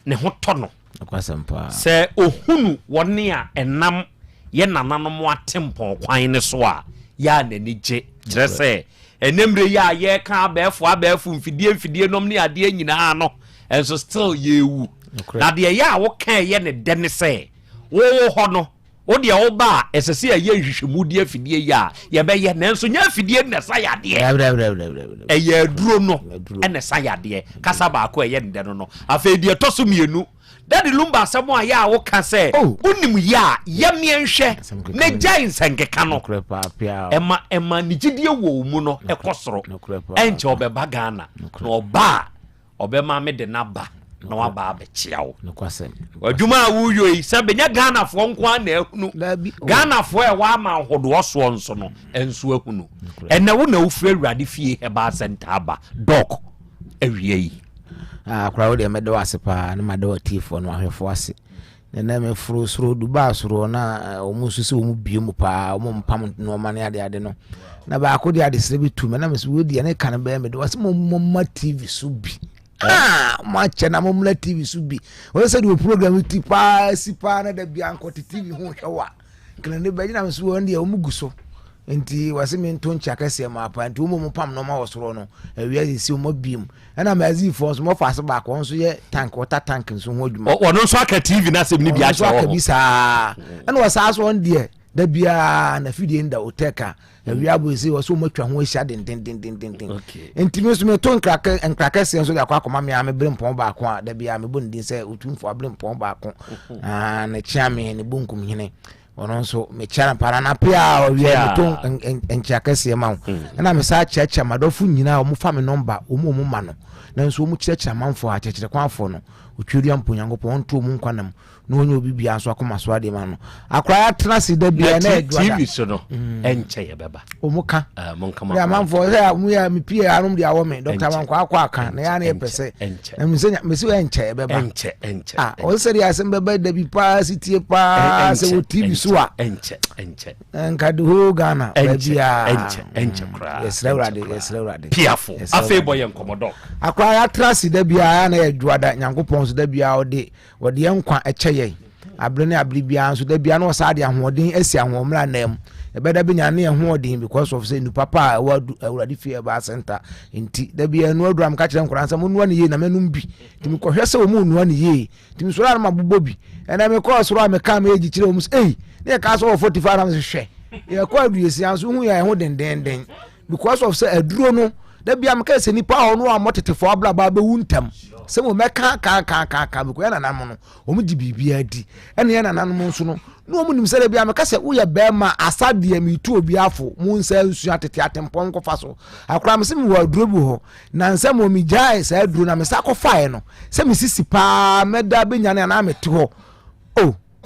ne ho tono ekwasem pa se ohunu woni a enam ye nananom atempon kwan ne so a ya nani je dresse enemre ya ye ka abefu mfidie nom ne ade nyina no enso still yewu na de ya wo kan ye ne de ne se wo ho no wo de wo ba esese ya nhwehwemu de afidie ya ye be ye nanso nya afidie ne sa ya de eye duro no ene sa ya de kasa ba ko ye nde no afa die to so mienu Daddy Lumba asemo ya wo ka se unim ya mienhwe ne jai nsengeka no ema nigidie wo mu no ekosoro enche obeba Ghana na oba obema me de naba na waba abechiawo adwuma wuyo yi se benya Ghana fo nko na ehunu Ghana fo e wa ma hodo so nso no enso ehunu ene wo na ufre awurade fie heba center aba dok ewie yi crowd e medo asepa na mado tifo no ahwefo ase na me furu suru duba suru na omususu omu biemu pa omu mpam no mane ade no na ba akodi ade srebi tu me na me so wodi ane kan be me do ase mo TV subi ma chena mo mla TV subi o se do program ti pa si pa na da bia anko TV ho hwewa kana ne ba na me so won dia omu guso enti wase me nto ncha kase ma pa enti mo pam no ma wosoro no awia si mo biem ana mazi force mo fase ba ko nso ye tank water tank nso ho adwuma ono nso aka TV na sem ni bia cha ho bisa ana wasa so on de da bia na fidie nda oteka awia bo si waso mo twa ho ahia den enti me so me to nkraka se nso da kwa akoma me ame brempon ba ko da bia me bo ndin se otumfo abrempon ba ko na chiame ne bunkum hene ono nso me chana para na pia o ye to enchakase ma na me sa checha madofu nyina o mu fa me number o mu ma no na nso o mu checha manfo a cheche kwanfo no o twiri ampo nyangopo on to mu nkwanam na onye obi bia nso akoma so ade ma no akra ya trase da bia na edwada TV so no enche ye beba o mu ka mon kama ya manfo ya mu ya me pia anum dia wo me Dr. Manko akwa aka na ya na epese na me se enche ye beba enche o se ya Asem Beba Dabi pa sitie pa se o TV suwa enche nka de ho Ghana bia enche kra esrewrade piafo afi boye nkomodo akwa ya trase da bia na edwada nyankopon so da bia ode yankwa echeye abrene abribia nso da bia na osade ahoden asi ahomra nam ebeda benya ne ahoden because of say nu papa awurade fie ba center enti da bia nu aduram ka kire nkransa mu nuwa ne ye na menum bi timi kohwe se wo mu nuwa ne ye timi so ra ma bobo bi ena me ko so ra me ka ma eji kire wo mu ne ka so 45 ram hwe ye ko aduesi anso hu ya ho den because of say aduro no da bia me ka se nipa ho no amotete abla ba be wuntam se mo meka ka me ko ya nanam no o mu di bibia di ene ya nanam nso no no mu nim se da bia me ka se wo ye be ma asade mi tu obi afo mu nsa nsu atete atempon ko fa so akra me se mi wa aduro bu ho na nsa mo mi jai sa aduro na me sa ko fae no se mi sisi pa me da be nya na me te ho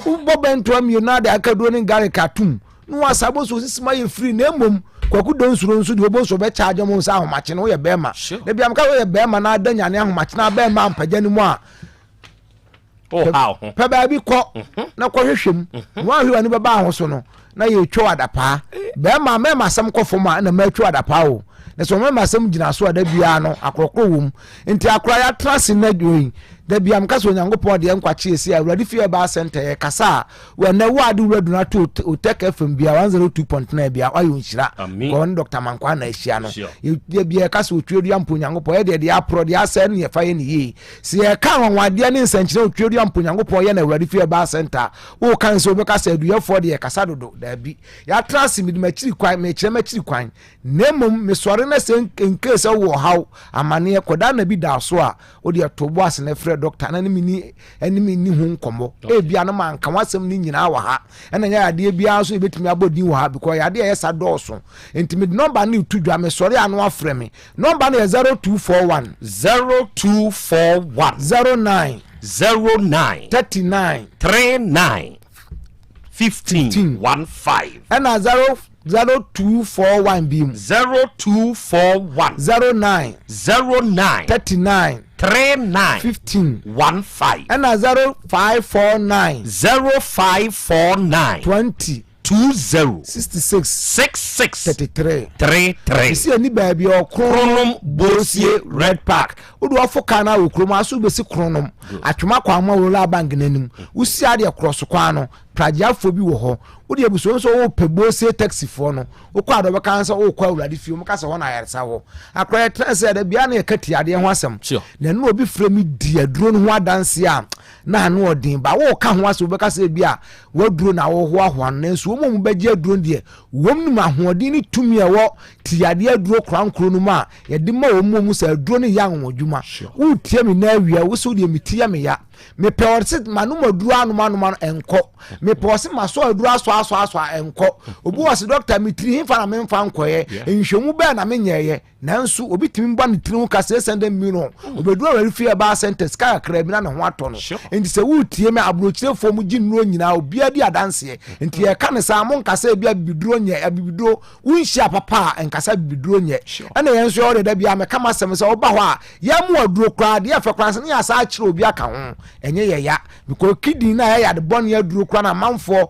ubo bento mi na da akaduro ni gare katum no asabo so sisi ma ye free na emom kwaku don suro nso de obo so be charge mo nsa ahomache no ye be ma de bia mka ye be ma na adanya ne ahomache na be ma mpaja ni mu a pe ba bi ko na ko hwehwem wo ahwe ani be ba ho so no na ye twa adapa be ma me masam ko foma na ma twa adapa o na so member asem gina so da bia no akrokro wom nti akra ya trase na dwoyin da bia mka so Nyankopɔn de nkwache esi awurade fie ba center ye kasa we na wade wuradu na to Otec FM bia 102.9 bia ayo nhyira ko Dr. Mankwa na ehia no ye bia kasa otwedu ampo Nyankopɔn ye de apro de asa ne ye fa ye ne yi se ye ka wanwade ne nsankyere otwedu ampo Nyankopɔn ye na awurade fie ba center o kan so be kasa aduyefo de ye kasa dodo da bi ya trase mi de machiri kwan me kire machiri kwan nemum me sore na se nkese wo haw amane ye koda na bi da so a o de tobo ase na frɛ doctor na ni hu nkomo e bia no man kan wasem ni nyina wa ha ena nya ade bia so e betimi abodi wa ha because ade ye sa dɔɔso enti me number ni tudwa me sɔre ano afrɛ me number na 0241 09 39 15 ena 0241 bim 0241 09 39 15 ena 0549 20 66 33 isi ani baabi okronom bosie red park odu afoka na okrom aso besi kronom atwema kwa ma wo la bank nanim usi ade cross kwa no prajiafo bi wo ho wodi abuso so wo pebosie taxi fo no wo kwa do be kan so wo kwa awurade fie mo kasa ho na yaresa wo akra trase da bia na yakati ade ho asem na no obi fremi di aduro no ho adanse a na no odin ba wo ka ho aso be kasa bia waduro na wo ho ahoa na nso wo mu beje aduro de wom nu ahoɔden ni tumi ɛwɔ tiade aduro krankro no ma ye de ma wo mu sa aduro ne ya nwodwuma wo tie mi na awia wo so de mi tie mi ya me peorse manum aduro anuma enko me peorse maso aduro aso enko obi wose doctor mitri himfa na memfa nkoye enhwemu be na menyeye nanso obi timi mba ne tiri ka se sende mino obeduro wari fie ba center sky krabi na ho ato no enti se wo tie me abrochirefo mu ginuro nyina obi adi adanse enti ye ka ne sa mo nkasa bia bibiduro nye abibiduro wunhia papa enkasa bibiduro nye ena yenso ore da bia me kama sem se oba ho a ye mo aduro kra de afa kra se ne ya sa akire obi aka ho enye ye ya because kidney na ya de bon ya duro kra na manfo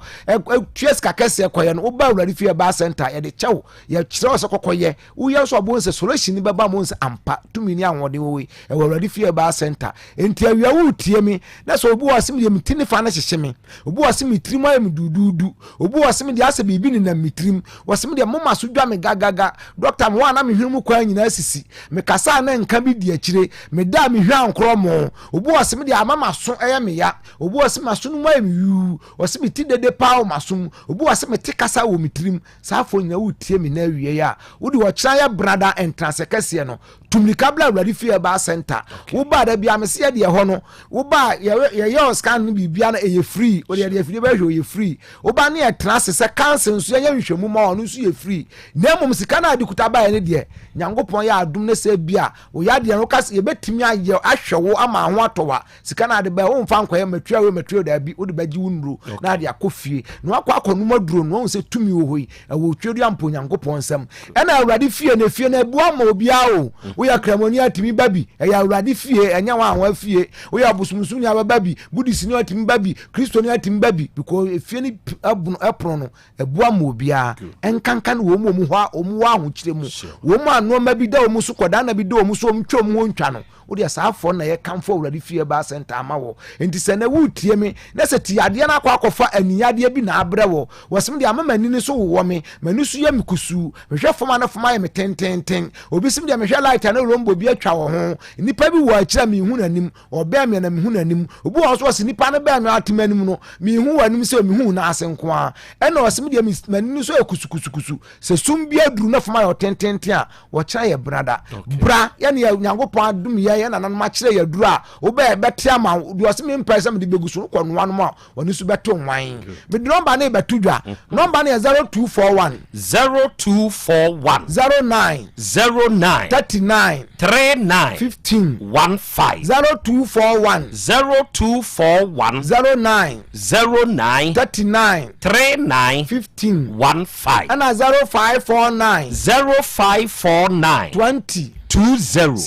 tues ka kese koye no oba awurade fie ba center ye de chew ye kire se kokoye wo ye so obo se solution ni baba mo nse ampa tumi ni anwode wo we awurade fie ba center enti awia wo tie mi na so obi wasim de mitini fa na hyehye mi obi wasim mitrim ayem dududu obi wasim de ase bibi ni na mitrim wasim de moma so dwa me gagaga doctor mo na me hwemu kwa nyina asisi me kasa na nka bi di akire me da me hwa ankro mo obi wasim de amama so eye me ya obi wasim aso no ayem yu wasim ti dede pa o masom obi wasim ti kasa wo mitrim saafo nyina wo tie mi na awie ya wo di wo kira ya brother entrance kese no tumlika bla awurade fie ba center wo ba da bia me se ye de ho no wo ba ye scan no bibia na eye free o de fie ba hwe ye free wo ba na ye trance se cancer nso ye nhwemu ma ono nso ye free na mom sika na adikuta ba ye ne de Nyankopon ya adum ne se bia wo ya de no kase ye betimi aye ahwe wo ama ho atowa sika na de ba wo mfa nkoye matua da bi wo de baji wunuro na de akofie no akonum aduro no wo se tumi wo hoi wo twedu ampo Nyankopon nsam na awurade fie na fie na bua ma obia o wo ya kramoni atimi babi ya awurade fie enya wa anwa fie wo ya busumsu nya babi budisi ni atimi babi kristo ni atimi babi because fie ni epro no ebua ma obia enkankan wo mu ho a omu wa ho kire mu wo mu ano ma bi da omu so koda na bi da omu so omtwom ho ntwa no wo de saafo na ye kamfo awurade fie ba center ama wo enti se na wo tie me na se ti ade na akwa aniyade bi na abre wo wosim de amama ni so wo me mani so ye mikusu mehwe foma na foma ye metententen obi sim de mehwe light na rombo bi atwa wo ho nipa bi wo akira mi hu nanim obe me na mi hu nanim obi wo so nipa na be me atemanim no mi hu wanim se mi hu na asenko a ena wosim de mani so ekusukusukusu se sum bi aduru na foma ye tententen a wo kira ye brada bra ye ne Nyankopon adum ye na nan ma kire ye duru a wo be betia ma wosim impress me de begusu ko no anu ma woni so beto nwan me number na betudwa number na 0241 09 39 15 0241 09 39 15 and 0549 20 66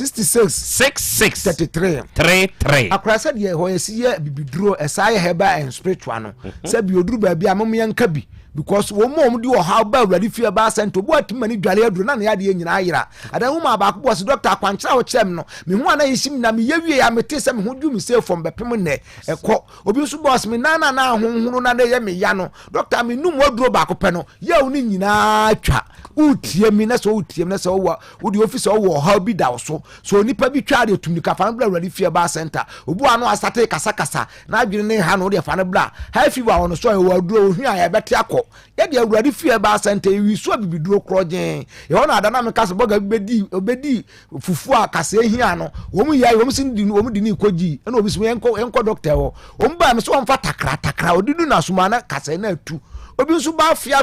33 akrasa de ho yesi ye bibiduro esaye heba and spiritual no se bi oduru ba bi amom yanka bi because wo mo di o how ba ready fear ba center bo atimani dwale aduro na ya de nyina ayira adan huma ba ko boss doctor akwankyera wo kyerem no me hu ana yishim na me yawie ya mete se me hu du me say from bepem ne ekọ obi so boss me na ahunhunu na de ye me ya no doctor me num aduro ba ko pe no ya uni nyina twa utie mi na so utie mi na so wo di office wo how bi da so nipa bi twa de tumnika fa na ready fear ba center obu ano asate kasa na adwene ne ha no de fa na bla high fever ono so wo aduro ohun ya bete akọ ye de ready fear ba center wi so bibiduro krojen ye ho na ada na me kasa boga obedi fufu akasa ehia no wo mu ya wo mu sin di wo mu di ni koji na obi so enko doctor wo ba me so won fa takra odidu na suma na kasa na atu obi nso ba fia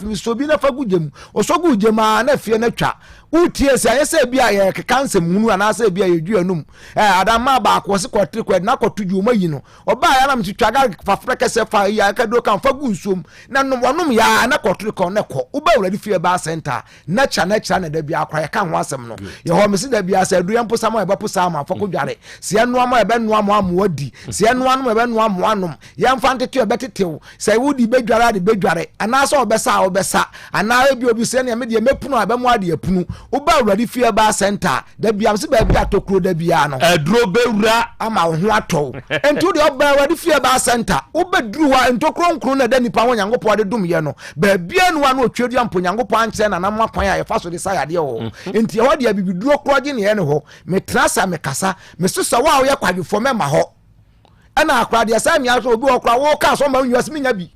mi so bi na fa gugem osogu gugema na fie na twa utie se ayese bia ye kanse munu ana se bia ye duanum adama ba ko se kwatre kwed na kotuju mayi no oba ya na mtitwa ga fa freke se fa ya ka do kan fa gu nsom na no wonum ya na kotre ko na ko uba wura di fie ba center na cha na da bia akwa ya kan ho asem no ye ho mesi da bia se duan posama e ba posama fa ko dware se enu ama e be nu ama amodi se enu anu e be nu ama anum ya mfa ntete e betetew se wudi bedware de bedware ana so obesa ana ebi obi se ne me de mepunu abamu ade apunu uba ready fear ba center da bia mse ba bia tokro da bia no edro bewura ama ho ato ento de uba ready fear ba center ubedru wa ntokro nkro na da nipa ho nyankopɔ de dum ye no ba bia no anu otwedu ampo nyankopɔ anche na na mapan ya fa so de sa yade ho enti ho de bibiduro kroje ne ye ne ho me trasa me kasa me sesa wa wo ye kwadwefo me ma ho ana akra de sa mi aso obi okra wo ka so ma nwas mi nya bi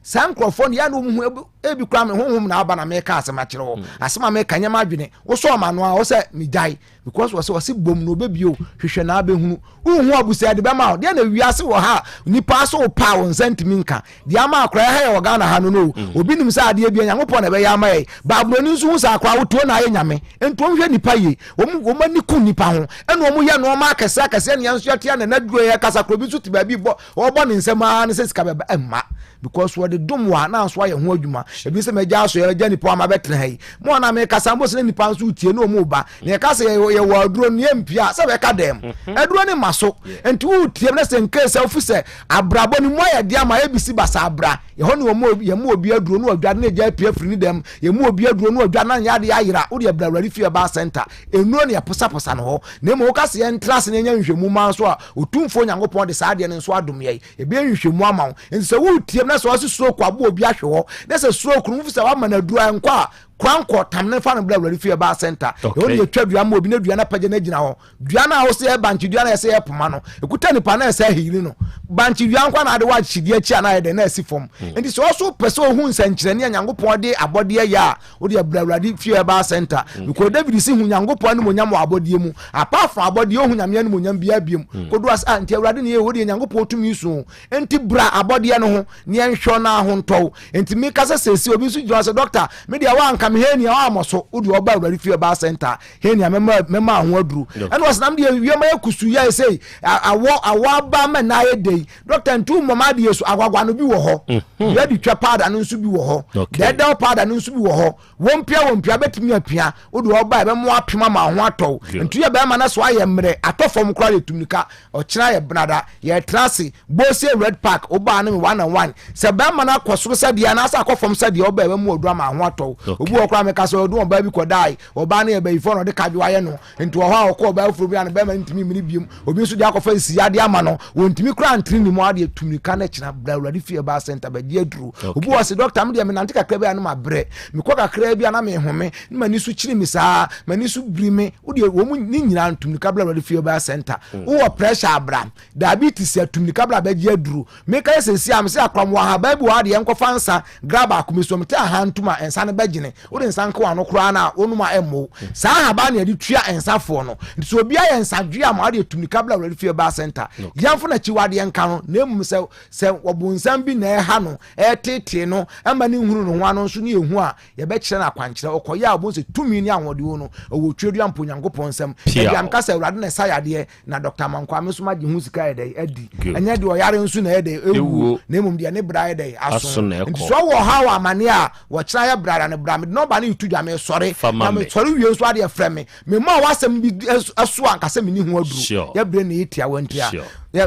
sankrofon ya no mu ebi kwa me honhom na aba na me ka asema kire wo asema me kanya ma dwene wo so ma no a wo se mi dai because wo se bom no bebio hwehwe na abehunu uhu abusa de be ma de na wiase wo ha nipa so pa won sentimi nka de ama akra ha wo ga na ha no obi nim sa ade bia nyankopɔ na be ya ma ye babloni nso hu sa akra wo to na ye nyame ento hwe nipa ye wo ma niku nipa ho eno mo ye no ma akasa ne yanso yatia na naduro ye kasa kro bi so ti ba bi bo wo bo ne nsema ne se sika be emma because what the dum wa na so ye ho adwuma ebi se meja so ye jani po ama betre hai mo na me kasa mbo se nipa nso utie no mu ba ne kasa ye wa duro ne empia se be ka dem aduro ne maso enti utie na se nke se ofise abrabo ni mo ye dia ma ebisi basa abra ye ho ne mo ye mo obi aduro no adwa na ja pia firi ni dem ye mo obi aduro no adwa na ya de ayira wo de abra wari fie ba center enuo ne posa no ho ne mo kasa ye entrance ne nya nhwemu ma so a otumfo nyankopon de sa de ne nso adom ye e be nhwemu ama wo enti se wo utie na so stroke abo obi ahwe ho na se stroke no fisa wa manaduru ankwa kwanko tamne fa no bla wari fie ba center e woni ye twadua ma obi na dua na page na gina ho dua na ho se e banchi dua na ye se e poma no ekuta nipa na se hiri no banchi dua ankwa na ade wa chidi achi ana ye de na asifom enti so so pese ohun nsankyere ne nyankopon de abode ya wo de bla wari fie ba center because David si hu nyankopon ne monyam abode mu apart from abode ohun nyame ne monyam bia biem kodo as anti awrade ne ye wo de nyankopon tumi so enti bra abode ne ho ne enhwo na ho ntow enti me kasa sesi obi so jira se doctor me de wa kam henia wa amoso udi oba wari fie ba center henia mema ho aduru and was nam de wiema yakusu ya sei awo ba ma na ye dey doctor ntu mama de yesu agwagwa no bi wo ho ya di twa pada no nso bi wo ho de pada no nso bi wo ho wompia betimi apia udi oba be mo apema ma ho atɔ ntu ya be ma na so aye mre atɔfom kra ye tumnika ɔkyena ye brada ye trase bose red park oba na me 1-on-1 se be ma na kɔsoro se de na sa akɔfom se de oba be mo odua ma ho atɔ obu okra me ka so odu oba bi ko dai oba na ye be ifo no de kadwa ye no ntu ho a okɔ oba afuro bi na be ma ntimi mini biem obi nso de akɔfa isi ade ama no wontimi kra antri ni mo ade tumnika na kyena bla wurade fie ba center ba die duru obu wo se doctor me de me nante kakra bi na ma bre me kɔ kakra bi na me home ni mani so kyiri mi saa mani so biri me wo de wo mu ni nyina tumnika bla wurade fie ba center wo pressure abra diabetes ya tumnika bla ba die duru me ka se si am se akram wa ha ba bi wa de enko fansa grab akumiso me ta hantuma ensa ne bagine wo de ensa nko ano kura na onu ma emmo saa ha ba na de tua ensa fo no nti so bia ye ensa dua ma de tumnika bla wurade fie ba center yamfo na chiwade enka no na emu se wobonsam bi na ha no tete no amba ne hunu no ho ano nso ne ehu a ye be kyere na kwankyere okoya abo se tumi ni anwode wo no owo twedua mpo nyankopon nsam ebiam ka se awrade na sayade na Dr. Mankwa me so ma de hu sika ede adi anya de oyare nso na ede ewu na emum de ne bra ede aso nti so wo ha wa amane a wo kyera ya bra na bra me no ba na itudwa me sori na me sori wie nso ade efre me ma wasem bi aso anka se me ni hu aduru ya bre na yitia wantia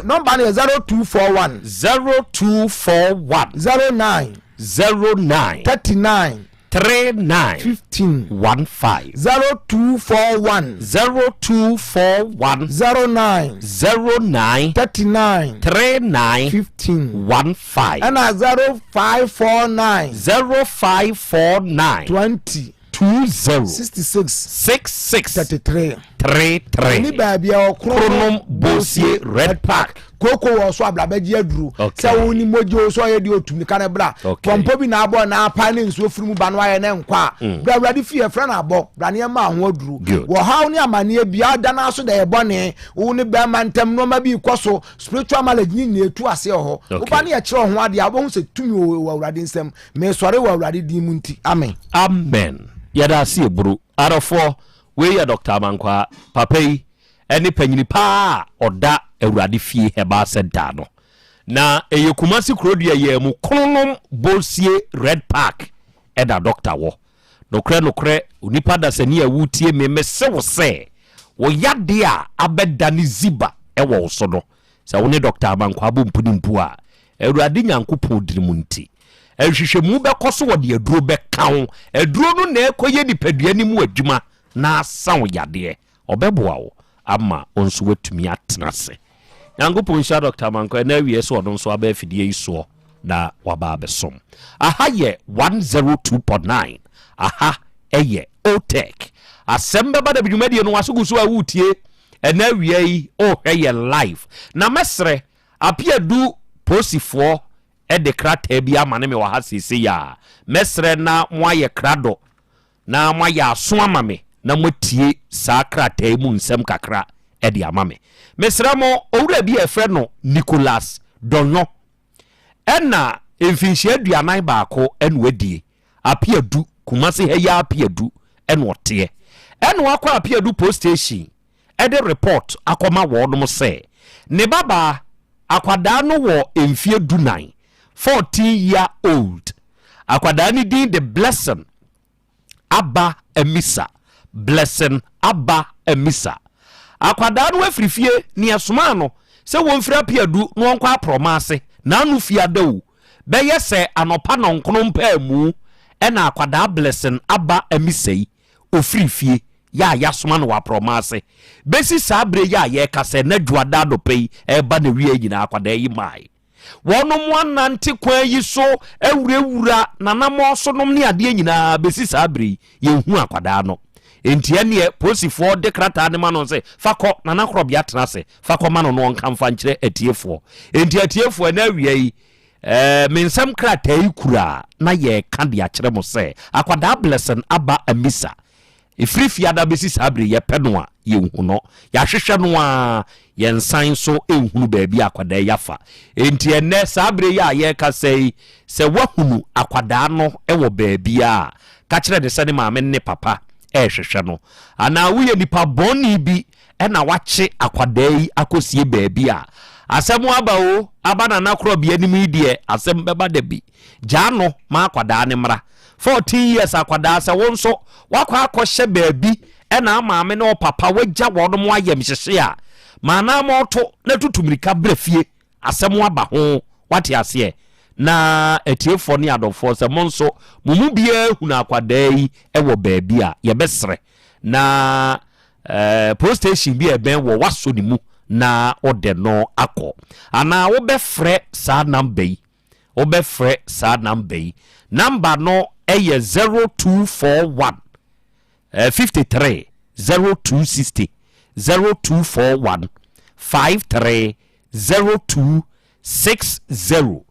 number 0241 0241 09 09 39 39 15 15 0241 0241 09 09 39 39 15 15 and 0549 0549 20 20 66 66 33 33 ni baby o Kronom Bosie Red Park koko wo so ablabaji aduru se woni mojo so ye de otum ka ne bra pompo bi na abo na apa ne nsuo furu mu ba no aye ne nkwa bra awrade fie fra na abo bra ne ma ho aduru wo haw ne amane bia da na so da ye bone wo ne ba mantem no ma bi koso spiritual knowledge ni ne etu ase ho wo ba ne ye kire ho ade abo hu se tumi wo awrade nsem me sore wo awrade di mu nti amen amen yada se eburu arofo we ya Dr. Mankwa papai eni panyini pa oda awurade fie heba center no na eyekumasi krodua ye mu Kronom Bosie Red Park eda doctor wo nokre onipa da sani awutie memese wo se wo yade a abeda ni ziba ewo so no se wo ne Dr. Mankwa bompudimpu a awurade nyankopon dirimu nti ehwehwemu be koso wo de aduro be kan aduro no na ekoye nipadua ni mu adwuma na sawo yade obeboa wo ama onso watumi atenase nyankopon sha Dr. Mankwa na wie so odon so aba afidie iso na waba abesom aha ye 102.9 aha eye Otec Asem Beba Dabi dwumadi no wasoguso awutie na wie yi hweye live na mesre apiadu posifo de krata bi amane me wa ha sisi ya mesre na moaye krado na moaye aso amame na motie sa krata mu nsem kakra de amame mesre mo owura bi efre no Nicholas Donyo ena emfinhye aduanan baako enu wadie apiadu kumase heya apiadu enu ote enu akwa apiadu post station de report akoma wodom se ne baba akwada no wo emfie dunan 14-year-old akwada ni din the blessing Abba Emisa blessing Abba Emisa akwada no afrifie ni asoma no se won fira piadu no nkwa apromase na anu fia dawo beye se anopa no nkonompa mu ena akwada blessing Abba Emisa yi ofrifie ya yasoma no apromase besi sabre ya ye kase na duada do pei eba na wie nyina akwada yi mai wono mo anante kwa yi so ewurewura na namo so nom ne ade nyina besi sabre ye hu akwada no entia ne posifo de krata ne ma no se fakọ na na Krobea tenase fakọ ma no no nkamfa nkire atiefo entia atiefo na wie yi mensam krata yi kura na ye ka de akire mo se akwada blessing Abba Emisa ifrifia da besi sabre ye peno a ye hu no ya hwehwe no a ye nsan so ehunu baabi akwada yafa enti enne sabre ya ye ka sei se wahunu akwada no ewo baabi a ka kire de sene maame ne papa hwehwe no ana wo ye nipa boni bi ena wache akwada yi akosie baabi a asemu aba o aba na Krobea ni mi die Asem Beba Dabi jano ma akwada ne mra 14 years akwada se wonso wakwa akɔhye baabi ena maame ne papa wagya wodom ayem hyehye a mana moto na tutumrika brafie asɛm aba ho wate ase na etiefo ne adofo se monso mumu bia huna akwada yi ewo baabi a yebesre na post station bi eben wo waso ni mu na ode no akọ ana wo befre sa number yi wo befre sa number yi number no eye 0241 53 0260 0241 53 0260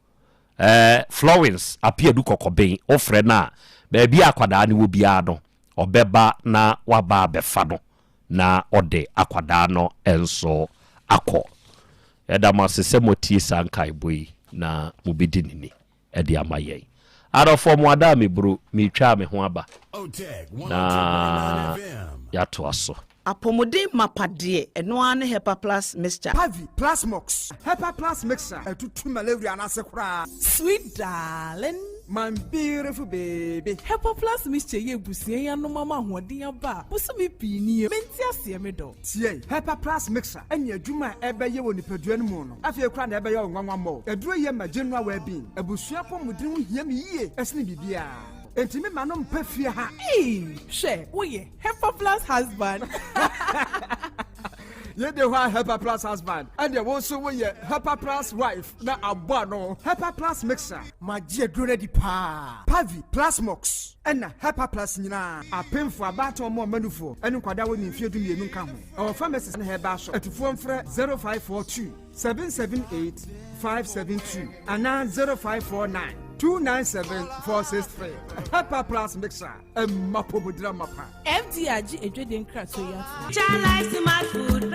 Florence apiadu kokoben ofre na baabi akwada ne wo bia no obeba na waba befa no na ode akwada no enso akọ edama sese motie sankai boy na mubidi nini edi amaye arofo mo ada me bro me twa me ho aba na ya to aso apomode mapade eno ane Hepa Plus mixture Pavi Plus Mox Hepa Plus mixture etutu malaria na se kura sweet darling my beautiful baby. Hepa Plus mixture ye busie ya no mama hoden aba. Busumi pi ni menti ase me do. Tie, Hepa Plus mixer. Enya adwuma ebe ye woni padua no mu no. Afie kra na ebe ye nwanwa mo. Eduro ye ma general well-being. Abusua pomudin ho hia me yie. Esne bibia. Entimi manom pafie ha. She, oye, Hepa Plus husband. Ye de wa Hepa Plus husband. And ye won so we Hepa Plus wife. Na abua no. Hepa Plus mixer. Ma ji aduro di pa. Pavi Plus Mox. Ena Hepa Plus nyina. Apemfo abato mo manufo. Enu kwada woni mfie du mienu nka ho. Our pharmacist na heba shop. Etufo mfre 0542 778 572 ana 0549 297-463. Hepa Plus mixer. Mapo budra mapa. FDRG ejwede nkra so ya. Chalice smart food.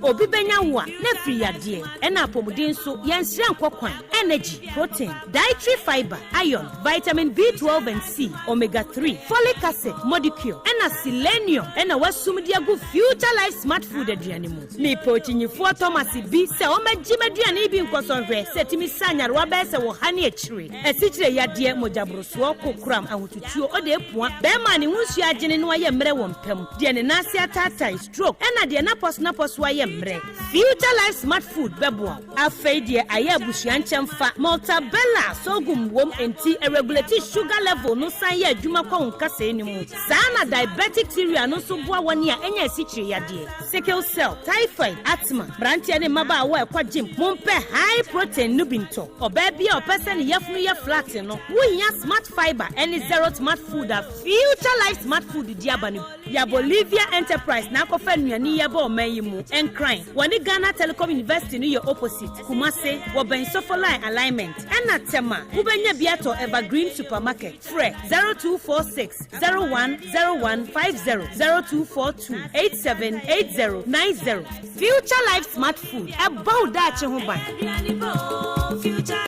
Obi benya wa na free ade. Ena apomuden so yansira nkokwan, energy, protein, dietary fiber, iron, vitamin B12 and C, omega 3, folic acid, molecule, ena selenium, ena wasumdia go future life smart food aduane mu. Me pochinyifo Thomas B se o magima aduane bi nkosonhwe setimi sanya ro ba se wo hane akire. Esichire yade mojabroso kokram ahotutuo ode epua. Be ma ne hunsu agene no aye mre wo mpam. De ne nase atata stroke, ena de na pos waye mre. Future life smart food bebo. Afei de aye abusua nchemfa Maltabella sogum wom enti regulate sugar level no san ye adwuma kwa nkasa enimu. Sana diabetic theory no so boa woni a enya esichire yade. Sickle cell, typhoid, asthma, brantia ne maba wa kwa gym. Mompe high protein no binto. Oba bia opese ne yefunu ye flat no. Wunya smart fiber any zero smart food a future life smart food diabani. Ya Bolivia Enterprise na kofa nuani ye ba omayimu encrying. Wani Ghana Telecom University no ye opposite. Kumase wo ben sofa line alignment. Ena tema ubenya biato Evergreen Supermarket. Fre 0246 010150 0242 878090. Future life smart food. About that ho ban.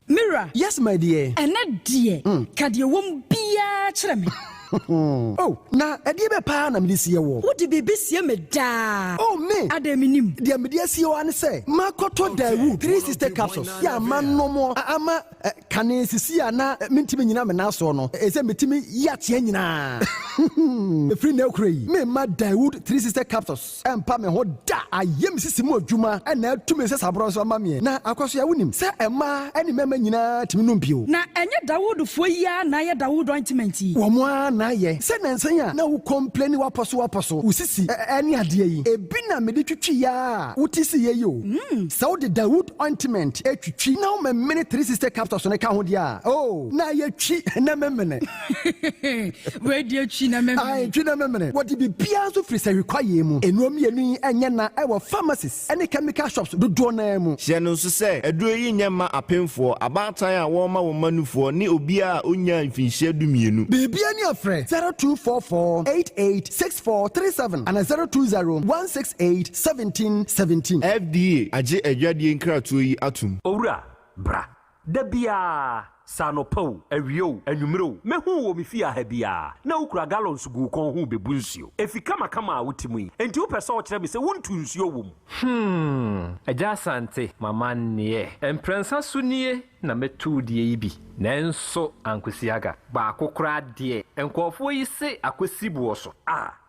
Mira. Yes, my dear. Ene dear. Kadie wom bia kire me. Oh, na edie be pa na me sie wo. Wo di bebe sie me da. Oh me. Ademinim. Dia me sie wo an say. Makoto Dawu 3 sister capsules. Ya mannomo ama kane sisi ana mentimi nyina me na so no. Ese metimi ya tie nyina. Free na ukrai. Me ma Dawu 3 sister capsules. Empa me ho da. Ayem sisi mu adwuma na tumi se sabro so ma me. Na akwaso ya wonim. Se ema eni mema nyina timi no mpio. Na enye Dawood fo ya na ye Dawood ointment yi. Wo mo na ye. Se nansan ya na wo complain waposo. Usisi eni ade yi. Ebi na me de twitwi ya. Utisi ye yo. So the Dawood ointment etwitwi na wo me 3 sister capsules ne ka ho dia. Oh, na ye twi na memene. We dia twi na memene. Ai twi na memene. What be bia so free say require mu. Enuom yenu enye na e wo pharmacies ene chemical shops do na mu. Hye no so say eduro yi nyema apemfo abatan a wo ma wo manufo ni obi a onya mfinhye dumienu. Bibia ni afre 0244886437 and 02016871717. FDA age adwadie nkratoyi yi atum. Owura bra da bia sanopo awio anwumro mehu wo mefia ha bia na ukura gallons gu kon hu bebu nsuo efika makama a wotimu yi enti wo pese wo kire me se wontu nsuo wom Yaw Asante mama nie emprensa sunie na metu die yi bi nanso ankwesiaga ba akokora de enkofo yi se akwesi buoso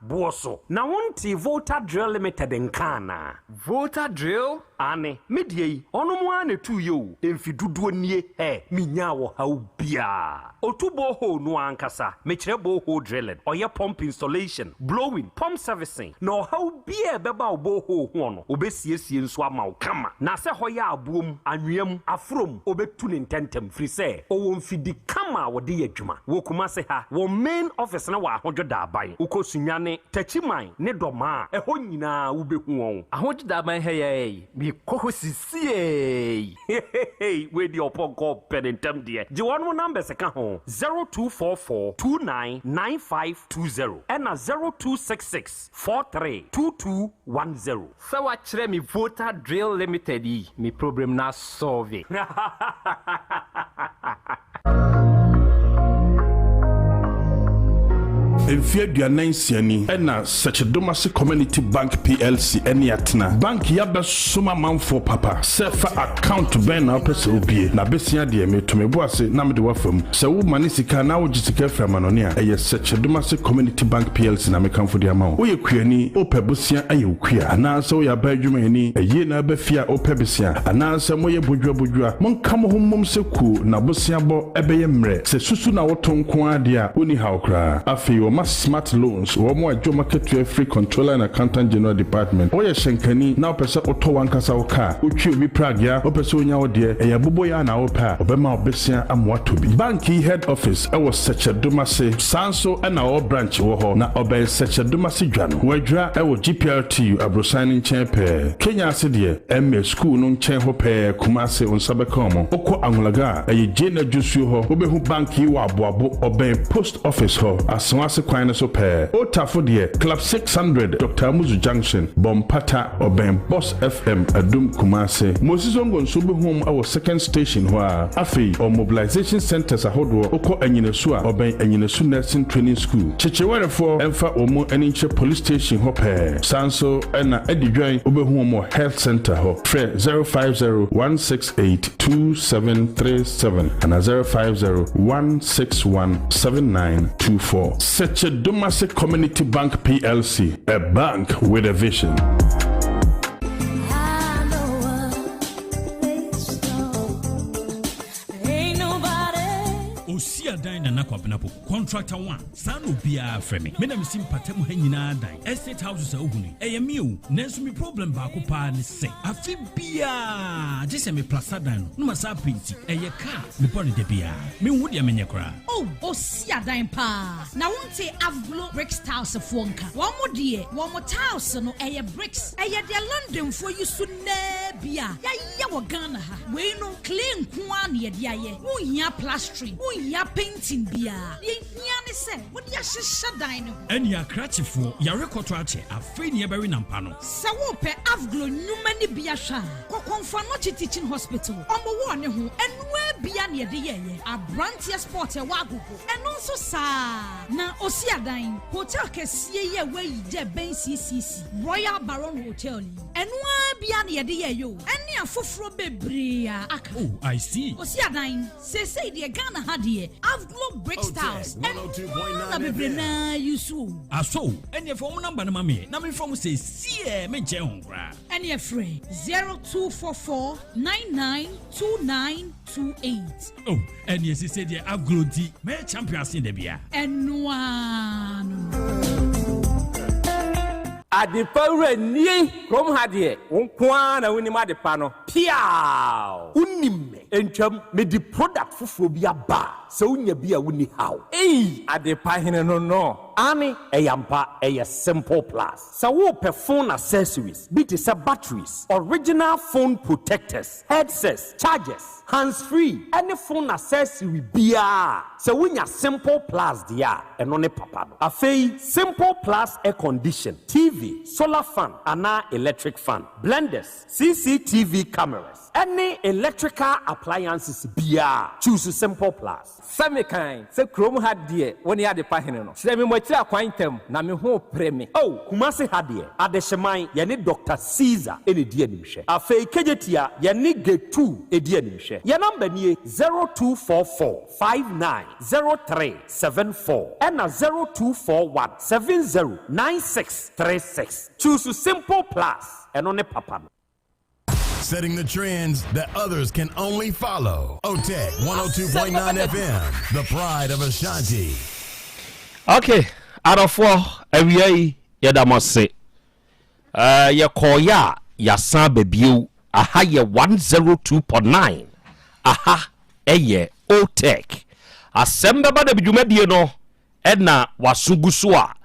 buoso na wonti Volta Drill Limited nkana Volta Drill ane medie yi onomo ane tu yo emfiduduo nie minya wo haubia otubo ho no ankasa mekire bo ho drilling oye pump installation blowing pump servicing no haubia beba obo ho no obesiesie nso ama wo kama na se hoya abuom anwem afrom obetu ne ntentem free say owo mfidi kama wo de adwuma wo kuma se ha wo main office na wa ahojoda aban ukosunyane tachiman ne doma eho nyina wo behu won ahojoda aban heye bi koho sisie we di oponko penentem de je wonu number se ka ho 0244299520 and 0266432210 sawa kire mi Volta Drill Limited yi mi problem na solve Enfia duanan siani ena Sechedomase Community Bank PLC eni atena. Bank yabe suma manfo papa. Sefa account ben na pese obie. Na besia de me to me boase na me de wafam. Se wo mane sika na wo gisika fra manonia. Eye Sechedomase Community Bank PLC na me kanfo de ama wo. Wo ye kuani ope bosia aye okua. Ana se wo ya ba adwuma ani eye na ba fia ope besia. Ana se mo ye bodwa monka mo hommom se ku na bosia bo ebeye mre. Se susu na wo tonko ade a oni hawkra. Afi wo smart loans wo mo adwo market free controller and accountant general department. Wo ye shenkani na opese oto wankasa wo ka. Otwi obi pragya opese onya wo de eya bobo ya na wo pa obema obesia amwato bi. Banki head office e wo Sechedomase Sanso na wo branch wo ho na obey Sechedomase dwano. Wadra e wo GPRT abrosan nchen pe. Kenya ase de MA school no nchen ho pe Kumase onsabekomo. Oko Angulaga e Jena Jusu ho obehu banki wo aboabo obey post office ho asonase kwan so pe. Otafo de Club 600 Dr. Amuzu Junction Bompata obey Boss FM Adum Kumase. Mosizongo nso behum awo second station ho a afi o mobilization centers ahodo oko anyinesu a obey anyinesu nursing training school. Chechewerefo emfa omo aninche police station ho pe. Sanso na edidwan obehum mo health center ho. Fre 050-168-2737 and 050-161-7924. Sechedomase Community Bank PLC, a bank with a vision. Dan na kwabnapo contractor 1 sanu bia frame me na misim patam ha nyina dan estate houses a ohunu eyemi o nanso mi problem ba ko pa ne se afi bia jese me plaza dan no masa penti eye car me pon de bia me hu de menye kra o si adan pa na wonte avglo bricks house fonka wo mo de wo mo house no eye bricks eye de London fo yusu na bia ya ye wo Ghana ha we no clean kwa na ye de aye wo hia plastering wo hia painting bia ye hia ne se wo de ahyehyɛ dan no eni akrachifo ya rekoto ache afei ne bɛri nampa no se wo pe avglo nyuma ne bia hwa kokonfa no teaching hospital omo wo ne ho enua bia ne de ye abrantia sport e wa agogo eno nso saa na osi adan hotel kesie ye we je ben CCC Royal Baron Hotel enua bia ne de ye yo eni afoforo bebre aka oh I see osi adan say de Ghana ha de avglo bricks house na bebre na yusu aso eni fo number na mame na me from say sie me nche ho kra eni afre 0244992928 oh eni esi say de avglo di me champions in de bia enua Adipawre ni krom hadie wonkwa na woni madepa no piao unim entwam me di product foforo bi aba se unya bi a woni haw adepa hene no ani eyampa eye simple plus se wo pe phone accessories be to batteries original phone protectors headsets chargers hands free any phone accessory bia se wunya simple plus dia eno ne papa no afei simple plus air condition TV solar fan ana electric fan blenders CCTV cameras any electrical appliances bia choose simple plus semikan se krom hadie woni ade pahene no se me mwatira kwantam na me ho preme oh Kumase hadie adehyeman ye ne Dr. Caesar ene die animhwe afei kejetia ye ne Getu edi animhwe ye number nie 0244590374 and 0241709636 choose simple plus and on papa. Setting the trends that others can only follow. Otec 1029 FM, the pride of Ashanti. Okay, out of 4, every yadamase. Ya koya, ya san bebiu, aha ye 102.9. Aha, eye, Otec. Asem Beba Dabi dwumadie no, ena wasugusua.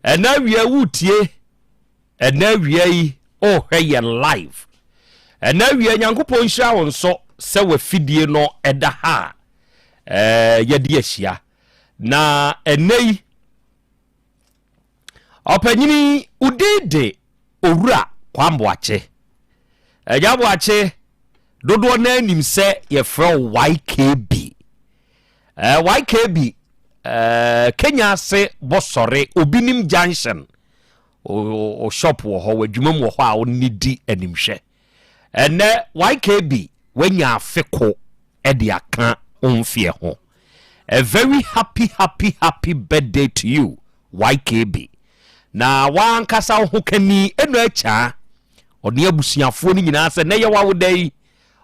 Ena wie wutie, ena wie oh heye live. Ena wie nyankopon hira won so se wafidie no eda ha. Yedi ahia. Na enei opanyini udede owura kwamboache. Ejaboache dodo na anim se ye fro YKB. YKB Kenya se bosore obinim junction o shop wo ho wadwuma mu ho a onidi animhwe ene YKB wenya afeko e de aka onfie ho. A very happy birthday to you YKB. Na wankasa ho kani eno acha oni abusuafo ni nyina se na ye wa wodai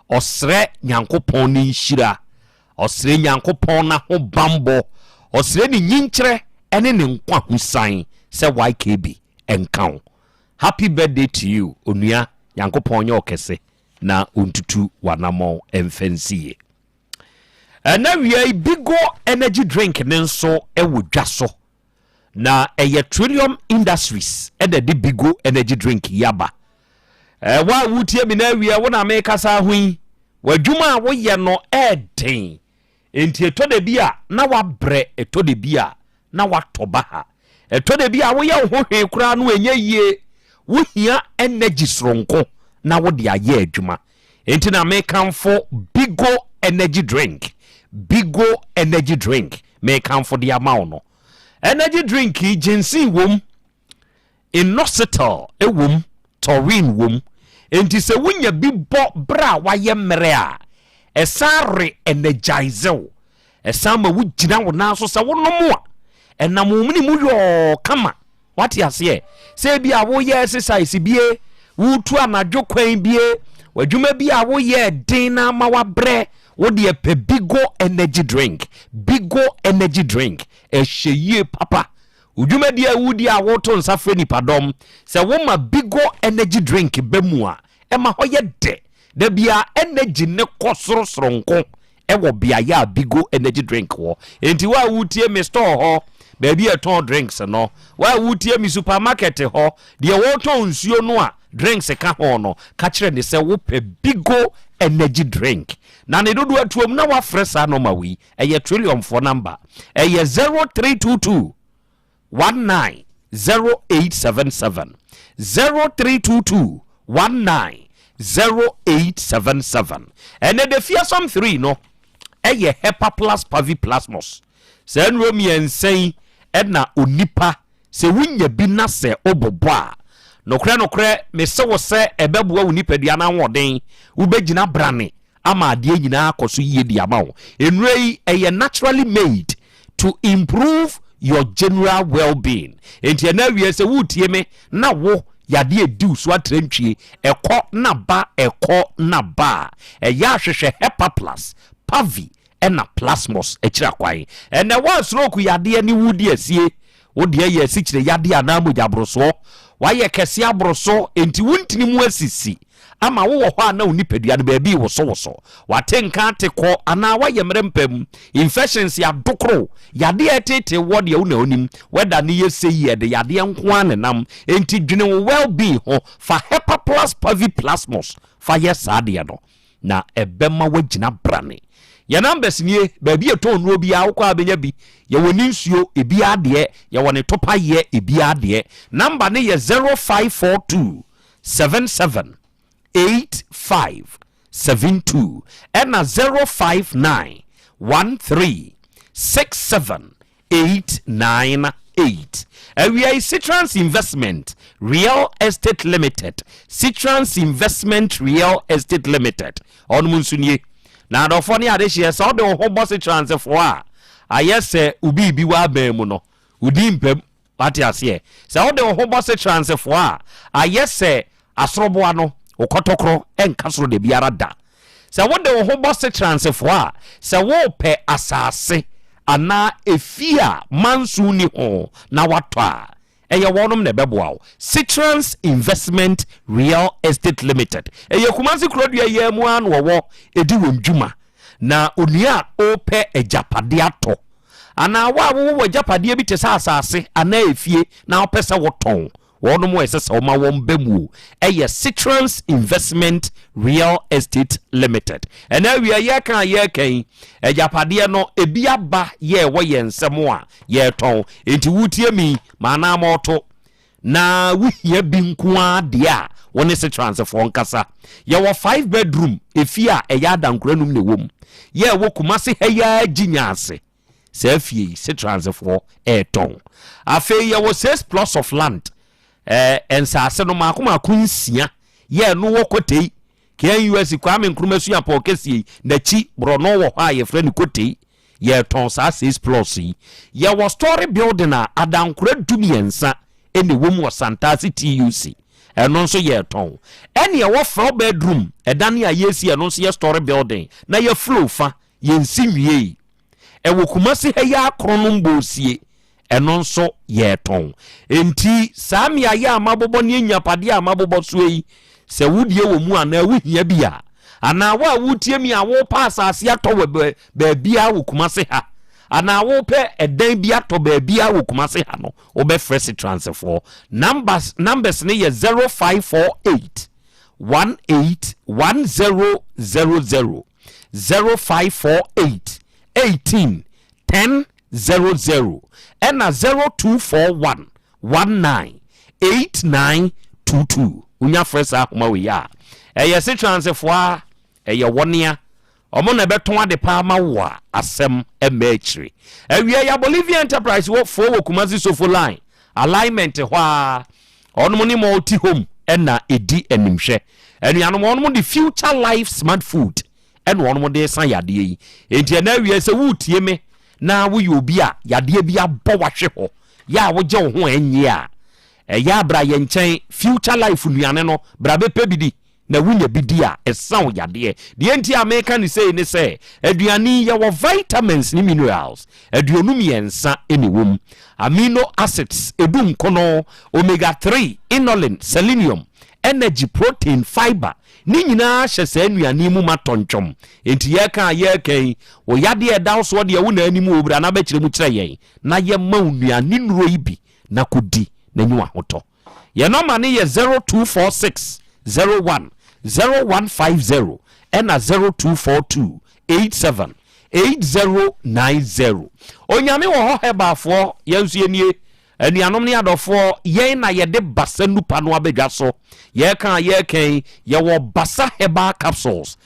osre nyankopon ni nhira osre nyankopon na ho bambo osre ni nyinkyere ene ne nkwa husan se YKB enkan. Happy birthday to you onua nyankopon nye okese na ontutu wanamo emfensie. Na we bigo energy drink nenso ewo dwaso na eye Trillium Industries de bigo energy drink yaba. Wa wutie mi na we wona make sa hui wadwuma wo ye no eden enti etode bia na wabre etode bia na watoba ha etode bia wo ye ho hwe kura no enye yie wo hia energy sronko na wo de aye adwuma enti na make am for bigo energy drink. Bigo energy drink may come for the amount. Energy drink jinsi wom inositol e wom taurine wom enti se wunya bibo bra waye mere a esare energize wo esama wu gina wo na so se wo no mo enam muni mu yo kama what you say se bia wo ye exercise bie wu tu anadwo kwan bie wadwuma bia wo ye din na ma wa bre wo de pe bigo energy drink. Bigo energy drink e hye papa udwuma dia wudi a wo to nsafre nipadom se wo ma bigo energy drink bemu a e ma hoye de bia energy ne kosoro nko e wo bia ya bigo energy drink wo enti wa wutie me store ho baby e ton drinks no wa wutie mi supermarket ho de wo to nsuo no a drinks ka ho no ka kire ne se wo pe bigo energy drink. Na ne dodo atuom na wa fresa no ma wi eye Trillium for number eye 0322 190877 0322 190877 ene de fearsome 3 no eye Hepa Plus Pavi Plasmos se nro mi ensen na onipa se wunya bi na se obobo a nokre me se wo se ebeboa onipa dia na woden wo begina brane ama ade nyina akoso yie di amawo enrei eye naturally made to improve your general well-being enti na wie se wutie me na wo yade edu so atrantwie ekọ na ba eya hwehwe Hepa Plus Pavi ena Plasmos ekira kwan ena wa stroke yade ni wudi asie wodi ye sikire yade anamu jabroso wa ye kese abroso enti wuntini mu asisi ama wo ho ana onipadua no ba bi woso watenka teko ana wa ye mrempam infections ya dokro yade etete wode ya una onim weda ne yese yede yade nko anenam enti dwene wo well being ho fa Hepa Plus Pavi Plasmos fa yes ade no na ebema wagina brane ya numbers nie ba bi eto no bi a wo kwa benya bi ya woni nsuo ebi ade ya woni topa ye ebi ade number ne ye 0542 77 8572 and 059 13 67 898. And we are Citrans Investment Real Estate Limited. Citrans Investment Real Estate Limited. On Munsunye. Now the funny addition is all the whole boss transfer. I yes say ubi biwa bemuno. Udimpem what you say. So all the whole boss transfer. I yes say asroboano. Okotokro enkasro de biara da se wode wo ho boss transfer a se wo pe asase ana efia mansu ni ho na wato a eye wonom na beboa wo Citrans Investment Real Estate Limited eye Kumasi Krobea ye mu an wo edi wondwuma na onia ope ejapade ato ana wa wo ejapade bi te asase ana efie na opese woton wono mo esese o ma won bemu eye Citrans Investment Real Estate Limited ena wi ye kan ejapade no ebi aba ye wo ye nsemo a ye ton enti wutie mi mana moto na wuhia bi nko ade a woni Citrans for nkasa ye wo 5 bedroom efia eya dankoranum ne wom ye wo Kumasi heya ginyase se fie se transfer ton afei ya wo 6 plots of land ensase no makoma kunsia ye no wo kotei ke US Kwame Nkrumah su apo kesi na chi brono wo ha ye frɛ kotei ye ton sa 6 plots ye wo story building a adankura dumiensa ene wom wo Santasi TUC eno nso ye ton ene ye wo 4 bedroom edane a yesi eno nso ye story building na ye flow fa ye nsiwie wo Kumasi ha ya akrono mbosie eno nso ye ton enti sami aya amabobo ne nyapade amabobo so yi se wudie wo mu ana wuhia bia ana wa wutie mi awo pass ase atɔ ba bia wo Kumasi ha ana wo pe edan bia tɔ ba bia wo Kumasi ha no wo be fresh transfer numbers ne ye 0548 181000 0548 18 1000 and 0241 19 8922 unya fresh akoma we ya se transfer wonea omo na beton ade pa ma wo asem emechiri awia ya Bolivia Enterprise wo fo wo Kumasi Sofo line alignment hwa onmo ni multi home na edi animhwe anuanom onmo the future life smart food and onmo de san yade yi enti na awia se wutie me na wo yobi a yade bia bo wahwe ho ya wo je wo ho enyi a ya bra ye nchen future life nuane no bra be pebidi na wunya bidia esan yade de enti America ni say aduani ya wo vitamins ni minerals aduonum yensa eniwom amino acids edum kono omega 3 inulin selenium energy protein fiber ni nyina hyese anuani mu matontwom enti ye kan wo yade eda so de wo na animu obra na ba kire mu kire yen na ye ma unuani nuro ibi na kodi na nyu ahoto ye no ma ne ye 0246 01 0150 and 0242 87 8090 onyame wo ho hebafo yensu enie anuanom ne adofo yen na ye de basa nupa no abedwa so ye kan ye wo basa heba capsules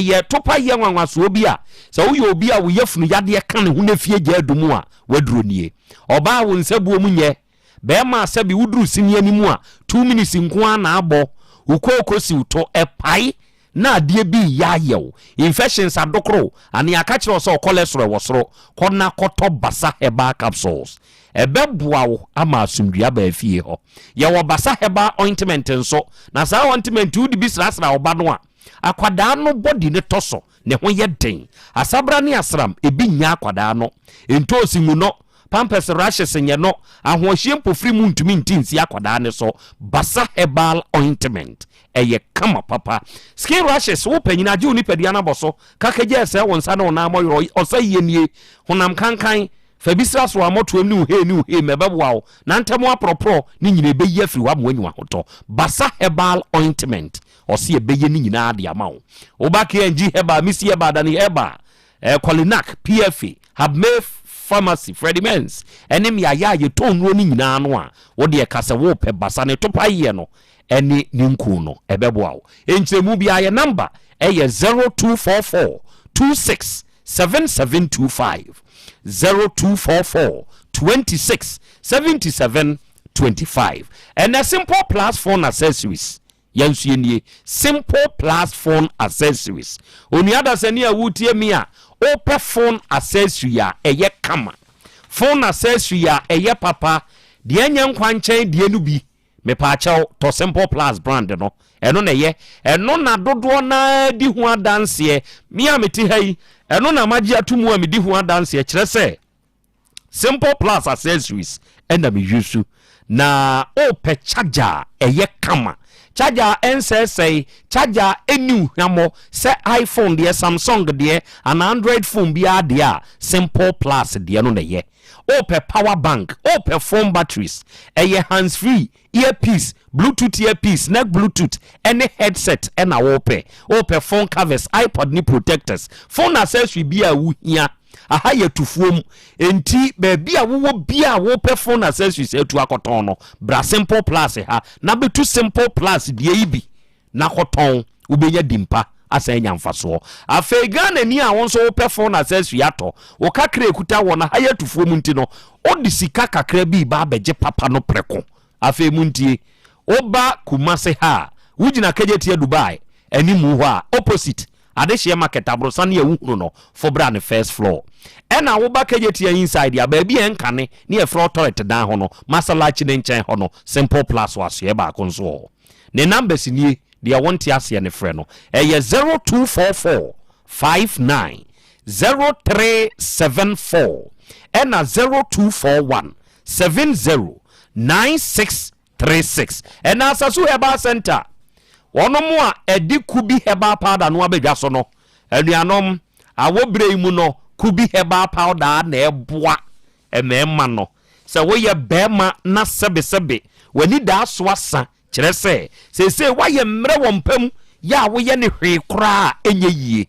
ye topa ye nwanwaso obi a se wo ye obi a wo yefunu yade kan ho na fie gya adumu a waduro nie oba wo nsabuo mu nye be ma sabi wuduru sini animu a 2 minutes nko na abo ukoko si uto epai na adie bi ya yew infections adokro ani akachiro so cholesterol wosoro kona koto basa heba capsules ebeboa wo ama asumdua ba afie ho ye wo basa heba ointment nso na sa ointment udi bi srasra oba no a akwada no body ne toso ne ho ye den asabra ne asram ebi nya akwada no entosi mu no pampers rashes nye no ahohye mpofri mu ntumi ntinsi akwada ne so basa herbal ointment eye kama papa skin rashes wo panyina je onipadua na boso kakaje ese wonsa na ona moyoro osaye nie honam kankan fabisra so amoto ni uhe mebebwawo na ntemo apropro ni nyina ebeyi afiri wa mwanyu ahoto basa herbal ointment osi ebeye ni nyina ade amawo obake ngi herbal misi herbal dani herbal Qualinac PFA have pharmacy Freddie Mens enem ya ye tonro ni nyina no a wo de kase wo pe basa ne topa ye no eni ninku no ebeboawo enchemu bia ye number eye 0244 267725 0244 267725 and a simple plus phone accessories yansuenie simple plus phone accessories oni adasani awutie mi a open phone accessory a eye kama phone accessory a eye papa de anya nkwanchen de enu bi me pa chaw to simple plus brand no eno na ye eno na dodo na di hu adanse mi a meti hai eno na magi atumu a me di hu adanse kire se simple plus accessories enda me yusu na open charger eye kama charger NSSA charger enu hamo se iPhone de Samsung de an Android phone bia de simple plus de no na ye open power bank open phone batteries eye hands free earpiece bluetooth earpiece neck bluetooth any headset na open phone covers iPod ni protectors phone accessory bia wu hia aha ye tufuom enti baby a wo bia wo pe phone accessories etu akoton no bra simple plus ha na betu simple plus die ibi na koton ubenya dimpa asa nya mfaso afa Ghana ni a won so wo phone access yato wo kakra ekuta wo na haya tufuo mu nti no odi sika kakra bi ba beje papa no preko afa mu ntie oba Kumase ha wugina kejetia Dubai animu ho a opposite adehye market abrosan ya wuhuru no for brand first floor ena wo ba kejetia inside ya ba bi enkane ne e floor toilet dan ho no masalachi ne nchen ho no simple plus waso e ba konso ne numbers ni dia wonti ase ne frɛ no ɛyɛ 0244 59 0374 ena 0241 70 9636 ena asasu Herbal Center wono mo a edi kubi Herbal powder no abedwa so no anuanom awobre mu no kubi Herbal powder na eboa emema no se wo ye bema na sebe wani da so asa kire se wa ye mre wompam ya wo ye ne hwe kura enye yie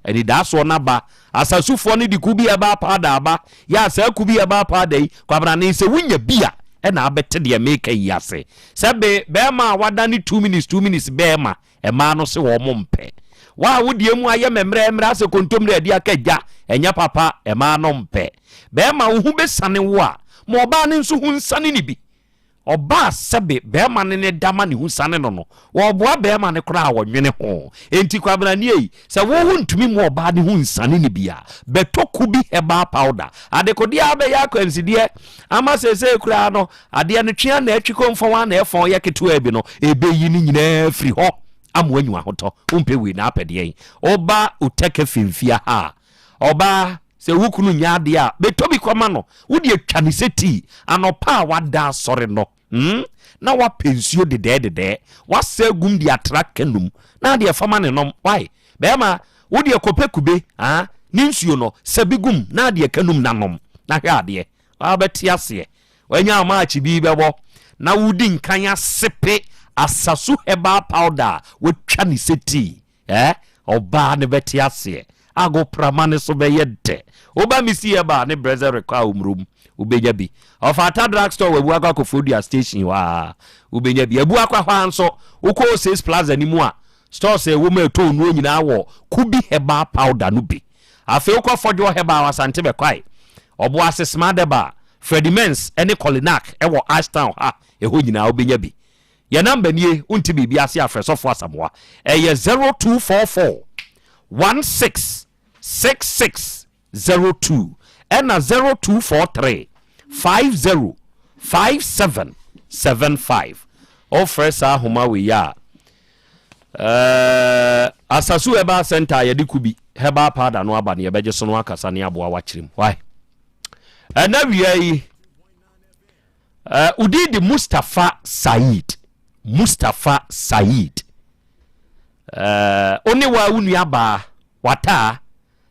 eni da so na ba asasufo ne di kubi Herbal powder aba ya sa kubi Herbal powder yi kwabra ne se wunya bia ena abete de make yase sebe bema wada ni 2 minutes bema ema no se wo mompe wa wodie mu aye memre ase kontomre adi akagya enya papa ema no mpe bema wo hu besane wo a mo ba ne nso hu nsane ni bi oba sebe bema ne dama ne hu sane no wo boa bema ne kora wo nwene ho enti kwabra ne yi se wo hu ntumi mo oba ne hu nsane ni bia betoku bi Herbal powder adekodi abe ya kwansidie ama sese kura no ade ne twia na atwiko mfo na efon ya ketu abi no ebe yi ni nyina firi ho amwanyu ahoto umpe we na apede oba Otec fimfia ha oba se wukunu nyaade a betobi kwama no wodi atwane seti anopa wada sore no na wa pensio de wasa gum di attract kanum na de fama ne nom why bema wodi akope kube ni nsuo no sabigum na de kanum nanom na hwade abeti ase wanya ma achi bi bebo na wudi nkanya sepe asasu Herbal powder wetwa ne seti oba ne beti ase ago pramane so beyede oba misi eba ne brother rekwa umrum ubeja bi ofata drugstore webu akwa kofodia station wa ubeja bi ebu akwa hwa nso uko 6 plaza ni mu a store say wo ma to nu nyina wo kubi Herbal powder no bi afi uko fojo Herbal Asante be kwai obo ase smadeba Fredimens ene Colinac ewo Ashtown ha eho nyina ubeja bi ya number nie unti bi ase afresofo asamoa eye 0244 166602 and 0243 505775 offers are homa we ya asasu Herbal Center yedi kubi Herbal powder no aba ne beje so no akasa ne aboa wachirim why and now we udidi Mustafa Said only wa unu aba wata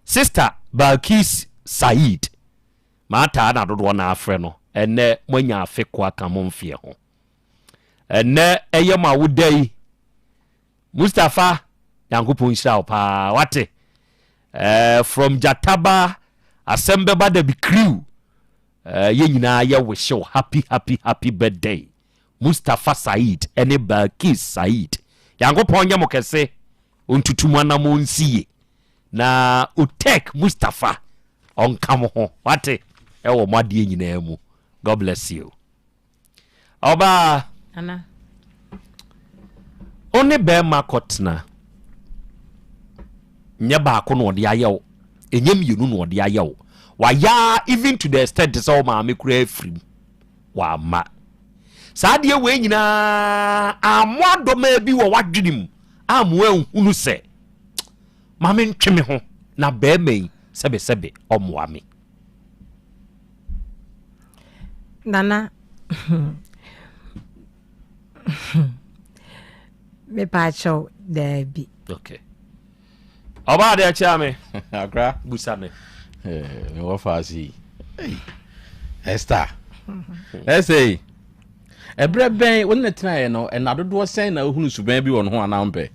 sister Balkis Said mata na dodo na afre no ene mwanya afekwa ka momfie ho ene eyema wudai Mustafa yankopon shira pa wate from Jataba Asem Beba Dabi crew ye nyina ye wish you happy birthday Mustafa Said ene Balkis Said yankopon nya mokese ontutumu na monsie na Otec Mustafa on kamo ho wate ewo madie nyina mu. God bless you oba ana one be makotna nya ba ko no de ayewo enyem yenu no de ayewo wa ya even to the extent so ma me kura afrim wa ma saade we nyina amwado ma bi wo wadwenim amwa hunu se ma me ntweme ho na be mai sebe omwa me nana me pacho Dabi okay oba de acha me akra busane me wo faasi Esther say ebre ben wonna tinaye no enadodo sen na ohunu suban bi won ho anampe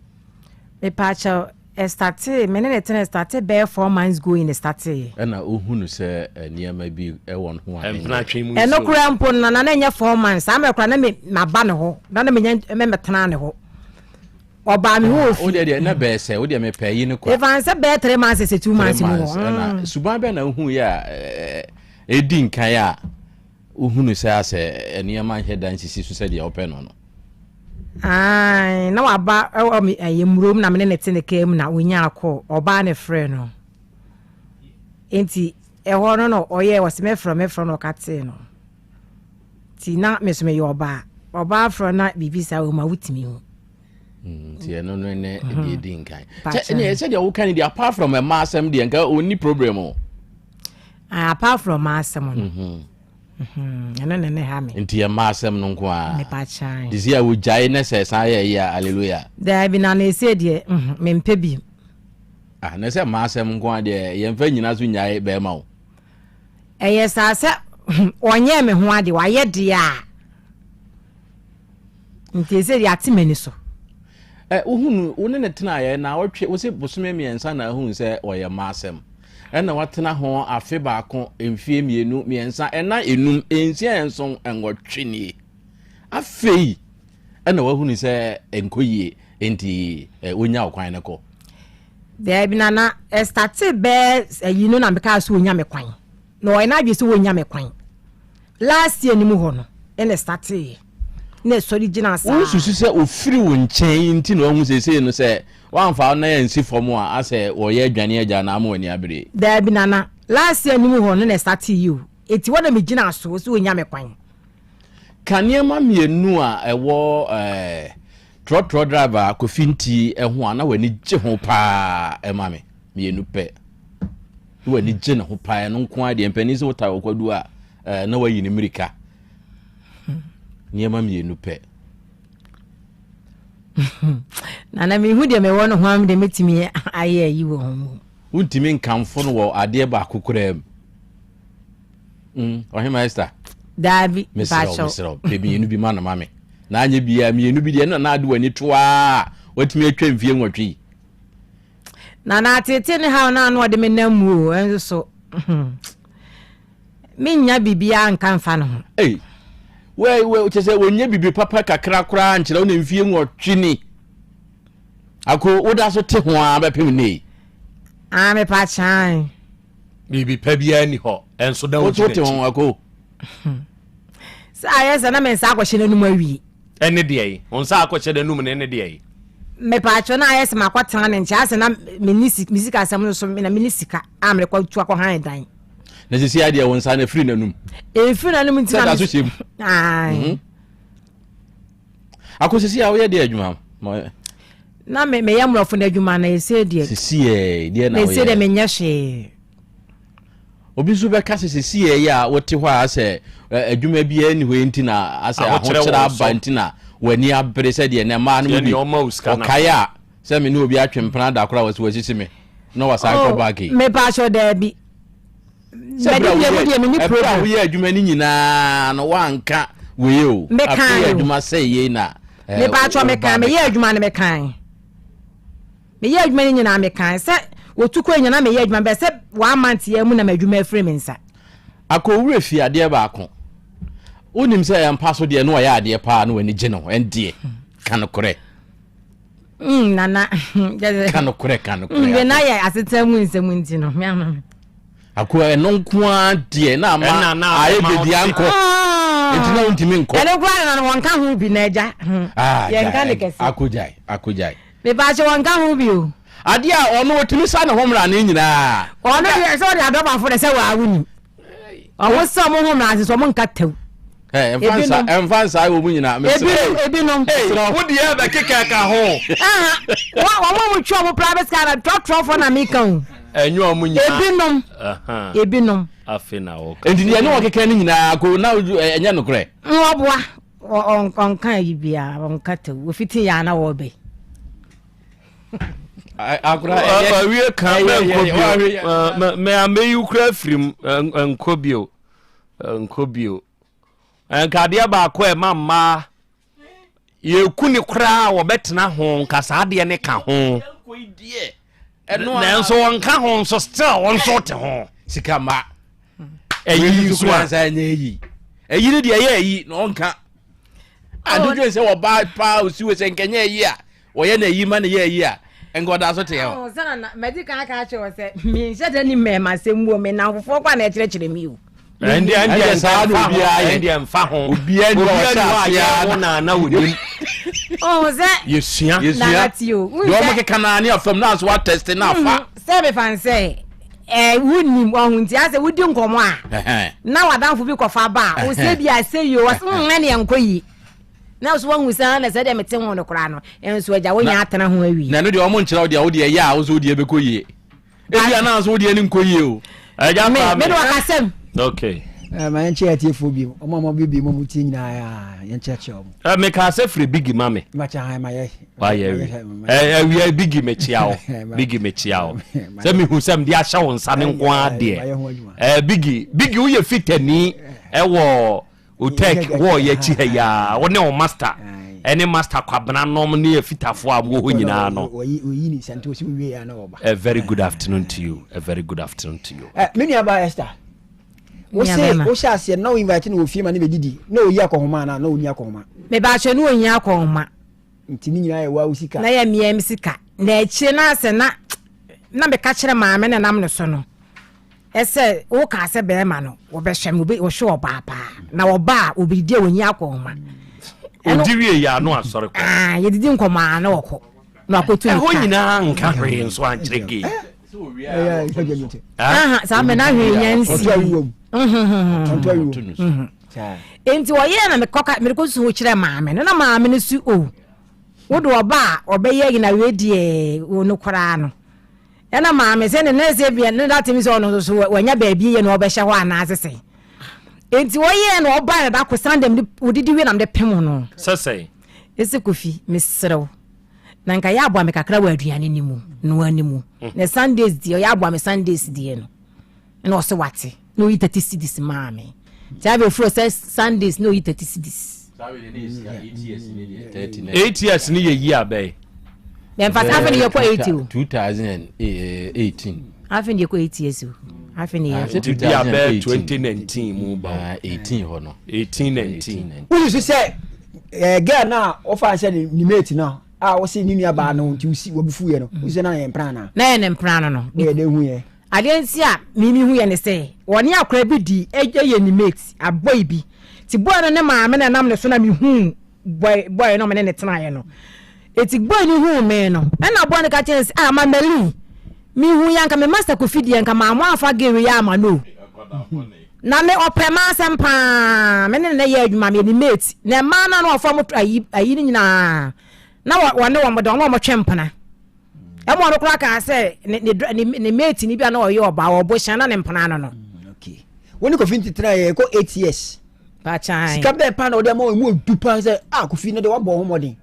me pacho starte menene tena starte be 4 months go in starte na ohunu se niam bi won ho anampe eno kura mpo na nya 4 months amekura na me maba ne ho na me nya me metena ne ho oba me wo o de na be se o de me pay yi ne kwa if answer be 3 months say 2 months mo na suban be na hu ya edi nkan ya uhunu se ase eniema hedan sisi so se de open no ai na waba yemrom na me ne te ne kem na wonya akọ oba ne frɛ no enti ɛhɔ no no ɔyɛ wɔ se me frɛ no kate no ti na me so me yoba frɛ na bibisa wo ma wutimi ho ti eno no ne di nkan ne se de wo kan di apart from a massam de nka oni problem o apart from massam no eno ne ha me nti ya massam no nko a me pa chan disi ya wo jai ne se san ya hallelujah da bi na ne se de me mpe bi na se massam nko a de ye mfa nyina so nyae be ma wo eye sa se onye me ho ade wa ye de a nti se de atimani so uhunu wone ne tena ye na wotwe wo se bosome miensa na ahun se oye massam na watena ho afe baako emfie mienu miensa na enum ensia enson enwotwenie afei na wahunu se enkoyie enti onya okwan ne ko there bi na start be yinu na meka so onya me kwan no e na dwe so onya me kwan last year ni mu ho no na start na sorry gina sa wo susu se ofiri wo nchen nti no hu sese no se wanfa na yansi fom a ase wo ye adwane agya na ama wani abere there bi na last year ni mu ho no na start you eti wona me gina so onya me kwan kanema mienu a ewo trotro driver kofinti eho ana wani gye ho pa emame mienu pe wani gye na ho pa no nko ade empani se wota okwadu a na wayi ni mirika niema mienu pe na me hu de me wono ho am de metimi aye yi wo ho untimi nkamfo no wo ade ba kokoram ohima Esther Dabi Misro baby enu bi ma na mame na anye bia mienu bi de na ade wani toa watimi atwa mfie nwotwe na tete ne ha na no de me namu enso so minya bibia nka mfa no we chese wonye bibi papa kakra kra nkyere wona mfie nwotwe ni ako woda so te ho a bepem nei me pa chan bibi pa bia ni ho enso da wo te ho ako sa yes na me sa akwhye nanum awie ene de yi on sa akwhye nanum ne ene de yi me pa cho na yes makwatan ne ncha ase na misika asam so na minisika amre kwa tu akwa dan na sisi ade won sa na free nanum free nanum ntina na so chem ako sisi a wo ye de adwuma na me yamrofo na adwuma na ese de sisi de na wo ye ese de me nyehwe obi so be ka sisi ya wote ho a se adwuma bia ni ho ntina ase ahokyera aba ntina wani abere se de na ma no bi okaya se me no obi atwempena da kora wasi wasisi me no wasa ko bagi me pa sho da bi se de me ni program wo ye adwuma ni nyina no wanka we o afi adwuma se ye na me pa sho me kan me ye adwuma ne me kan me ye adwuma ni nyina me kan se wotuko nyina me ye adwuma be se 1 month ye mu na madwuma afre me nsa akowure fi ade ba ako unim se ya mpaso de no ya ade pa no wani gye no endie kan kore nana kan kore we na ya asetamu nsemu nti no me ama ako eno nko ade na ama aye bedi anko etina untimi nko ele kwa na wonka hu bi na eja ye nka ne kese akojai me ba che wonka hu bi o ade a ono otimi sa na homra na nyina ono ye so de adoba fo de se wa awuni owo so mo homra so mo nka tew emfansa wo mu nyina me ebinom wo de ya ba keka ka ho wa mo twa mo private car trotro fo na me kan enyo mu nyina ebinom afina wo enti ne no keka ni nyina ko na enya no kore nwoboa on kan yi bia on ka tew wo fiti ya na wo be akura we kan me ameyu kura frim nkobio enkadia ba ko e mamma ye kuni kura wo betena ho kasa ade ne ka ho na enso wonka ho so still won so te ho sika ma eyi so ansa nyeyi eyi ne de eyi no nka adudu se wo ba pa osiwe se nkenya eyi a oye na yima na ye yi a engoda so te ho sana na medical aka che wo se mi nse ni me ma se mu me na fofo kwa na kire mi o and sa no bia mfa ho bia ni wa na woni oh ze yesua do mo ke kanani afam na so wa test na fa se be fan say wunnim ohunti ase wudi nkomo a na wadanfo bi kofa ba o se bi ase yo was ne enkoyi na so wan husa na se de mete ho no kra no enso agya wonya atena ho awi na no de omo nkyira wo de wo de ya wo so de bekoyi ebia na so de ni nkoyi o agya me do akasem okay ma yenche atifo bi omo bibi mo muti nyina ya yenche che omo me ka se free big mame ma cha ha ma ye wa ye we big me chia o se mi hu sem dia hya won sa ne nko ade big wo ye fitani wo Otec wo ye chi ya wo ne o master any master kwabena nom ne ye fitafo am wo nyina no oyi ni santo si we ya na oba a very good afternoon to you meni aba Esther wo se ase na o invite na ofie ma ne bedidi na oyi akohoma na oni akohoma me ba che no oyi akohoma ntini nyina ye wa usika na ye miem sika na echi na ase na me ka kire maame na nam no so no ese wo ka se be ma no wo be hwem wo hwe oba pa na oba obidi oyi akohoma odiwie ya no asore ko ye didi nkoma na woko na akotu ho nyina nka hwe nso ankyerege sa me na hwe nyansi enti wo ye na me koka me ko su kire maame na maame ne su o wo do oba obeye na wedie wo no kora no ena maame se ne nese bia ne datimi so no so wanya baabi ye no obehye ho ana asese enti wo ye na oba na da ko sandem wodidi we na me pem no sese ese kofi mesrew na nka ya abo me kakra wa aduane ni mu no animu na Sundays di ya abo me Sundays di no na o se wate no yi 30 cedis maame ta be fro say Sundays no yi 30 cedis 8 years ni ye yi abai then fast happen ye ko 80 2018 happen ye ko 8 years o happen ye 2019 mu ba 18 ho no 1819 we you say girl na offer say ni mate na wo se ni nua ba no nti usi wo bufu ye no usi na ye mpran na ye mpran no de hu ye aliansi a mimi hu ye ne say woni akora bi di ye ni mate aboy bi ti boy no ne maame na nam ne so na mi hu boy no me ne tena ye no eti boy ni hu me no e na boy ne ka chance ma meli mi hu yanka me master ko fidi yanka ma mo afa gewe ya ma no na me opema sempa me ne ye adwuma me ni mate na ma na no afa mo ayi ni nyina na wone wo mo don mo twempana e mo no kura ka se ni mate ni bia na oye oba wo bo shan na ne mpana no okay woni ko finti tra ye ko 8 years ba chan sika be pa na o de mo mu dupa se ko fi no de wo bo ho modin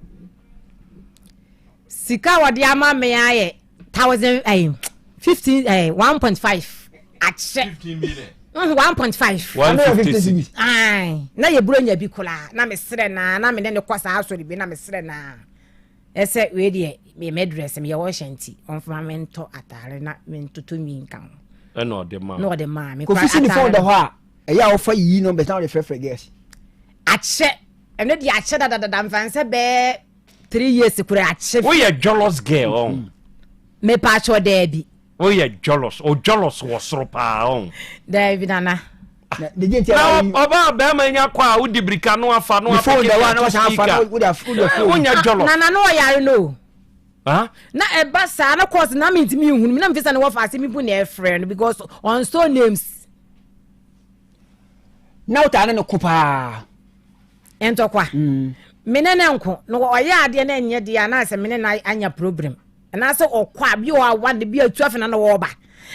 sika wodi ama me aye 1000 15 1.5 at 15 million 1.5 ai na ye buronya bi kula na me sere na me ne kwasa asori bi na me sere na ese we de me medress me ye wo shanti onfama me nto atare na me ntoto mi nkan e no de ma me ko fi ni for the ho e ya wo fa yi no be sound frefre guess ache ene di ache da mfanse be 3 years kura ache we ye jealous girl on me pa cho debi we ye jealous wo soro pa on David nana de gente oba be ma nya kwa wo dibrika no afa no afa the one was afa wo da food wo nya jealous nana no yare no na eba sa na course na me ntimi hu na mfisa na wo fa mi bu na e friend because on so names na uta na kupa entokwa menene nko no oya ade na enye de na ase menene anya problem na se okwa bi o awade bi atu afa na wo ba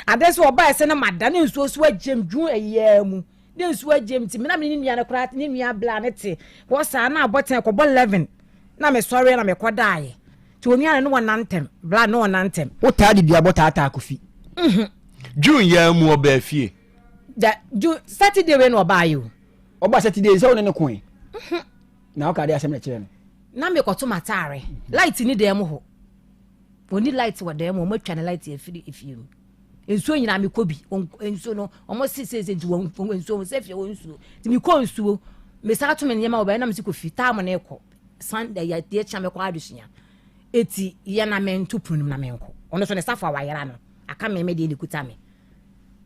ade se oba ese na madane nsuo so agem dwu eyamu de nsuo agem ti me na me nua na kra ne nua bla ne te wo sa na aboten ko 11 na me sorry na me kodaaye ti onua no wonantem bla no wonantem uta de bia bota ata akofi June ya mu oba fie da June Saturday we no oba yo oba Saturday se wona ne koe na o ka de asem na kire no na me koto matare light ni dem ho oni light wa dem ho matwa na light afiri efie ensuo nyina me kobi ensuo no omo sise nti won ensuo se fie won ensuo ti me ko ensuo me sa to me nyema oba na me siko fita mo na ekọ Sunday ya tie cha me kwa adusia eti ya na mentu punum na menko ono so ne safa wa yera no aka me de likuta me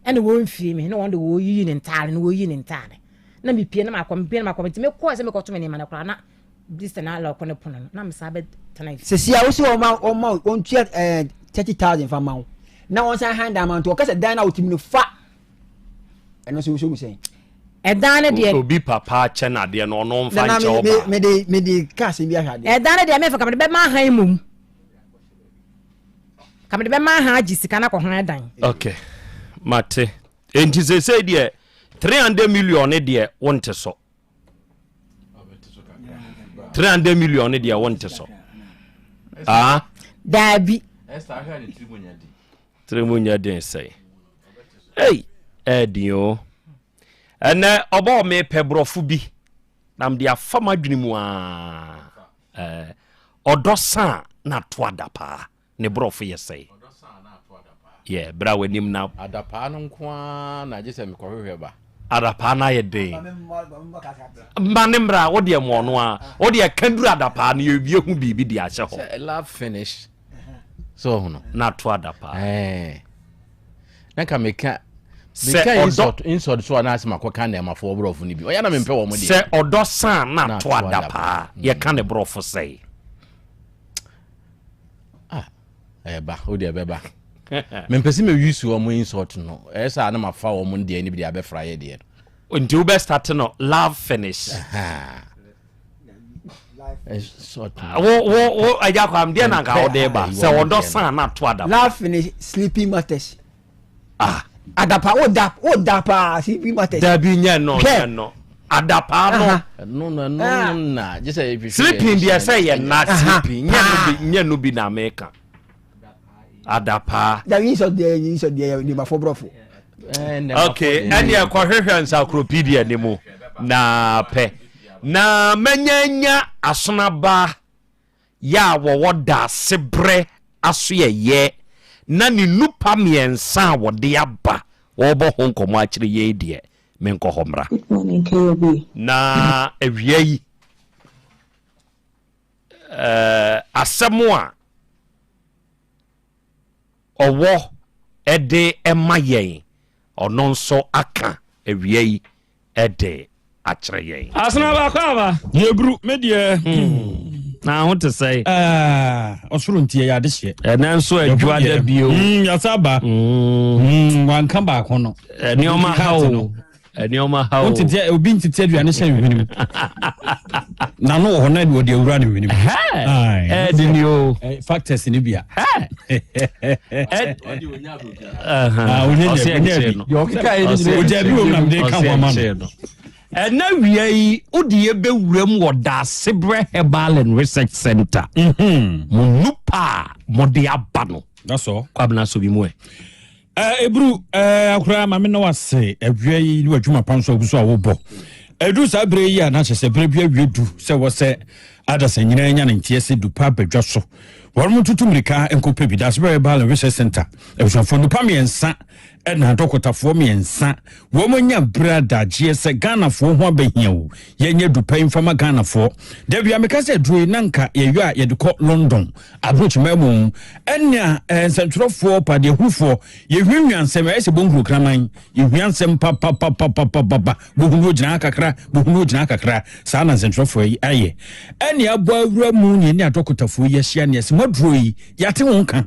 ene wo mfie me no wonde wo yi ne ntare no wo yi ne ntare na me pie na makom ti me ko se me ko to me ne mana kra na this na la ko ne pono na me sabe tana se sia wo se o ma on tua 30,000 fa ma na on san hand amount o ka se dan na otimi no fa eno so mu sen edan ne de obi papa che na de no no mfa nche oba me de cash bi ahade edan ne de me fa ka me be ma han mum ka me be ma han agi sika na ko han edan okay mate enti se de 300 million de wonte so 300 million de wonte so dabi trimunya den say hey edio ene obo me pebrofo bi nam de afama dwene mu odosa na to adapa ne brofo yesay yeah bra wanim na adapa no nko na je se me kohwehwe ba adapa na ye den mbanembra wo de mo no wo de kanduru adapa na ye bie hu bibi de ahye ho love finish so hono na to adapa na ka meka insult so na asema kwa na ma fo brofo ni bi o ya na me mpe wo mo de se odosa na to adapa ye kan de brofo say ba o de beba me mpesi me use wo mo insult no esa na ma fa wo mo de ni bi de abefra ye de until we start no love finish wo aja kwa mde na ga ode ba se odosa na to adapa love finish sleeping matters adapa o dapa sleeping matters dabi nya no adapa no na just say sleeping there say ye not sleeping nya no bi na America adapa that means the ni ma for brofo okay and ya kwahwehwe encyclopedia ni mu na pe na manyanya asonaba ya wo da sebre aso ye na ni nupa miensa wo de aba wo bo ho nkomo akire ye de me nkohomra na ewiei asemo a owo ede emayen ono nso aka ewiei ede akire ye asna ba kwa ba yebru medie na ho te say osoro ntie ya de hye ena nso adwa da bio ya saba wanka ba ko no eni oma hawo ntie obi ntie aduane hye hwenim na no ho na de awura ne hwenim de ni o factors ni bia na wiei odie bewuram wo da Sebre Herbal and Research Center munupa mode abano that's all kwabna so bi mu ebru akura ma me no wase awiei ni adwuma panso oguso a wo bo edu sabre yi na chese bre bia wiedu se wo se adasa nyina nya ne ntie se dupa badwa so wɔn tutumrika enkope bi da Sebre Herbal and Research Center ebusafo nupa miensa na dokotafo miensa wo monya brada GS Ghana fo ho abahia wo yenye dupa infama Ghana fo da bia meka se duro nanka yeyo a yedekɔ London approach mamu enya nsɛntrofo pade hufo yehwinwansɛm ese bongro kraman yehwiansɛm papa bohunu gyina kakra saa na nsɛntrofo yi aye ene abo awura mu ne ne adokotafo yɛhia ne ese moduro yi yate wo nka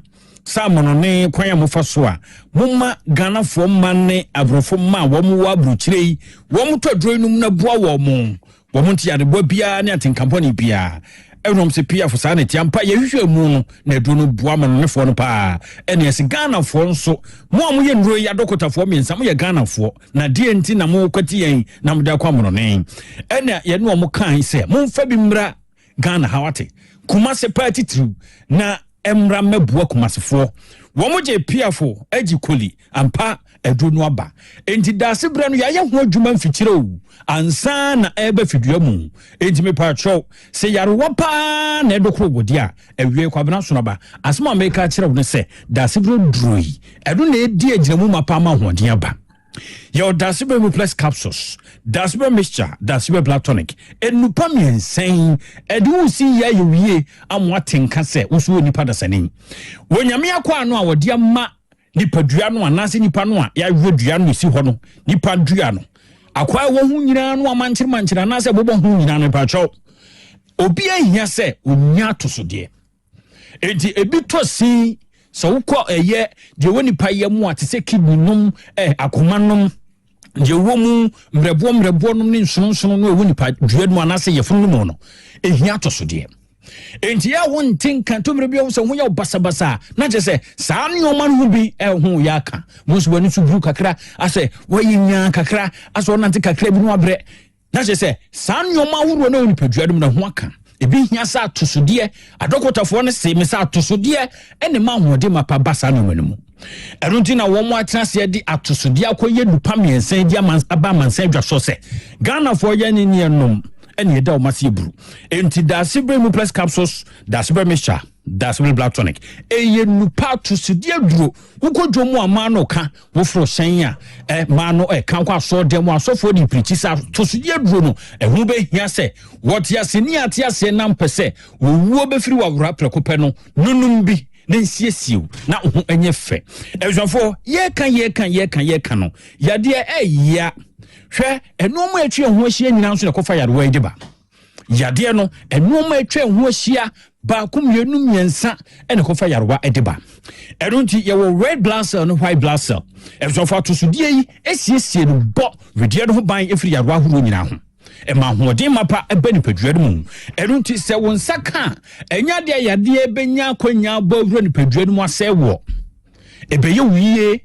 Samono ne kwanya mofa so a momma Ghana fo manne abrofo ma wo mu wa bruchirei wo mu todro num na boa wo mu nti ade boa bia ne atenkampani bia enom se pia fo sa ne tiampa ye hwehwe mu no na dro no boa mo ne fo no pa ene ese Ghana fo nso mo amu ye ndro ya dokota fo miensa mo ye Ghana fo na die nti na mo kwati yen na mo da kwa mo ne ene ye no mo kan se mo mfa bi mra Ghana hawate kuma se party tru na emra mebua kumasefo wo moje piafo agi koli ampa edu no aba enti da Sebre no ya ho adwuma mfikire o ansa na eba fidua mu enti me patro se yarewa pa na edokro bodi a ewie kwabena so no ba asema America kire wo se da Sebre droi edu na edi agina mu mapa ma hoden aba Your Dasibe Muplex capsules, Dasibe mixture, Dasibe blood tonic, and Nupamian saying, Edu see ya you ye, I'm watching Casse, Usu Nipada Sani. When Yamia Quano, our dear Ma, Nipadriano, and Nasi Nipanoa, ya Rodriano, Sihono, Nipadriano. Acquire one Yano, Manchir, and Nasa Bobo Hunan Pacho. Obia here say, Unyato so dear. Eti ebitwa si so ukọ eye de woni paye mu ate se kidney num akomanom je womu mrebo num ni nsonson no woni pa duadu anase yefunu mu no ehia to so de enti ya won tinka to mrebe wo so honya basabasa na je se saa nyoma no bi ho ya ka mo so wani su bru kakra ase wayinya kakra aso nante kakra bi no abre na je se saa nyoma wuro na woni pa duadu mu na ho aka ebi hia sa tosodie adokotafo ne se me sa tosodie ene ma hode mapa basa no manemu erunti na wo mo atenase di atosodie akoye dupa miensen di aba mansen dwaso se Ghana fo ye ne enom ene eda o mase eburu enti Dasibe mu plus capsules Dasibe mixture Dasibe blood tonic eye nupa tosodie duro ukodwo mu ama no ka wo fro hyen a ma no kan kwa so dem asofo di preach sa tosodie duro no ehu be hia se what ya seni atia se nam pese wo be firi wa wura prekope no nunum bi ne nsiesiu na ho enye fe ezofo ye kan no yade ya hwe enoma atwe ho ahia nyina nso ne kofa yare wa ediba yade no enoma atwe ho ahia ba kumienu miensa ene kofa yare wa ediba erunti ye wo red blood cell no white blood cell ezofo atosudie yi esiesie no bo redie no ho ban efiri yare wa huru nyina ho ema hoden mapa ebani paduade mu erunti se won saka enya de yade ebenya akonya bo wuro ni paduade mu ase wo ebeye wiye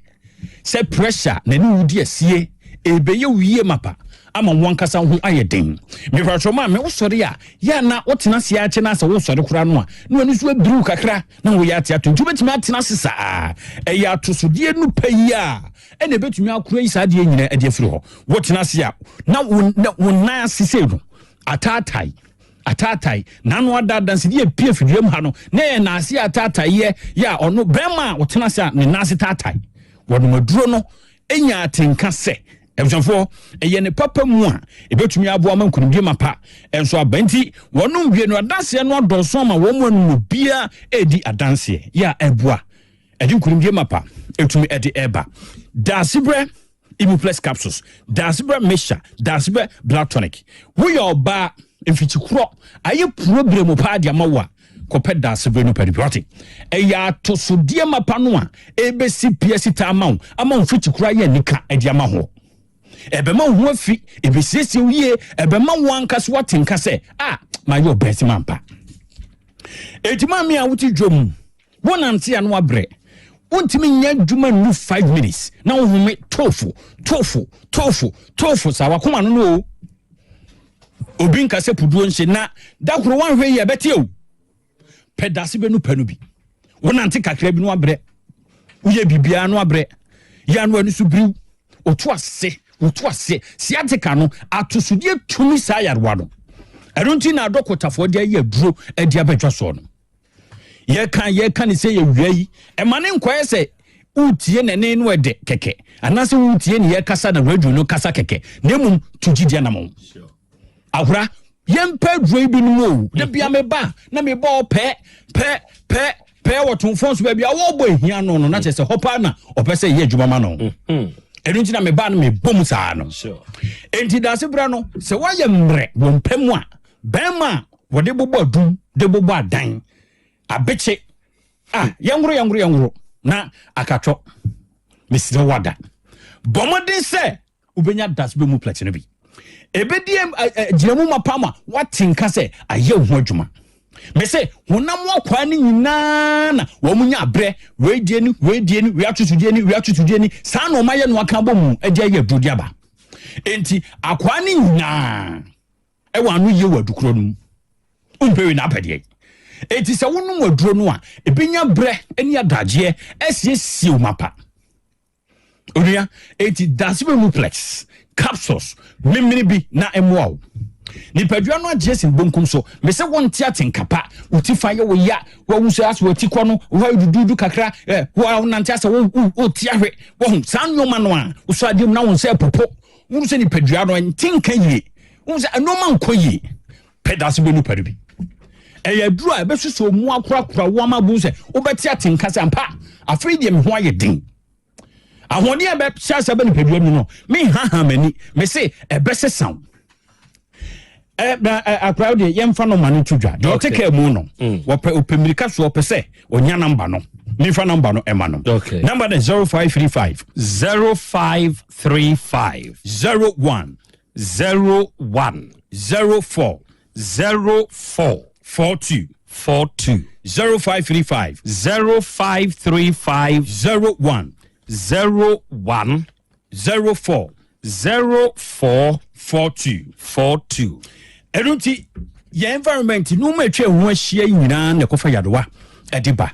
se pressure na ni wudi asie ebeye wiye mapa ama wankasa ho ayeden me fratoma me wosore ya na wotena sia ache na se wosore kura no a no ani so abru kakra na wo ya ate atontu betimi atena sesa eya atosodie nu payi a ene betumi akura isa de nyina ade afiri ho wotena sia na wona sise no atatai na no ada danse de pie fidiem ha no na na ase atatai ya ono bema wotena sia ne nase tatai wono maduro no enya atenka se ebusafo eye ne papa mu a ebetumi abo ama nkunudie mapa enso abanti wonum wie no adanse no adonso ma wo mu anu bia edi adanse ya ebua edi nkunudie mapa etumi edi eba Dasibe Ibu plus capsules Dasibe mixture Dasibe blood tonic we your ba mfitikro aye problem pa dia mawa kope Dasibe no peribioti eya tosodie mapa no a ebesi piesi ta amaw ama mfitikro aye nika edi ama ho ebema ho afi ebesiesie wie ebema wanka so watenka se ma yo best mampa etima mi a wuti dwom wonante ya no abre untimi nya dwuma nu 5 minutes na wo home tofu sa wakoma no obi nka se puduo nche na dakoro wanhwe ye bete o Dasibe no panu bi wonante kakra bi no abre uye bibia no abre ya no anu so briw otu ase siatika no atosudie tumi sa yarwa no erunti na adokotafo de ye duro edi abadwa so no ye kan ni se ye wiai e mane nkoye se utie nene no ede keke anase utie ni ye kasa na radio no kasa keke nemum tugidie na mo ahura yempa duro bi no mo de bia me ba na me ba pe wotonfo so ba bia wo bo ehia no na che se hopa na opese ye adwuma ma no erunti na me ba no me bom saa no enti Dasibra no se waye mre wompemu a bema wode bobo adum de bobo adan abeche yangro na akatwo mesire wada bomodin se ubenya Dasibe mu platino bi ebediem giramu mapama watinka se aye ho adwuma me se honam wakwa ni nyina na wo munya abre wedie ni we atutudie ni sa na o maye no aka bomu agya ye dudi aba enti akwa ni nyina ewa no ye wadukro no umpewe na apede enti se wonu waduro no a ebenya bre eni adagye esiesie mapa oria enti Dasibe mu plex capsules mimini bi na emwa nipadua no Jason bonkum so me se won tiate nkapa uti fa ye wo ya wo so as wo ti kɔ no wo dudu kakra wo nante ase wo tiahwe wo san nyoma no a wo so adem na wo se popo wo se nipadua no ntinka yie wo se anoma nkɔ yie pedas be nipadua bi duru a besuso mu akora wo amabu se wo betiate nkasa ampa afei de me ho aye din ahode a be siasa be nipadua mu no me ha mani me se ebesesa akra de yemfa no manu tudwa de Otec mu no wo opemrika so opese onya number no me fa number no ema no number is 0535 01 04 42 0535 01 04 42 Erunti your environment no matwe ho ahia nyina na kofa yadowa ediba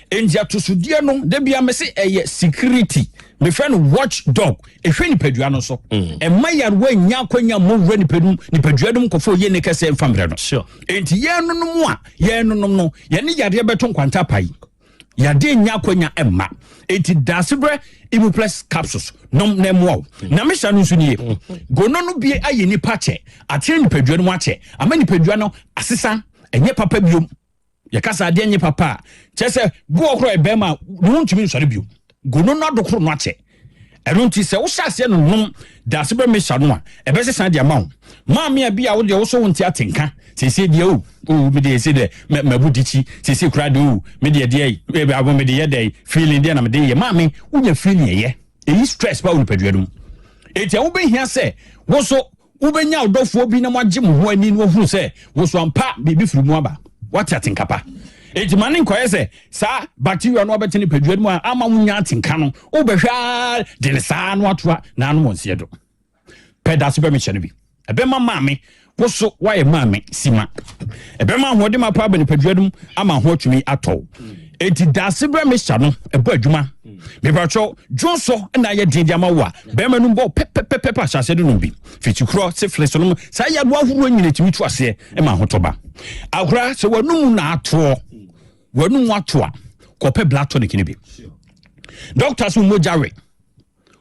enja tosudie no de bia me se security me friend watchdog ehwe nipadua no so ema yadowa nya kwanya mo wura nipadua dum kofo ye ne kase famre no sure enti ye no no no ye ne yade beto nkwanta pai yade nya kwanya emma enti dasebre ibu plus capsules nom nemo na me sha no so nie gono no bie aye ni pache atie nipadua no ache ama nipadua no asesa enye papa biom ye kasa ade enye papa chese go okro ebema no ntumi nsore biom gono no adokro no ache erunti se wo hyase no nom dasebre me sha no a ebesesa de ama ma me bia wo de wo so wonti atenka sese de o me de se de mabudichi sese kura de o me de e abo me de ye de feeling de na me de ye ma me unya feeling ye e stress ba wo padua dum eti wo be hia se wo so wo be nya odofo bi na magye mo ho ani no huru se wo so ampa bibi firi mu aba what atenkapa eti mane nkoye se sa bacteria no obetene padua dum ama wunya atenka no wo be hwa de ne sa no atoa na no monse do pedas be me chene bi ebe mama me woso waye mame sima ebema hode mapa bani padwadum ama ho atwumi atɔ enti dasebra mesha no ebo adwuma me bacho jonso na ye din diama wa bema no bo pepepepe asase do no bi fitikro se fleso no sa ya do ahuru nyine timi tu ase e ma hotoba akura se wanum na ato wanum atoa kope black tonic ni bi doctors umojare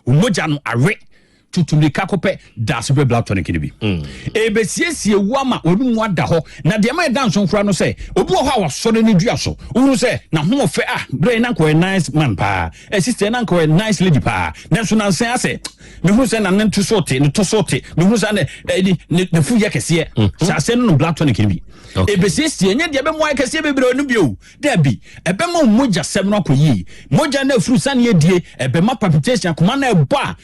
umoja no are tutumi kakope dasebe black tonic ni bi ebesiesie wama onum wada ho na de ma danso nkura no se obi ho a wasore ni dua so unu se na ho fe brain na ko nice man pa sister na ko nice lady pa na so na sen ase me hu se na ntu sote ne to sote me hu se ne fu ye kese sa se no black tonic ni bi ebesiesie nya de be mo kese bebre onu bi o da bi ebe ma moja sem no akoyi moja na fru san ye die ebe ma palpitation kuma na eba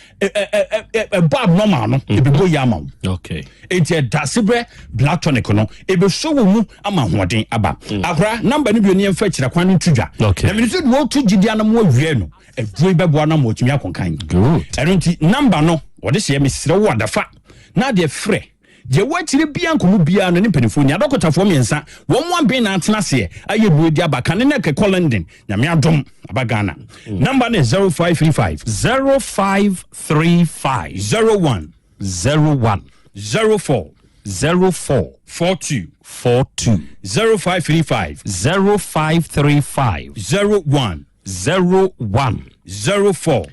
bad normal no ebebo yama okay enti dasebre black tonic no ebe so wo mu ama hoden aba akra number no bi oni emfa kira kwan no tudwa na me so wo tu gidia na mo awie no eduro bebo na mo tumi akonkan good enti number no wode se me sire wo adafa na de frɛ je wachire bia nkomu bia no ne penifoni adokotafo miensa wo mo ambe na atena se aye buo dia baka ne ke London na me adom abagana number ne 0535 01 04 42 0535 01 04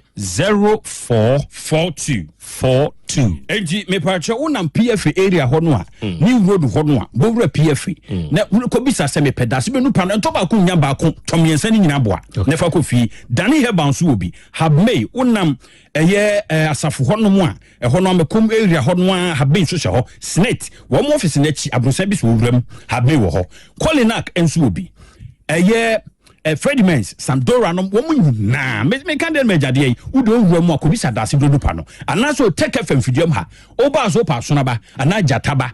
42 enti me pacho unam PFA area hono a ni road hono a bowura PFA na ko bisa se me pedase be nu pa no to ba ko nya ba ko tomiensa ni nyina boa na fa ko fi dani he banso obi habmei unam eye asafo hono mu a hono me kom area hono a habmei so hye ho snate wo mo office na chi abrosa bi so wuram habmei wo ho Kolinak enso obi eye Freddie Mens Sandora no womu na me kan den majade yi udo wura mu akobisa dase dodo pa no anaso Otec FM fidiam ha oba so pa sonaba ana jataba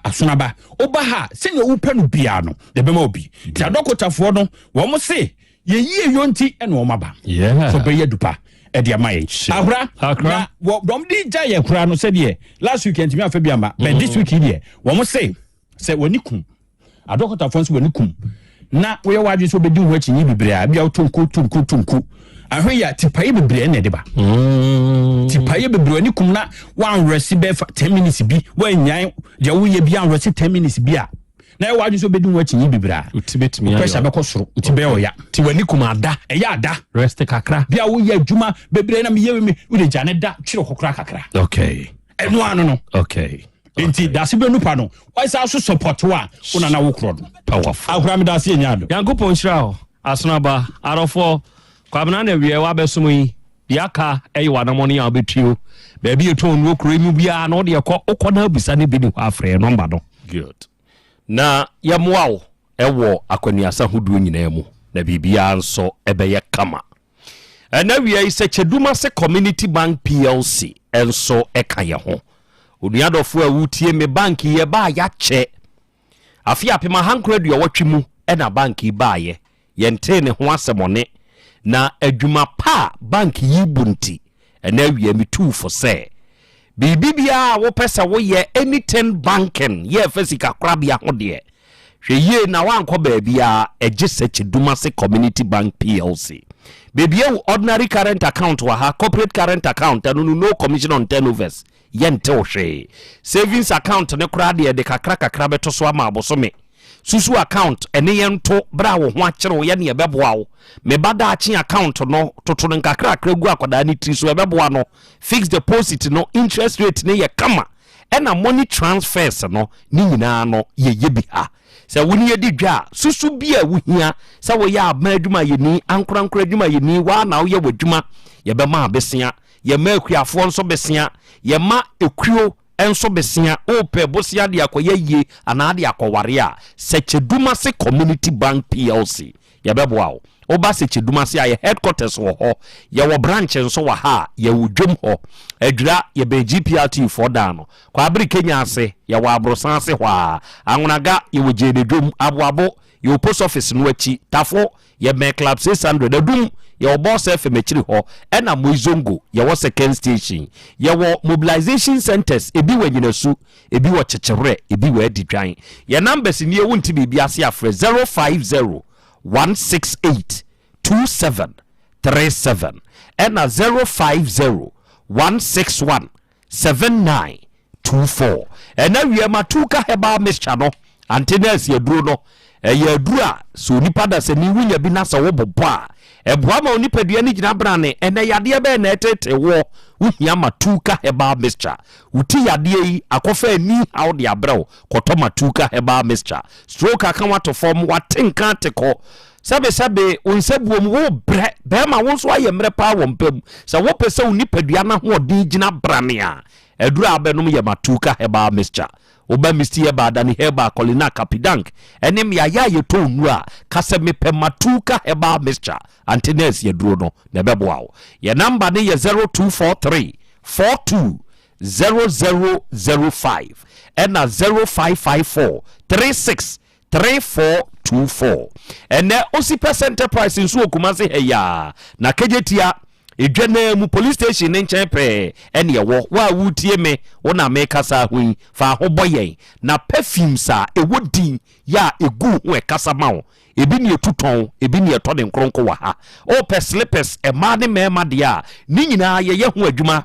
asonaba oba ha senya upa no bia no de bema obi ti adokotafo no wo mo se ye yie yonti ene wo maba so be ye dupa e dia mai akra wo dom di ja ye kura no se de last weekend mi afa bia ma but this week here wo mo se woni kum adokotafo so woni kum na we wadwe so bedi ho akyi bibrea bia tunku ahwe ya tipaye bebre na de ba tipaye bebre ni kum na wan resi be 10 minutes bi wanyan de wo ye bia resi 10 minutes bi a na e wadwe so bedi ho akyi bibrea utibetimi ya pressure be ko soro utibe o ya ti wani kum ada e ya ada rest kakra bia wo ye adwuma bebre na me ye me wo de jane da twire kokra kakra okay eno ano no okay enti dase be nupa no why say so support wa una na wo kro do powerful akura me dase enyado yankopon hira ho asonaba arofo kwabena na wie wa besom yi diaka eyi wa na moni ya betrio ba bi eto onu okro emu bia na ode ekọ na abisa ne bi ni afre number no good na yamwao ewo akwaniasa hoduo nyina mu na bibia nso ebeye kama na wie ise cheduma se community bank plc enso eka ye ho onuadofo a wutie me bank ye ba ya che afia pema hankredu ya watwimu na bank ba ye yente ne ho asemone na adwuma pa bank yi bunti na wie me tu for say bibibia wo pesa wo ye anything banking ye fisika krabia ho de hweye na wanko ba bia eje Cheduma se community bank plc bibia ordinary current account wa ha corporate current account no commission on turnovers yente ohwe savings account ne kra de kakra beto so ama abosome susu account ene yento bra wo ho akere wo ye ne beboa wo me bada achi account no toto ne kakra gu akoda ni tri so beboa no fixed deposit no interest rate ne ye kama ena money transfers no ni nyina no ye bi ha se woni ye di dwa susu bia wo hia se wo ya amadwuma ye ni ankorankora adwuma ye ni wa na wo ye wadwuma ye be ma besia ye ma akuafo nso besia ye ma ekuo enso besia ope bosia de akoye ye anade akoware a Cheduma se community bank plc ye beboa wo oba Cheduma se aye headquarters wo ho ye wo branch nso wa ha ye wodwom ho adura ye be gprt for dano kwa abri Kenya ase ye wo abrosan se hwa anwonaga ye wo jededwom aboabo ye post office no achi tafo ye me club 600 adum ye wo boss FM achiri ho ena moizongo ye wo second station ye wo mobilization centers ebi wanyinasu ebi wo chechere ebi wo adidwan ye numbers ni ewunti bibia ase afre 050 168 2737 ena 050 161 7924 ena wie matuka heba mixture no antenas ye duro no ye dura so nipa da se ni wunya bi na sa wo bobo a eboa ma onipadua ni gina brane ene yade be na etete wo wuhia matuka heba mixture uti yade yi akofa ni how de abrɛw kɔtɔ matuka heba mixture stroke aka wato form watenka teko sabe onsabuom wo bre be ma wo so ayemre pa wo mpam sa wo pese onipadua na ho odi gina brane a edura abenom ye matuka heba mixture oba misti eba dani heba kolina kapidank enem ya ye to nu a kase mepe matuka heba mixture antenes ye duro no na beboa wo ye number ne ye 0243 420005 ena 0554 36 3424 ene osi percent price nso okumase heya na kejetia edwana mu police station ne nchen pe ene ye wo wa wutie me wona me kasa hui fa ho boyen na perfumes a ewodin ya egu ho ekasa mawo ebi ne etuton ebi ne eto ne nkronko wa ha o pe slippers e ma ne mema de a ni nyina ye ye ho adwuma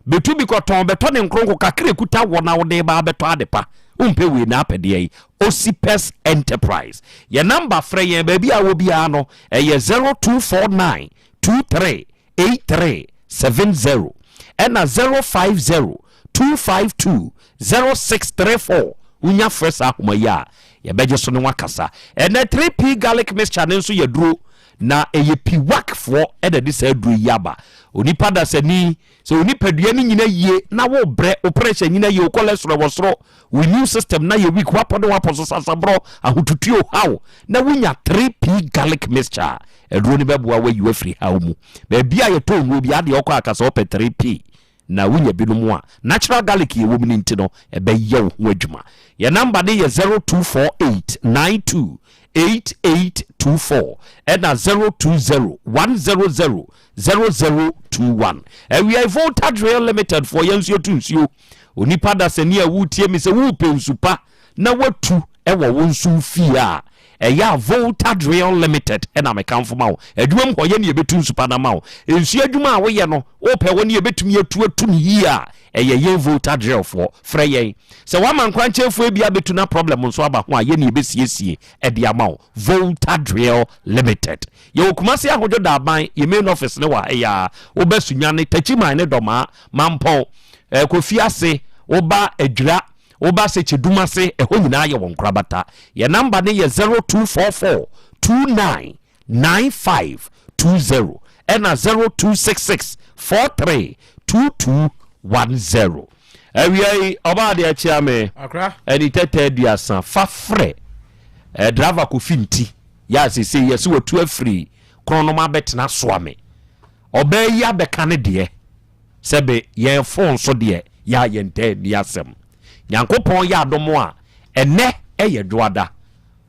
betu bi koton beto ne nkronko kakre kuta wo na wo de ba beto adepa umpe we na apede yi Osipes Enterprise ye number frey ye baby a wo bia no ye 0249 23 8370 and 050 252 0634 unya fresh ahumaya ya beje so ne wakasa and 3p garlic mixture nso ye duro na eye piwak for edede sa duro yaba onipa da sani so onipa dua ni nyina yie na wo bre operation nyina yie cholesterol wo soro we new system na ye weak wapode waposo sasabro ahotutuo hawo na wunya 3p garlic mixture eduro ni beboa we you free hawo mu ba bia ye to nwo bia de okwa akasa ope 3p na wunya binom a natural garlic ye wo mu nti no ebe ye wo ho adwuma ye number de ye 0248928824 and 02010000021 and we are Voltage Rail Limited for Yansio Tunsio onipa da sani a wutie mi se wo pensupa na watu ɛwɔ wo nso fie a ɛyɛ Volta Drill Limited ɛna mekamfo ma wo adwuma mu hɔ yɛ ne yɛbɛtu nsupa na ma wo nsu adwuma a woyɛ no wopɛ wɔ ne yɛbɛtumi atu ne yie a ɛyɛ yɛn Volta Drill foɔ frɛ yɛn sɛ wama nkrankyɛfoɔ bia bɛtu na problem nso aba ho a yɛ ne yɛbɛsiesie ɛde ama wo Volta Drill Limited yɛwɔ Kumasi ahodwo da aban yɛ main office ne wɔ ɛyɛ wobɛsunya ne tachiman ne dɔmaa mampɔn Kofi Ase woba adwira woba se cheduma se ɛhɔ nyinaa yɛ wɔn krabata yɛ number ne yɛ 0244 299520 ɛna 0266 43 2210 awiai oba de achia me ɛni tete duasa fafre driver ko finti ya sese yesi watu afiri kronoma betena soame oba ya beka ne de sebe ye phone so de ya yente diasem nyankopon ya adomo a ene eye dwoada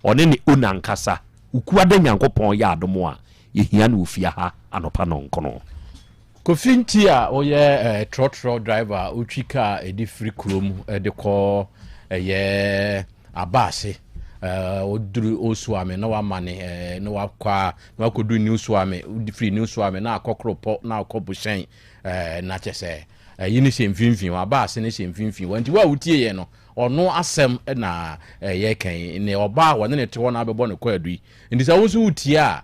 one ne onankasa ukuada nyankopon ya adomo a yehia na ofia ha anopa no nkono Kofinti a oye trotro driver utwika edi free krom de ko ye abase oduru osuame na wa mane na wakwa na wakodu ni osuame odi free ni osuame na akokropo na akobushen na chese yini se mfimfin abase ne se mfimfin wanti wa utie ye no ono asem na ye kan ne oba wone ne te wona abebo ne kwadu ndi sa wo so utie a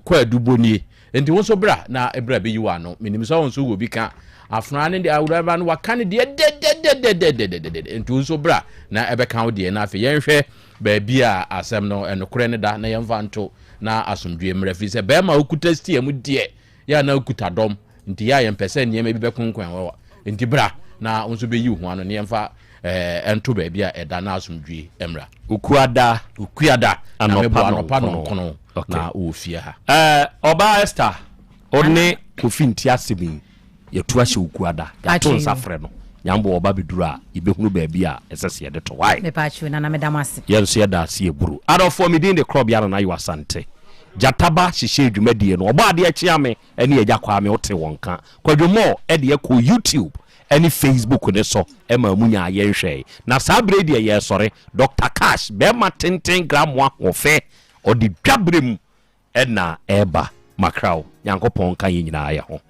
kwadu boni enti won so bra na ebra be yiwa no minim so won so wo bi ka afuna ne de awuraba no waka ne de enti won so bra na ebe kan wo de na afi yenhwe ba bia asem no enokore ne da na yemfa nto na asomdwe mrafi se be ma okuta stie mu de ya na okuta dom nti ya yempese ne yema bi be konkwan wo enti bra na won so be yi ho ano ne yemfa ento ba bia eda na asomdwe emra ukuada anopa no kono na ofia ha oba Esther one Kofinti asemi yetu ahye ukuada ya to nsafre no nyambo oba beduru a ibehunu ba bia esese de to why me pachu na medamase yenso ye da se eburu adofo mi din de Krobea na Yaw Asante jataba hihye dwumadie no oba ade achi ame ene ye jakwa me wote wonka kwadwomo ede ye ko YouTube any Facebook ne so ema munya yenhwe na sabre de ye sore Dr. Cash be ma tenten gram wa ofe odi dwabrem ena eba makrao yankopon kan nyina ya ho